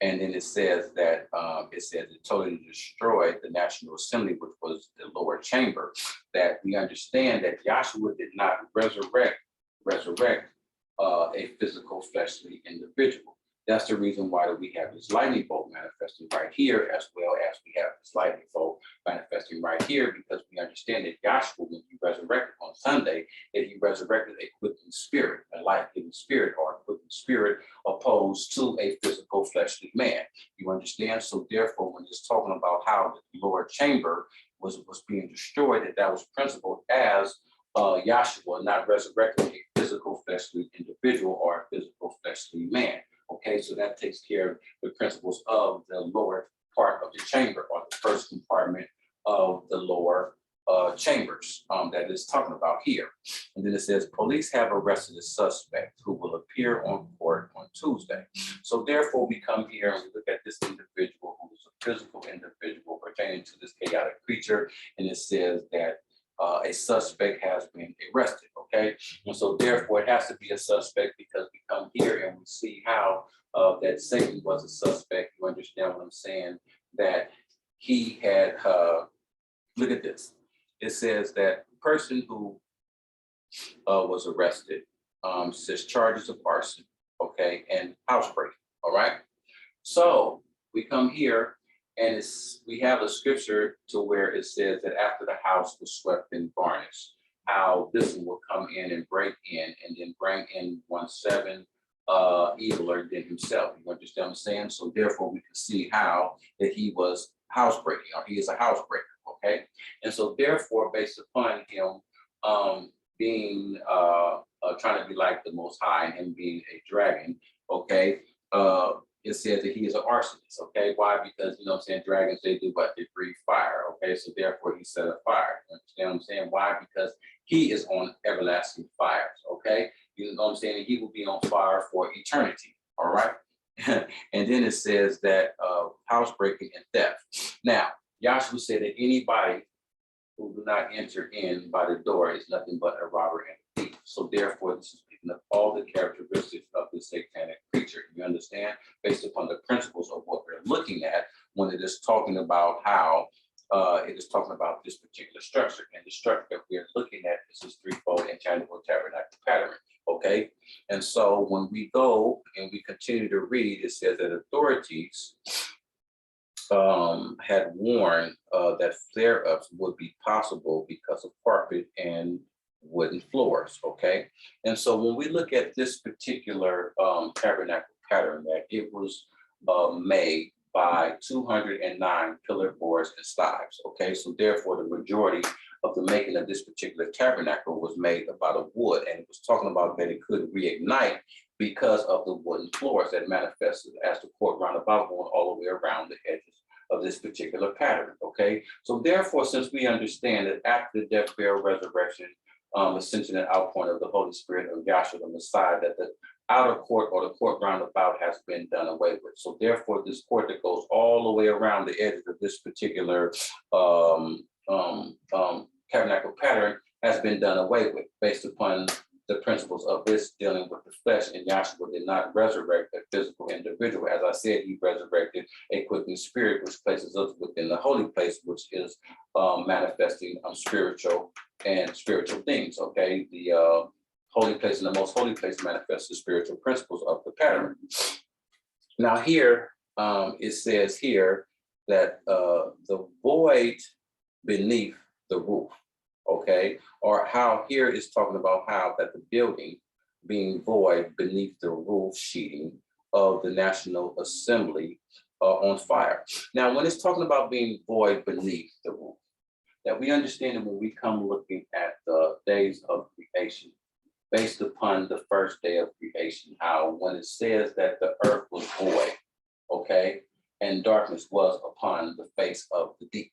and then it says that it totally destroyed the National Assembly, which was the lower chamber, that we understand that Yahshua did not resurrect a physical fleshly individual. That's the reason why we have this lightning bolt manifesting right here, as well as we have this lightning bolt manifesting right here, because we understand that Yahshua, when he resurrected on Sunday, that he resurrected a quickened spirit, a life-giving spirit, or a quickened spirit opposed to a physical fleshly man. You understand? So therefore, when it's talking about how the lower chamber was being destroyed, that was principled as Yahshua not resurrecting a physical fleshly individual or a physical fleshly man. Okay, so that takes care of the principles of the lower part of the chamber, or the first compartment of the lower chambers that is talking about here. And then it says, police have arrested a suspect who will appear on court on Tuesday. So therefore we come here and we look at this individual who is a physical individual pertaining to this chaotic creature, and it says that a suspect has been arrested, okay? And so therefore it has to be a suspect, because we come here and we see how that Satan was a suspect. You understand what I'm saying? That he had, look at this. It says that the person who was arrested says charges of arson, okay, and housebreaking, all right? So we come here, and we have a scripture to where it says that after the house was swept and varnished, how this one will come in and break in, and then bring in 1/7 eviler than himself. You understand what I'm saying? So therefore, we can see how that he was housebreaking, or he is a housebreaker. Okay, and so therefore, based upon him being trying to be like the Most High and him being a dragon, okay, it says that he is an arsonist. Okay, why? Because you know what I'm saying, dragons, they do what? They breathe fire. Okay, so therefore he set a fire. You understand what I'm saying? Why? Because he is on everlasting fires. Okay, you know what I'm saying? He will be on fire for eternity. All right. And then it says that housebreaking and theft. Now, Yahshua said that anybody who do not enter in by the door is nothing but a robber and a thief. So therefore, this is picking up all the characteristics of the satanic creature. You understand? Based upon the principles of what we're looking at when it is talking about how it is talking about this particular structure. And the structure that we're looking at is this threefold Untitled Tabernacle pattern. Okay. And so when we go and we continue to read, it says that authorities had warned that flare-ups would be possible because of carpet and wooden floors. Okay. And so when we look at this particular tabernacle pattern, that it was made by 209 pillar boards and staves. Okay. So therefore, the majority of the making of this particular tabernacle was made out of wood, and it was talking about that it could reignite because of the wooden floors that manifested as the court roundabout going all the way around the edges of this particular pattern. Okay, so therefore, since we understand that after the death, burial, resurrection, ascension, and outpouring of the Holy Spirit of Yahshua the Messiah, that the outer court or the court roundabout has been done away with. So therefore, this court that goes all the way around the edges of this particular tabernacle pattern has been done away with, based upon the principles of this dealing with the flesh. And Yahshua did not resurrect a physical individual. As I said, he resurrected a quickening spirit, which places us within the holy place, which is manifesting spiritual things. Okay, the holy place and the most holy place manifests the spiritual principles of the pattern. Now here, it says here that the void beneath the roof, okay, or how here is talking about how that the building being void beneath the roof sheeting of the National Assembly on fire. Now, when it's talking about being void beneath the roof, that we understand that when we come looking at the days of creation, based upon the first day of creation, how when it says that the earth was void, okay, and darkness was upon the face of the deep.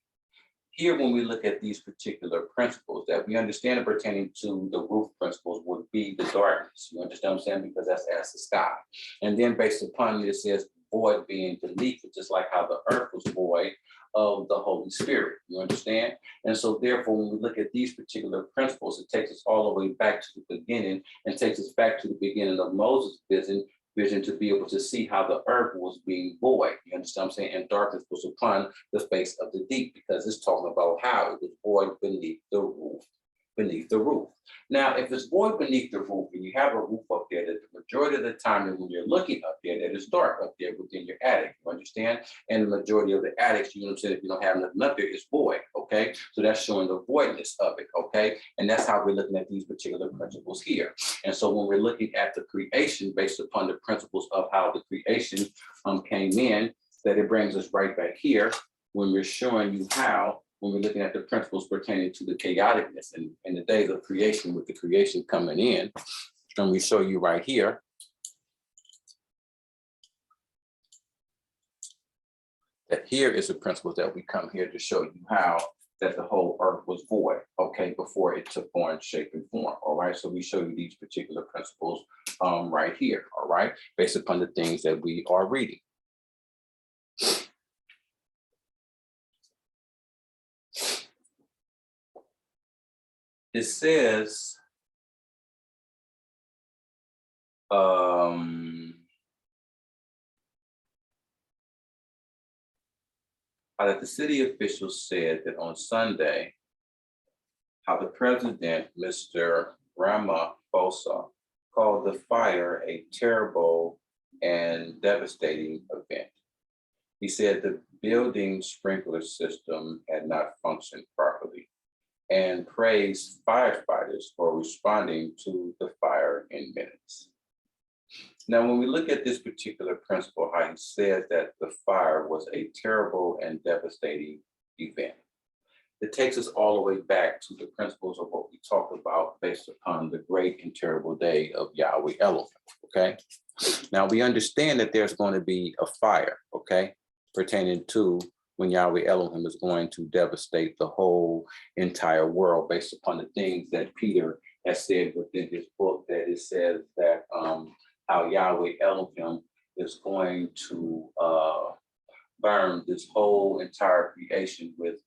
Here, when we look at these particular principles that we understand pertaining to the roof principles would be the darkness. You understand what I'm saying? Because that's as the sky. And then based upon it, it says void being beneath it, just like how the earth was void of the Holy Spirit. You understand? And so therefore, when we look at these particular principles, it takes us all the way back to the beginning and takes us back to the beginning of Moses' vision to be able to see how the earth was being void. You understand what I'm saying? And darkness was upon the face of the deep, because it's talking about how it was void beneath the roof. Now, if it's void beneath the roof and you have a roof up there, that the majority of the time that when you're looking up there, that it's dark up there within your attic, you understand? And the majority of the attics, you know what I'm saying, if you don't have nothing up there, it's void, okay? So that's showing the voidness of it, okay? And that's how we're looking at these particular principles here. And so when we're looking at the creation based upon the principles of how the creation came in, that it brings us right back here when we're showing you how, when we're looking at the principles pertaining to the chaoticness and the days of creation, with the creation coming in, and we show you right here. That here is the principles that we come here to show you how that the whole earth was void, okay, before it took on shape and form, all right? So we show you these particular principles right here, all right, based upon the things that we are reading. It says, that the city officials said that on Sunday, how the president, Mr. Ramaphosa, called the fire a terrible and devastating event. He said the building sprinkler system had not functioned properly, and praised firefighters for responding to the fire in minutes. Now, when we look at this particular principle, how he says that the fire was a terrible and devastating event, it takes us all the way back to the principles of what we talked about based upon the great and terrible day of Yahweh Elohim, okay? Now, we understand that there's going to be a fire, okay, pertaining to when Yahweh Elohim is going to devastate the whole entire world based upon the things that Peter has said within his book, that it says that how Yahweh Elohim is going to burn this whole entire creation with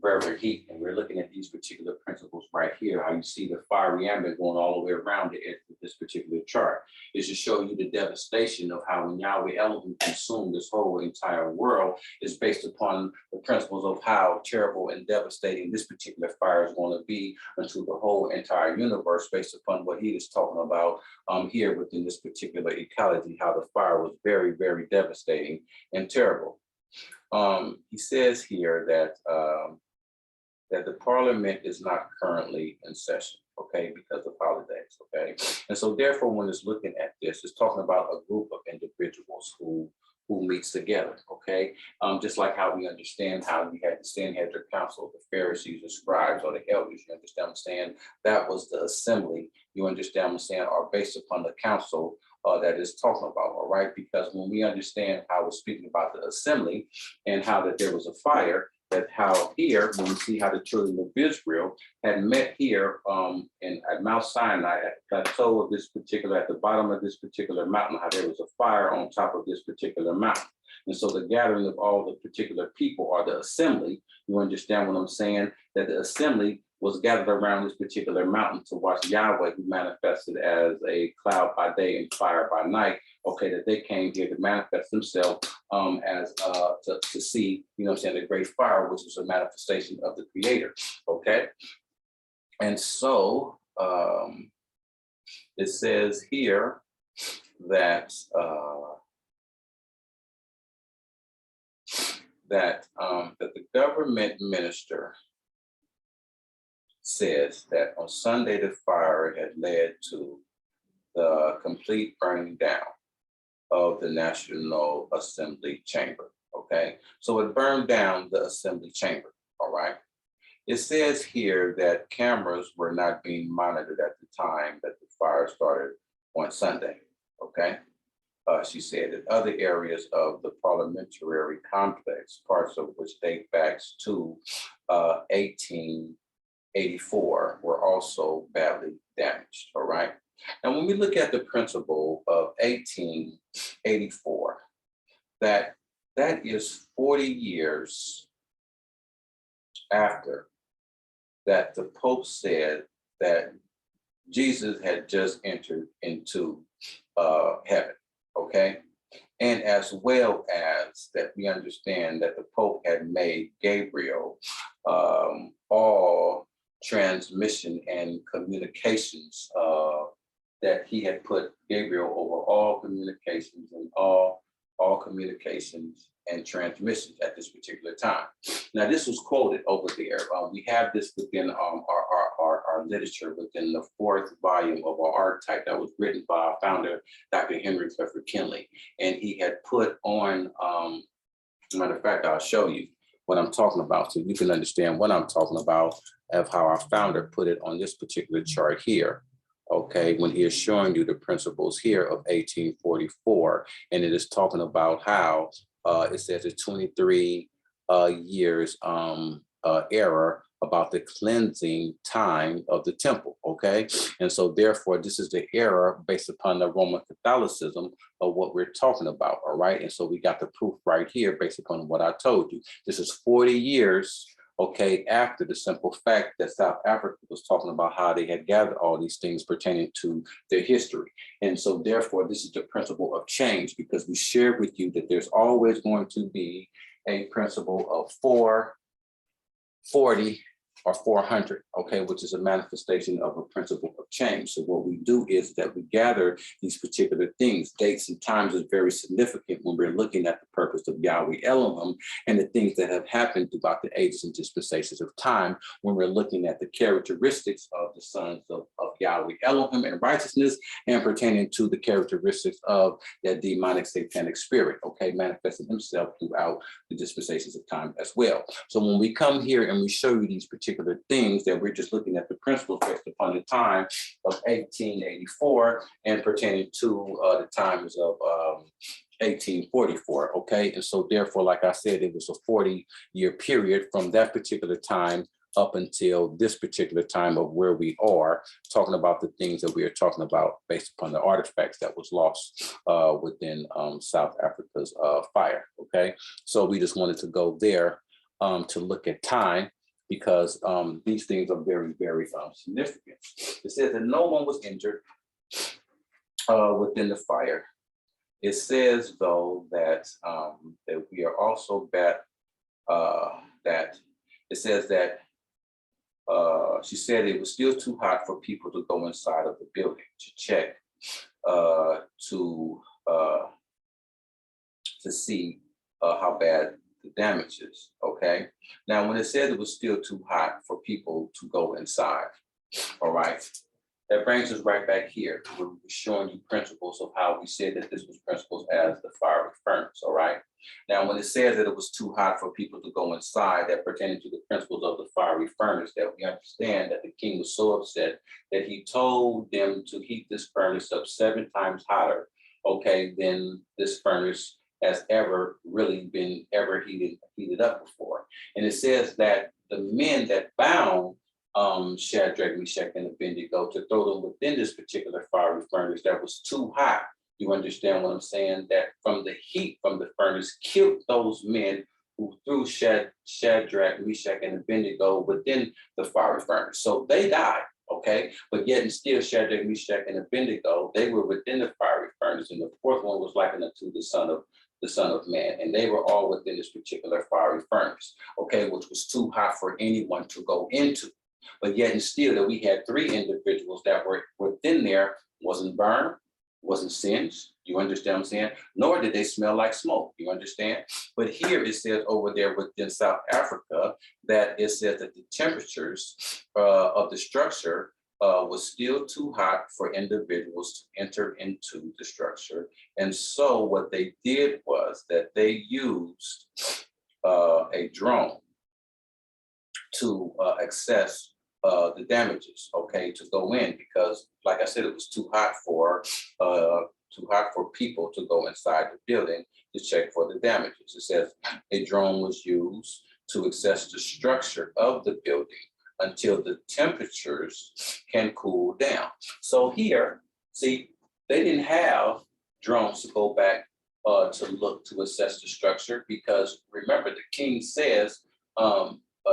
very heat. And we're looking at these particular principles right here, how you see the fiery ambit going all the way around the edge of this particular chart. Is to show you the devastation of how when Yahweh Elohim consumed this whole entire world is based upon the principles of how terrible and devastating this particular fire is going to be unto the whole entire universe, based upon what he is talking about here within this particular ecology, how the fire was very, very devastating and terrible. He says here that that the parliament is not currently in session, okay, because of holidays, okay? And so therefore, when it's looking at this, it's talking about a group of individuals who meets together, okay? Just like how we understand how we had the Sanhedrin council, the Pharisees, the scribes, or the elders, you understand what I'm saying? That was the assembly, you understand what I'm saying, are based upon the council that is talking about, all right? Because when we understand how we're speaking about the assembly and how that there was a fire, that how here, when we see how the children of Israel had met here at Mount Sinai, at the plateau of this particular, at the bottom of this particular mountain, how there was a fire on top of this particular mountain. And so the gathering of all the particular people, or the assembly, you understand what I'm saying, that the assembly was gathered around this particular mountain to watch Yahweh, who manifested as a cloud by day and fire by night, okay, that they came here to manifest themselves as to see, you know what I'm saying, the great fire, which was a manifestation of the creator, okay? And so it says here that that the government minister says that on Sunday the fire had led to the complete burning down of the National Assembly chamber, okay? So it burned down the assembly chamber, all right? It says here that cameras were not being monitored at the time that the fire started on Sunday, okay? She said that other areas of the parliamentary complex, parts of which date back to 1884, were also badly damaged, all right? And when we look at the principle of 1884, that is 40 years after that the Pope said that Jesus had just entered into heaven, okay? And as well as that we understand that the Pope had made Gabriel all transmission and communications, that he had put Gabriel over all communications and all communications and transmissions at this particular time. Now, this was quoted over there. We have this within our literature within the 4th volume of our archetype that was written by our founder, Dr. Henry Clifford Kinley. And he had put on, matter of fact, I'll show you what I'm talking about so you can understand what I'm talking about, of how our founder put it on this particular chart here. Okay, when he is showing you the principles here of 1844, and it is talking about how it says a 23 years error about the cleansing time of the temple, okay? And so therefore, this is the error based upon the Roman Catholicism of what we're talking about, all right? And so we got the proof right here based upon what I told you. This is 40 years, okay, after the simple fact that South Africa was talking about how they had gathered all these things pertaining to their history. And so therefore, this is the principle of change, because we shared with you that there's always going to be a principle of 4, 40, or 400, okay, which is a manifestation of a principle of change. So what we do is that we gather these particular things. Dates and times is very significant when we're looking at the purpose of Yahweh Elohim and the things that have happened throughout the ages and dispensations of time, when we're looking at the characteristics of the sons of Yahweh Elohim and righteousness, and pertaining to the characteristics of that demonic satanic spirit, okay, manifesting himself throughout the dispensations of time as well. So when we come here and we show you these particular things, that we're just looking at the principles based upon the time of 1884 and pertaining to the times of 1844, okay? And so therefore, like I said, it was a 40-year period from that particular time up until this particular time of where we are talking about the things that we are talking about based upon the artifacts that was lost within South Africa's fire, okay? So we just wanted to go there to look at time, because these things are very, very significant. It says that no one was injured within the fire. It says, though, that that we are also that it says that she said it was still too hot for people to go inside of the building to check to see how bad the damage is, okay? Now, when it says it was still too hot for people to go inside, all right, that brings us right back here where we were showing you principles of how we said that this was principles as the fiery furnace, all right? Now, when it says that it was too hot for people to go inside, that pertaining to the principles of the fiery furnace, that we understand that the king was so upset that he told them to heat this furnace up 7 times hotter, okay, than this furnace has ever really been heated up before. And it says that the men that bound Shadrach, Meshach, and Abednego to throw them within this particular fiery furnace that was too hot. You understand what I'm saying? That from the heat from the furnace killed those men who threw Shadrach, Meshach, and Abednego within the fiery furnace. So they died, okay? But yet and still Shadrach, Meshach, and Abednego, they were within the fiery furnace. And the fourth one was likened unto the Son of Man, and they were all within this particular fiery furnace, okay, which was too hot for anyone to go into. But yet and still that we had 3 individuals that were within there, wasn't burned, wasn't singed, you understand what I'm saying? Nor did they smell like smoke, you understand? But here it says over there within South Africa that it says that the temperatures of the structure was still too hot for individuals to enter into the structure. And so what they did was that they used a drone to access the damages, okay, to go in, because like I said, it was too hot for people to go inside the building to check for the damages. It says a drone was used to access the structure of the building until the temperatures can cool down. So here, see, they didn't have drones to go back to look to assess the structure, because remember the king says,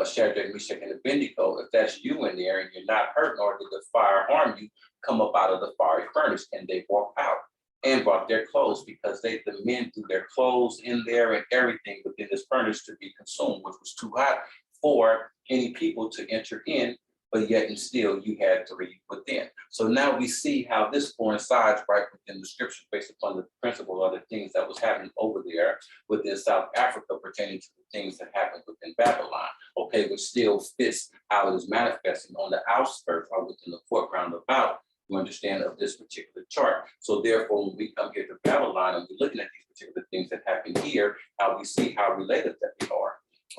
Shadrach, Meshach, and Abednego, if that's you in there and you're not hurt, nor did the fire harm you, come up out of the fiery furnace. And they walked out and brought their clothes, because the men threw their clothes in there and everything within this furnace to be consumed, which was too hot for any people to enter in, but yet and still you had 3 within. So now we see how this coincides right within the scriptures based upon the principle of the things that was happening over there within South Africa pertaining to the things that happened within Babylon, okay, which still fits how it is manifesting on the outskirts or within the foreground about, you understand, of this particular chart. So therefore, when we come here to Babylon and we're looking at these particular things that happen here, how we see how related that they are,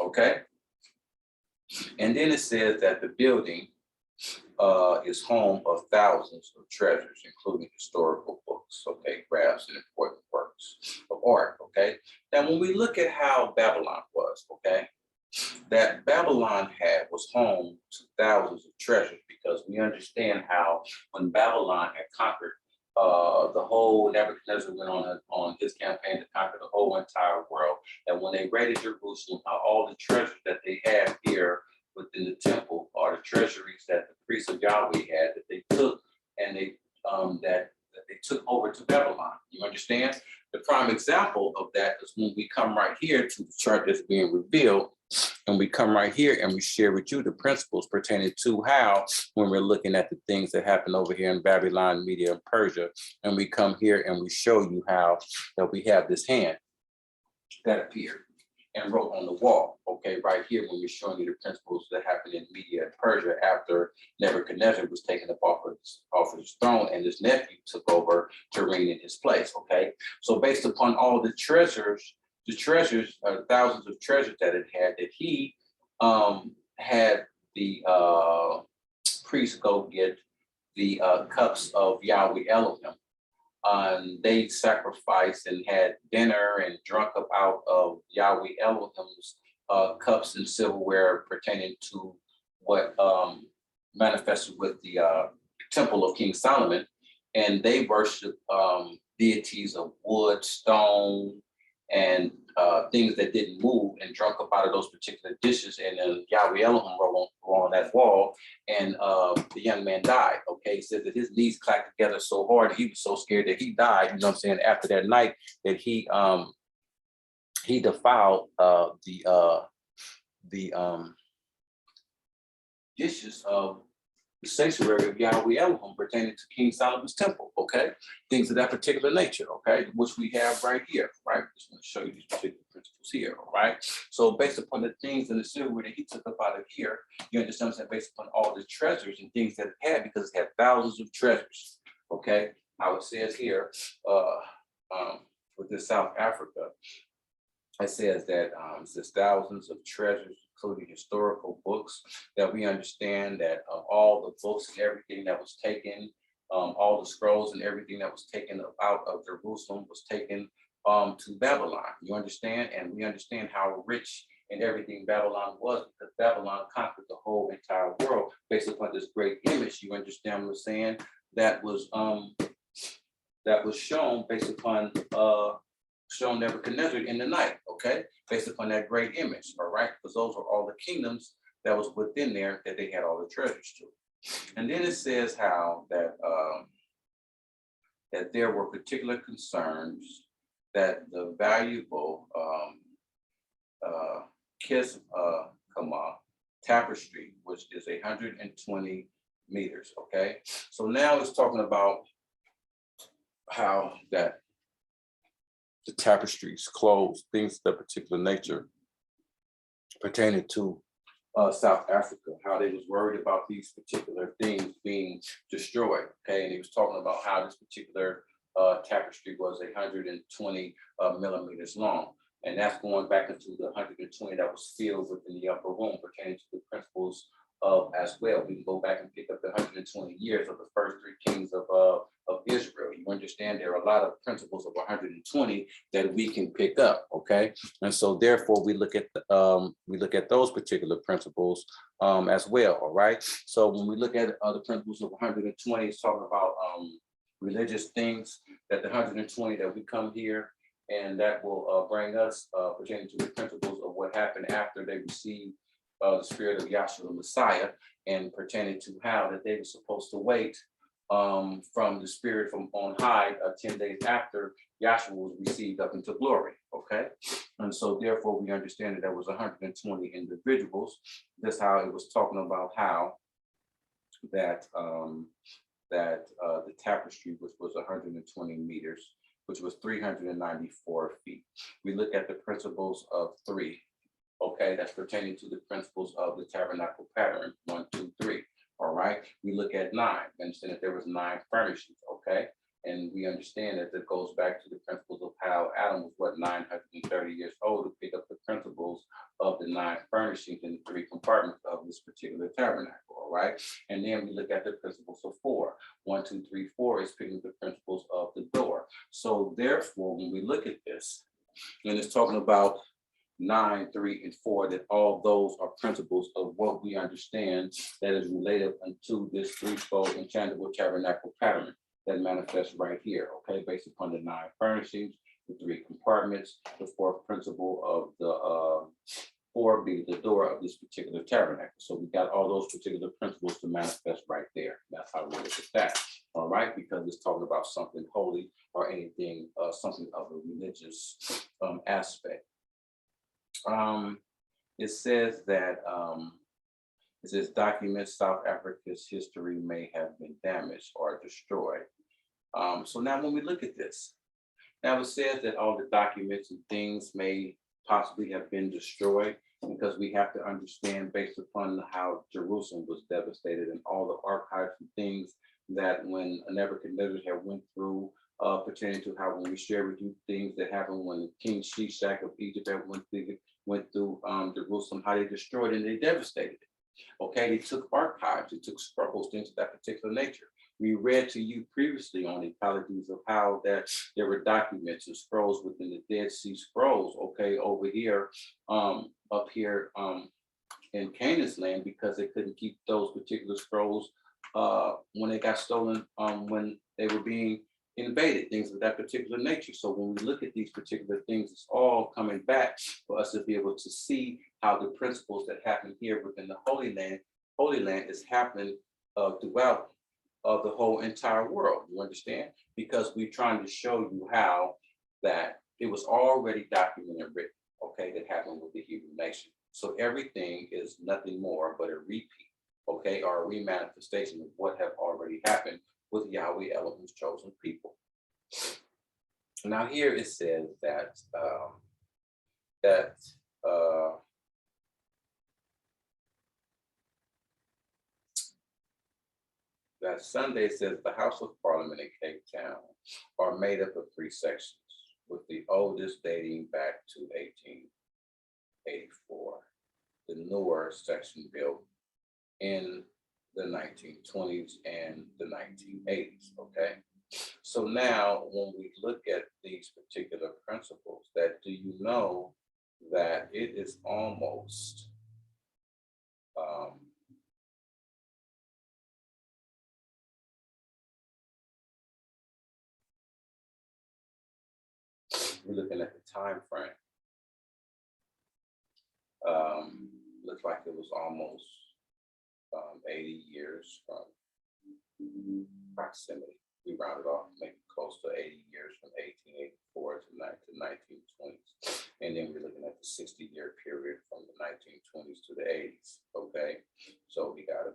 okay? And then it says that the building is home of thousands of treasures, including historical books, okay, crafts and important works of art, okay? Now, when we look at how Babylon was, okay, that Babylon was home to thousands of treasures, because we understand how when Babylon had conquered the whole, Nebuchadnezzar went on his campaign to conquer the whole entire world. And when they raided Jerusalem, all the treasures that they had here within the temple are the treasuries that the priests of Yahweh had, that they took and they took over to Babylon. You understand? The prime example of that is when we come right here to the chart that's being revealed, And we come right here and we share with you the principles pertaining to how, when we're looking at the things that happen over here in Babylon, Media, and Persia, and we come here and we show you how that we have this hand that appeared and wrote on the wall, okay, right here when we're showing you the principles that happened in Media and Persia after Nebuchadnezzar was taken up off of his throne and his nephew took over to reign in his place, okay? So based upon all the treasures, thousands of treasures that it had, that he had the priests go get the cups of Yahweh Elohim. They sacrificed and had dinner and drunk up out of Yahweh Elohim's cups and silverware pertaining to what manifested with the temple of King Solomon. And they worshiped deities of wood, stone, and things that didn't move, and drunk up out of those particular dishes. And then Yahweh Elohim wrote on that wall, and the young man died. Okay, he said that his knees clacked together so hard, he was so scared that he died. You know what I'm saying? After that night, that he defiled the dishes of the sanctuary of Yahweh Elohim pertaining to King Solomon's temple, okay? Things of that particular nature, okay? Which we have right here, right? Just want to show you these particular principles here, all right? So based upon the things in the silverware that he took up out of here, you understand that based upon all the treasures and things that it had, because it had thousands of treasures, okay? How it says here, with this South Africa, it says that it says thousands of treasures, including historical books, that we understand that all the books and everything that was taken, all the scrolls and everything that was taken out of Jerusalem was taken to Babylon. You understand? And we understand how rich and everything Babylon was, because Babylon conquered the whole entire world based upon this great image. You understand what I'm saying? That was shown based upon shown Nebuchadnezzar in the night, okay? Based upon that great image, all right? Because those were all the kingdoms that was within there that they had all the treasures to. And then it says how that that there were particular concerns that the valuable tapestry, which is 120 meters, okay? So now it's talking about how that the tapestries, clothes, things of that particular nature pertaining to South Africa, how they was worried about these particular things being destroyed, okay? And he was talking about how this particular tapestry was 120 millimeters long. And that's going back into the 120 that was filled within the upper room pertaining to the principles of as well. We can go back and pick up the 120 years of the first three kings of Israel. You understand there are a lot of principles of 120 that we can pick up, okay? And so therefore we look at those particular principles as well, all right? So when we look at the principles of 120, it's talking about religious things, that the 120 that we come here, and that will bring us pertaining to the principles of what happened after they received the spirit of Yahshua the Messiah, and pertaining to how that they were supposed to wait from the spirit from on high 10 days after Yahshua was received up into glory, okay? And so therefore we understand that there was 120 individuals. That's how it was talking about how that the tapestry, which was 120 meters, which was 394 feet. We look at the principles of 3, okay? That's pertaining to the principles of the tabernacle pattern, 1, 2, 3. All right, we look at 9, understand that there was 9 furnishings, okay? And we understand that that goes back to the principles of how Adam was, 930 years old to pick up the principles of the 9 furnishings in the 3 compartments of this particular tabernacle, all right? And then we look at the principles of 4. 1, 2, 3, 4 is picking up the principles of the door. So therefore, when we look at this, and it's talking about 9, 3, and 4, that all those are principles of what we understand that is related unto this threefold intangible tabernacle pattern that manifests right here, okay, based upon the 9 furnishings, the 3 compartments, the 4th principle of the 4 being the door of this particular tabernacle. So we got all those particular principles to manifest right there. That's how we look at that, all right, because it's talking about something holy or anything, something of a religious aspect. it says that it says documents South Africa's history may have been damaged or destroyed. So now when we look at this, now it says that all the documents and things may possibly have been destroyed, because we have to understand, based upon how Jerusalem was devastated and all the archives and things that when Nebuchadnezzar had went through, pertaining to how, when we share with you things that happened when King Shishak of Egypt had went through Jerusalem, how they destroyed and they devastated it. Okay, they took archives, they took scrolls, things of that particular nature. We read to you previously on the apologies of how that there were documents and scrolls within the Dead Sea Scrolls, okay, over here, up here in Canaan's land, because they couldn't keep those particular scrolls when they got stolen, when they were being invaded, things of that particular nature. So when we look at these particular things, it's all coming back for us to be able to see how the principles that happen here within the Holy Land is happening throughout the whole entire world. You understand? Because we're trying to show you how that it was already documented and written, okay, that happened with the Hebrew nation. So everything is nothing more but a repeat, okay, or a remanifestation of what have already happened with Yahweh Elohim's chosen people. Now here it says that that Sunday says the House of Parliament in Cape Town are made up of 3 sections, with the oldest dating back to 1884. The newer section built in the 1920s and the 1980s, okay? So now when we look at these particular principles, that do you know that it is almost we're looking at the time frame. Looks like it was almost 80 years from proximity. We rounded off, maybe close to 80 years from 1884 to 1920s. And then we're looking at the 60-year period from the 1920s to the 80s, okay? So we got a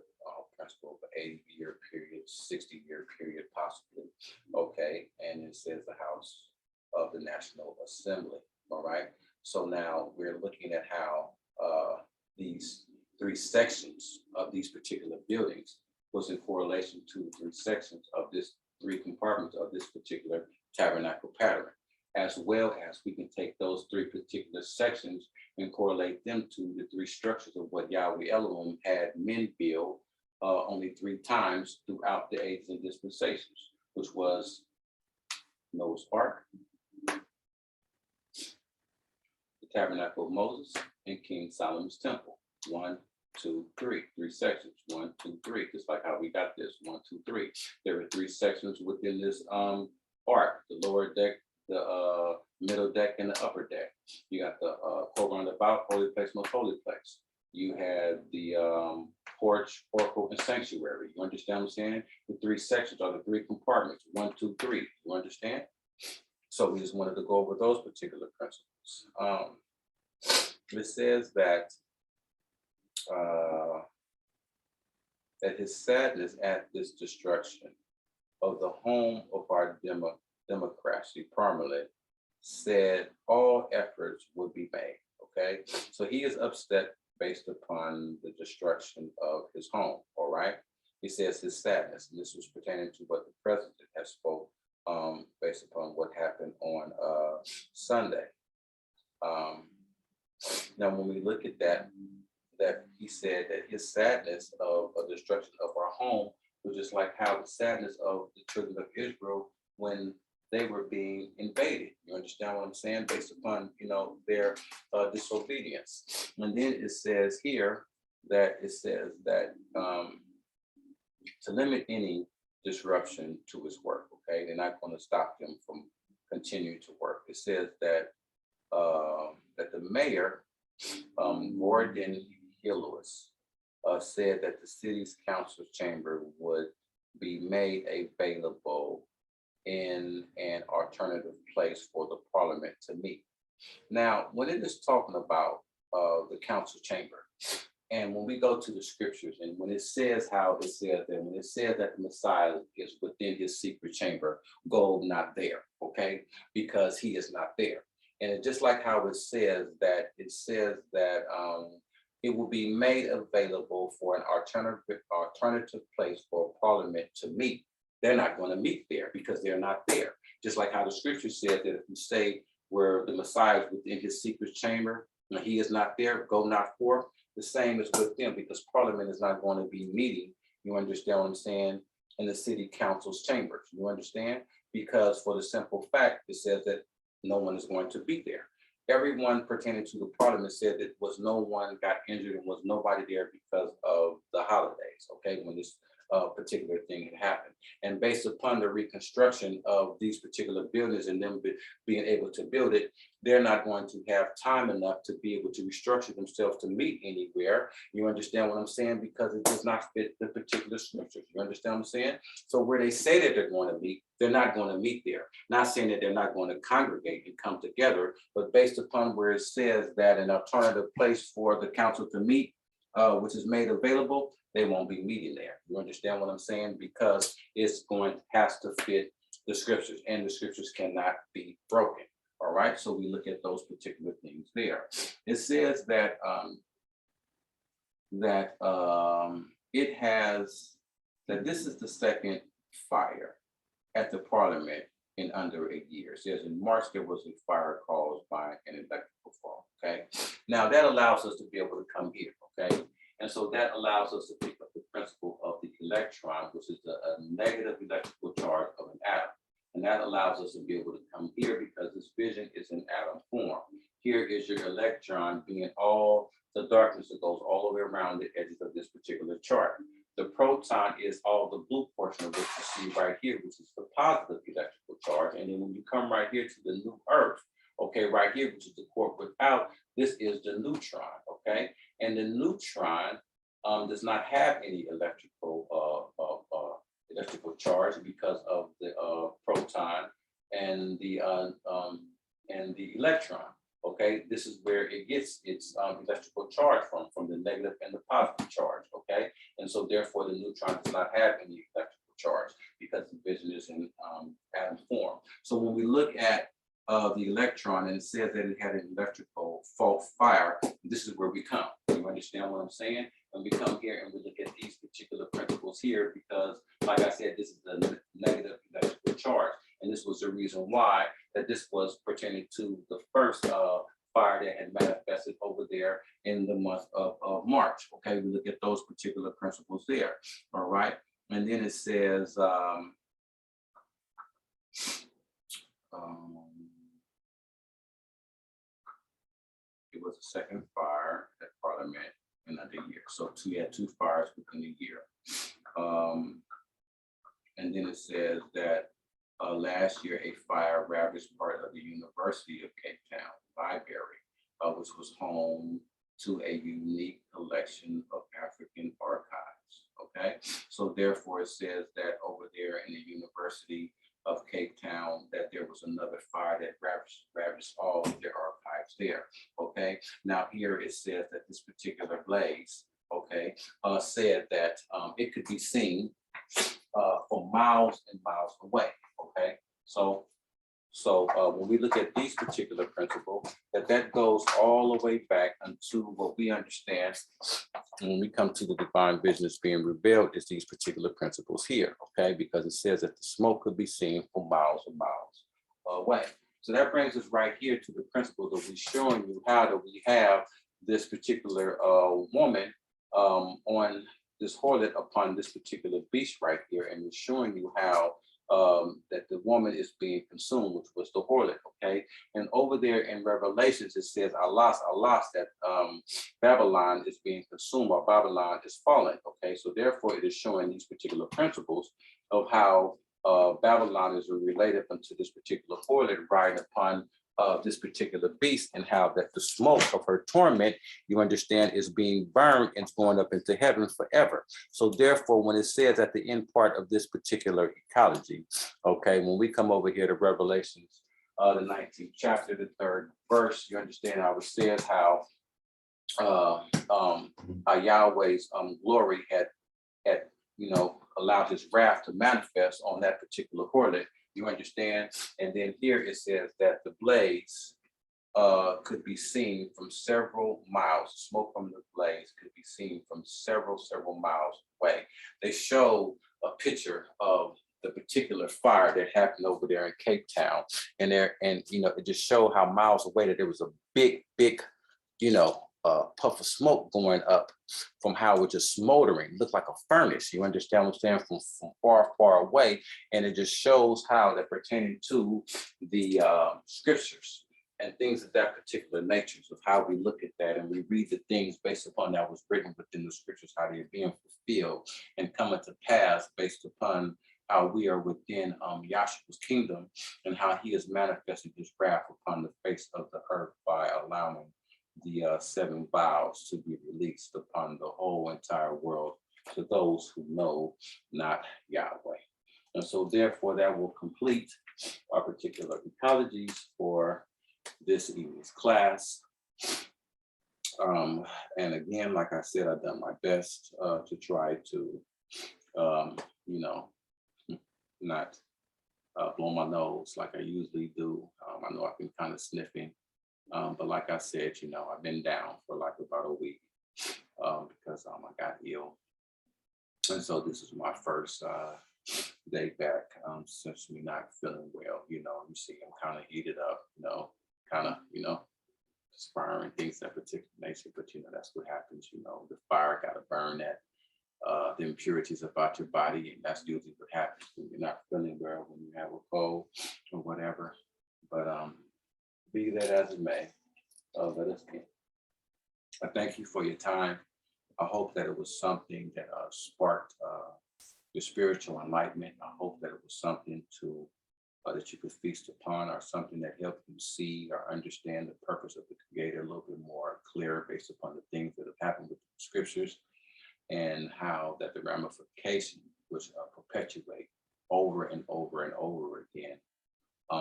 principle of an 80-year period, 60-year period possibly, okay? And it says the House of the National Assembly, all right? So now we're looking at how these 3 sections of these particular buildings was in correlation to the 3 sections of this 3 compartments of this particular tabernacle pattern, as well as we can take those 3 particular sections and correlate them to the 3 structures of what Yahweh Elohim had men build only 3 times throughout the ages and dispensations, which was Noah's Ark, the Tabernacle of Moses, and King Solomon's Temple. 1, 2, 3, 3 sections. 1, 2, 3. Just like how we got this. 1, 2, 3. There were 3 sections within this ark: the lower deck, the middle deck, and the upper deck. You got the court roundabout, holy place, most holy place. You had the porch, oracle, and sanctuary. You understand what I'm saying? The 3 sections are the 3 compartments. 1, 2, 3. You understand? So we just wanted to go over those particular principles. It says that that his sadness at this destruction of the home of our democracy, Parliament, said all efforts would be made. Okay, so he is upset based upon the destruction of his home. All right, he says his sadness, and this was pertaining to what the president has spoke based upon what happened on Sunday. Now, when we look at that he said that his sadness of a destruction of our home was just like how the sadness of the children of Israel when they were being invaded. You understand what I'm saying? Based upon, their disobedience. And then it says here that to limit any disruption to his work, okay? They're not going to stop them from continuing to work. It says that that the mayor, Gordon Hillis, said that the city's council chamber would be made available in an alternative place for the parliament to meet. Now, when it is talking about the council chamber. And when we go to the scriptures, and when it says how it says that, when it says that the Messiah is within his secret chamber, go not there, okay? Because he is not there. And it's just like how it says that it will be made available for an alternative place for parliament to meet. They're not going to meet there because they're not there. Just like how the scripture said that if you say where the Messiah is within his secret chamber, and he is not there, go not forth. The same is with them, because parliament is not going to be meeting, you understand what I'm saying, in the city council's chambers. You understand? Because for the simple fact, it says that no one is going to be there. Everyone pertaining to the parliament said that no one got injured and was nobody there because of the holidays, okay, when this particular thing had happened. And based upon the reconstruction of these particular buildings and them being able to build it, they're not going to have time enough to be able to restructure themselves to meet anywhere. You understand what I'm saying? Because it does not fit the particular scriptures. You understand what I'm saying? So where they say that they're going to meet, they're not going to meet there. Not saying that they're not going to congregate and come together, but based upon where it says that an alternative place for the council to meet, which is made available, they won't be meeting there. You understand what I'm saying? Because has to fit the scriptures, and the scriptures cannot be broken. All right, so we look at those particular things there. It says that this is the second fire at the parliament in under a year. It says in March there was a fire caused by an electrical fault. Okay, now that allows us to be able to come here. Okay, and so that allows us to pick up the principle of the electron, which is a negative electrical charge of an atom. And that allows us to be able to come here because this vision is in atom form. Here is your electron being all the darkness that goes all the way around the edges of this particular chart. The proton is all the blue portion of what you see right here, which is the positive electrical charge. And then when you come right here to the new earth, okay, right here, which is the quark without, this is the neutron, okay? And the neutron does not have any electrical charge because of the proton and the electron. Okay, this is where it gets its electrical charge from the negative and the positive charge. Okay, and so therefore the neutron does not have any electrical charge because the vision is in atom form. So when we look at the electron and it says that it had an electrical fault fire, this is where we come. You understand what I'm saying? And we come here and we look at these particular principles here because, like I said, this is the negative electrical charge. And this was the reason why that this was pertaining to the first fire that had manifested over there in the month of March. Okay, we look at those particular principles there. All right. And then it says, it was the second fire at Parliament in under a year. So you had two fires within a year. And then it says that last year a fire ravaged part of the University of Cape Town Library, which was home to a unique collection of African archives. Okay, so therefore it says that over there in the University of Cape Town that there was another fire that ravaged all of their archives there. Okay, now here it says that this particular blaze, okay, said that it could be seen for miles and miles away. Okay, so when we look at these particular principles, that goes all the way back into what we understand when we come to the divine vision that's being revealed is these particular principles here, okay? Because it says that the smoke could be seen for miles and miles away. So that brings us right here to the principle that we're showing you how that we have this particular woman on this harlot upon this particular beast right here, and we're showing you how that the woman is being consumed, which was the harlot, okay? And over there in Revelations, it says, alas, that Babylon is being consumed, or Babylon is fallen, okay? So therefore, it is showing these particular principles of how Babylon is related unto this particular harlot riding upon this particular beast, and how that the smoke of her torment, you understand, is being burned and it's going up into heaven forever. So therefore, when it says at the end part of this particular ecology, okay, when we come over here to Revelations, the 19th chapter, the 3rd verse, you understand how it says how Yahweh's glory had allowed his wrath to manifest on that particular harlot. You understand? And then here it says that the blaze could be seen from several miles. Smoke from the blaze could be seen from several miles away. They show a picture of the particular fire that happened over there in Cape Town, and it just showed how miles away that there was a big, puff of smoke going up from how it was just smoldering. It looked like a furnace. You understand what I'm saying? From far away, and it just shows how that pertaining to the scriptures and things of that particular nature, of how we look at that and we read the things based upon that was written within the scriptures, how they're being fulfilled and coming to pass based upon how we are within Yahshua's kingdom and how he is manifesting his wrath upon the face of the earth by allowing the 7 vials to be released upon the whole entire world to those who know not Yahweh. And so therefore that will complete our particular ecologies for this evening's class. And again, like I said, I've done my best to try to, not blow my nose like I usually do. I know I've been kind of sniffing, but like I said, I've been down for like about a week because I got ill. And so this is my first day back since me not feeling well. You see I'm kind of heated up, aspiring things of that particular nature, but that's what happens. The fire got to burn that the impurities about your body, and that's usually what happens when you're not feeling well, when you have a cold or whatever. But be that as it may, let us in. I thank you for your time. I hope that it was something that sparked your spiritual enlightenment. I hope that it was something to that you could feast upon, or something that helped you see or understand the purpose of the Creator a little bit more clear based upon the things that have happened with the scriptures, and how that the ramifications which perpetuate over and over and over again,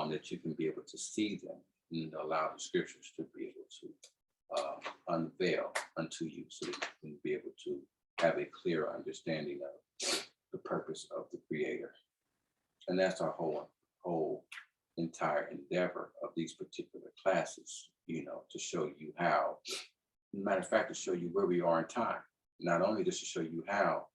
that you can be able to see them and allow the scriptures to be able to unveil unto you, so that you can be able to have a clear understanding of the purpose of the Creator. And that's our whole entire endeavor of these particular classes, to show you how, matter of fact, to show you where we are in time. Not only just to show you how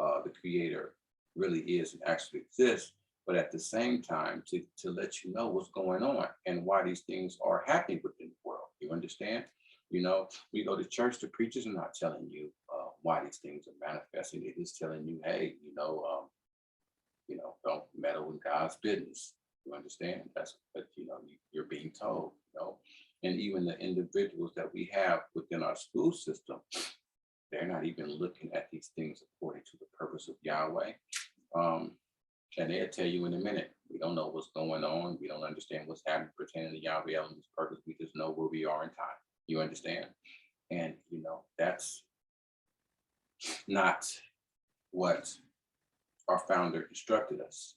the Creator really is and actually exists, but at the same time to let you know what's going on and why these things are happening within the world. You understand? We go to church, the preachers are not telling you why these things are manifesting. They're just telling you, hey, don't meddle with God's business. You understand? That's what you're being told. And even the individuals that we have within our school system, they're not even looking at these things according to the purpose of Yahweh. And they'll tell you in a minute, we don't know what's going on. We don't understand what's happening pertaining to Yahweh Elohim's purpose. We just know where we are in time. You understand? And, that's not what our founder instructed us.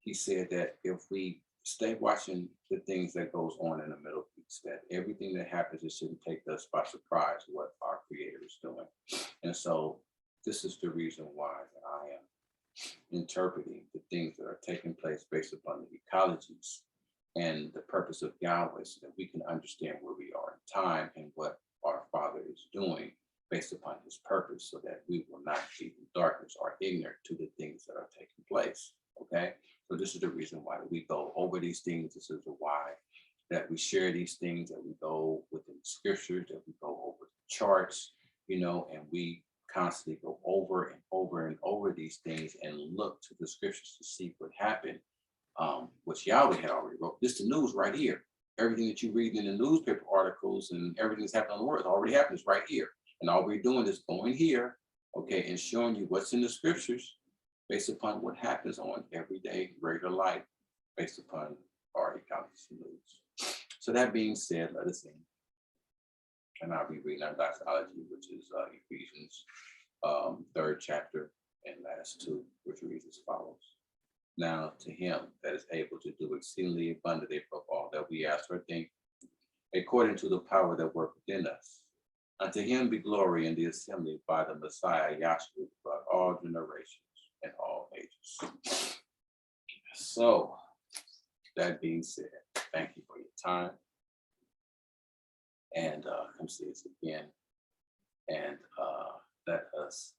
He said that if we stay watching the things that goes on in the Middle East, that everything that happens, it shouldn't take us by surprise what our Creator is doing. And so this is the reason why I am interpreting the things that are taking place based upon the ecologies and the purpose of Yahweh, so that we can understand where we are in time and what our Father is doing based upon his purpose, so that we will not be in darkness or ignorant to the things that are taking place. Okay, so this is the reason why we go over these things. This is the why that we share these things, that we go within scriptures, that we go over the charts, and we constantly go over and over and over these things and look to the scriptures to see what happened, which Yahweh had already wrote. This is the news right here. Everything that you read in the newspaper articles and everything that's happening in the world already happened, is right here. And all we're doing is going here, okay, and showing you what's in the scriptures based upon what happens on everyday regular life, based upon our ecology news. So that being said, let us in. And I'll be reading our doxology, which is Ephesians 3rd chapter and last 2, which reads as follows. Now to him that is able to do exceedingly abundantly above all that we ask or think, according to the power that works within us. Unto him be glory in the assembly by the Messiah Yahshua throughout all generations and all ages. So, that being said, thank you for your time. And come see us again. And let us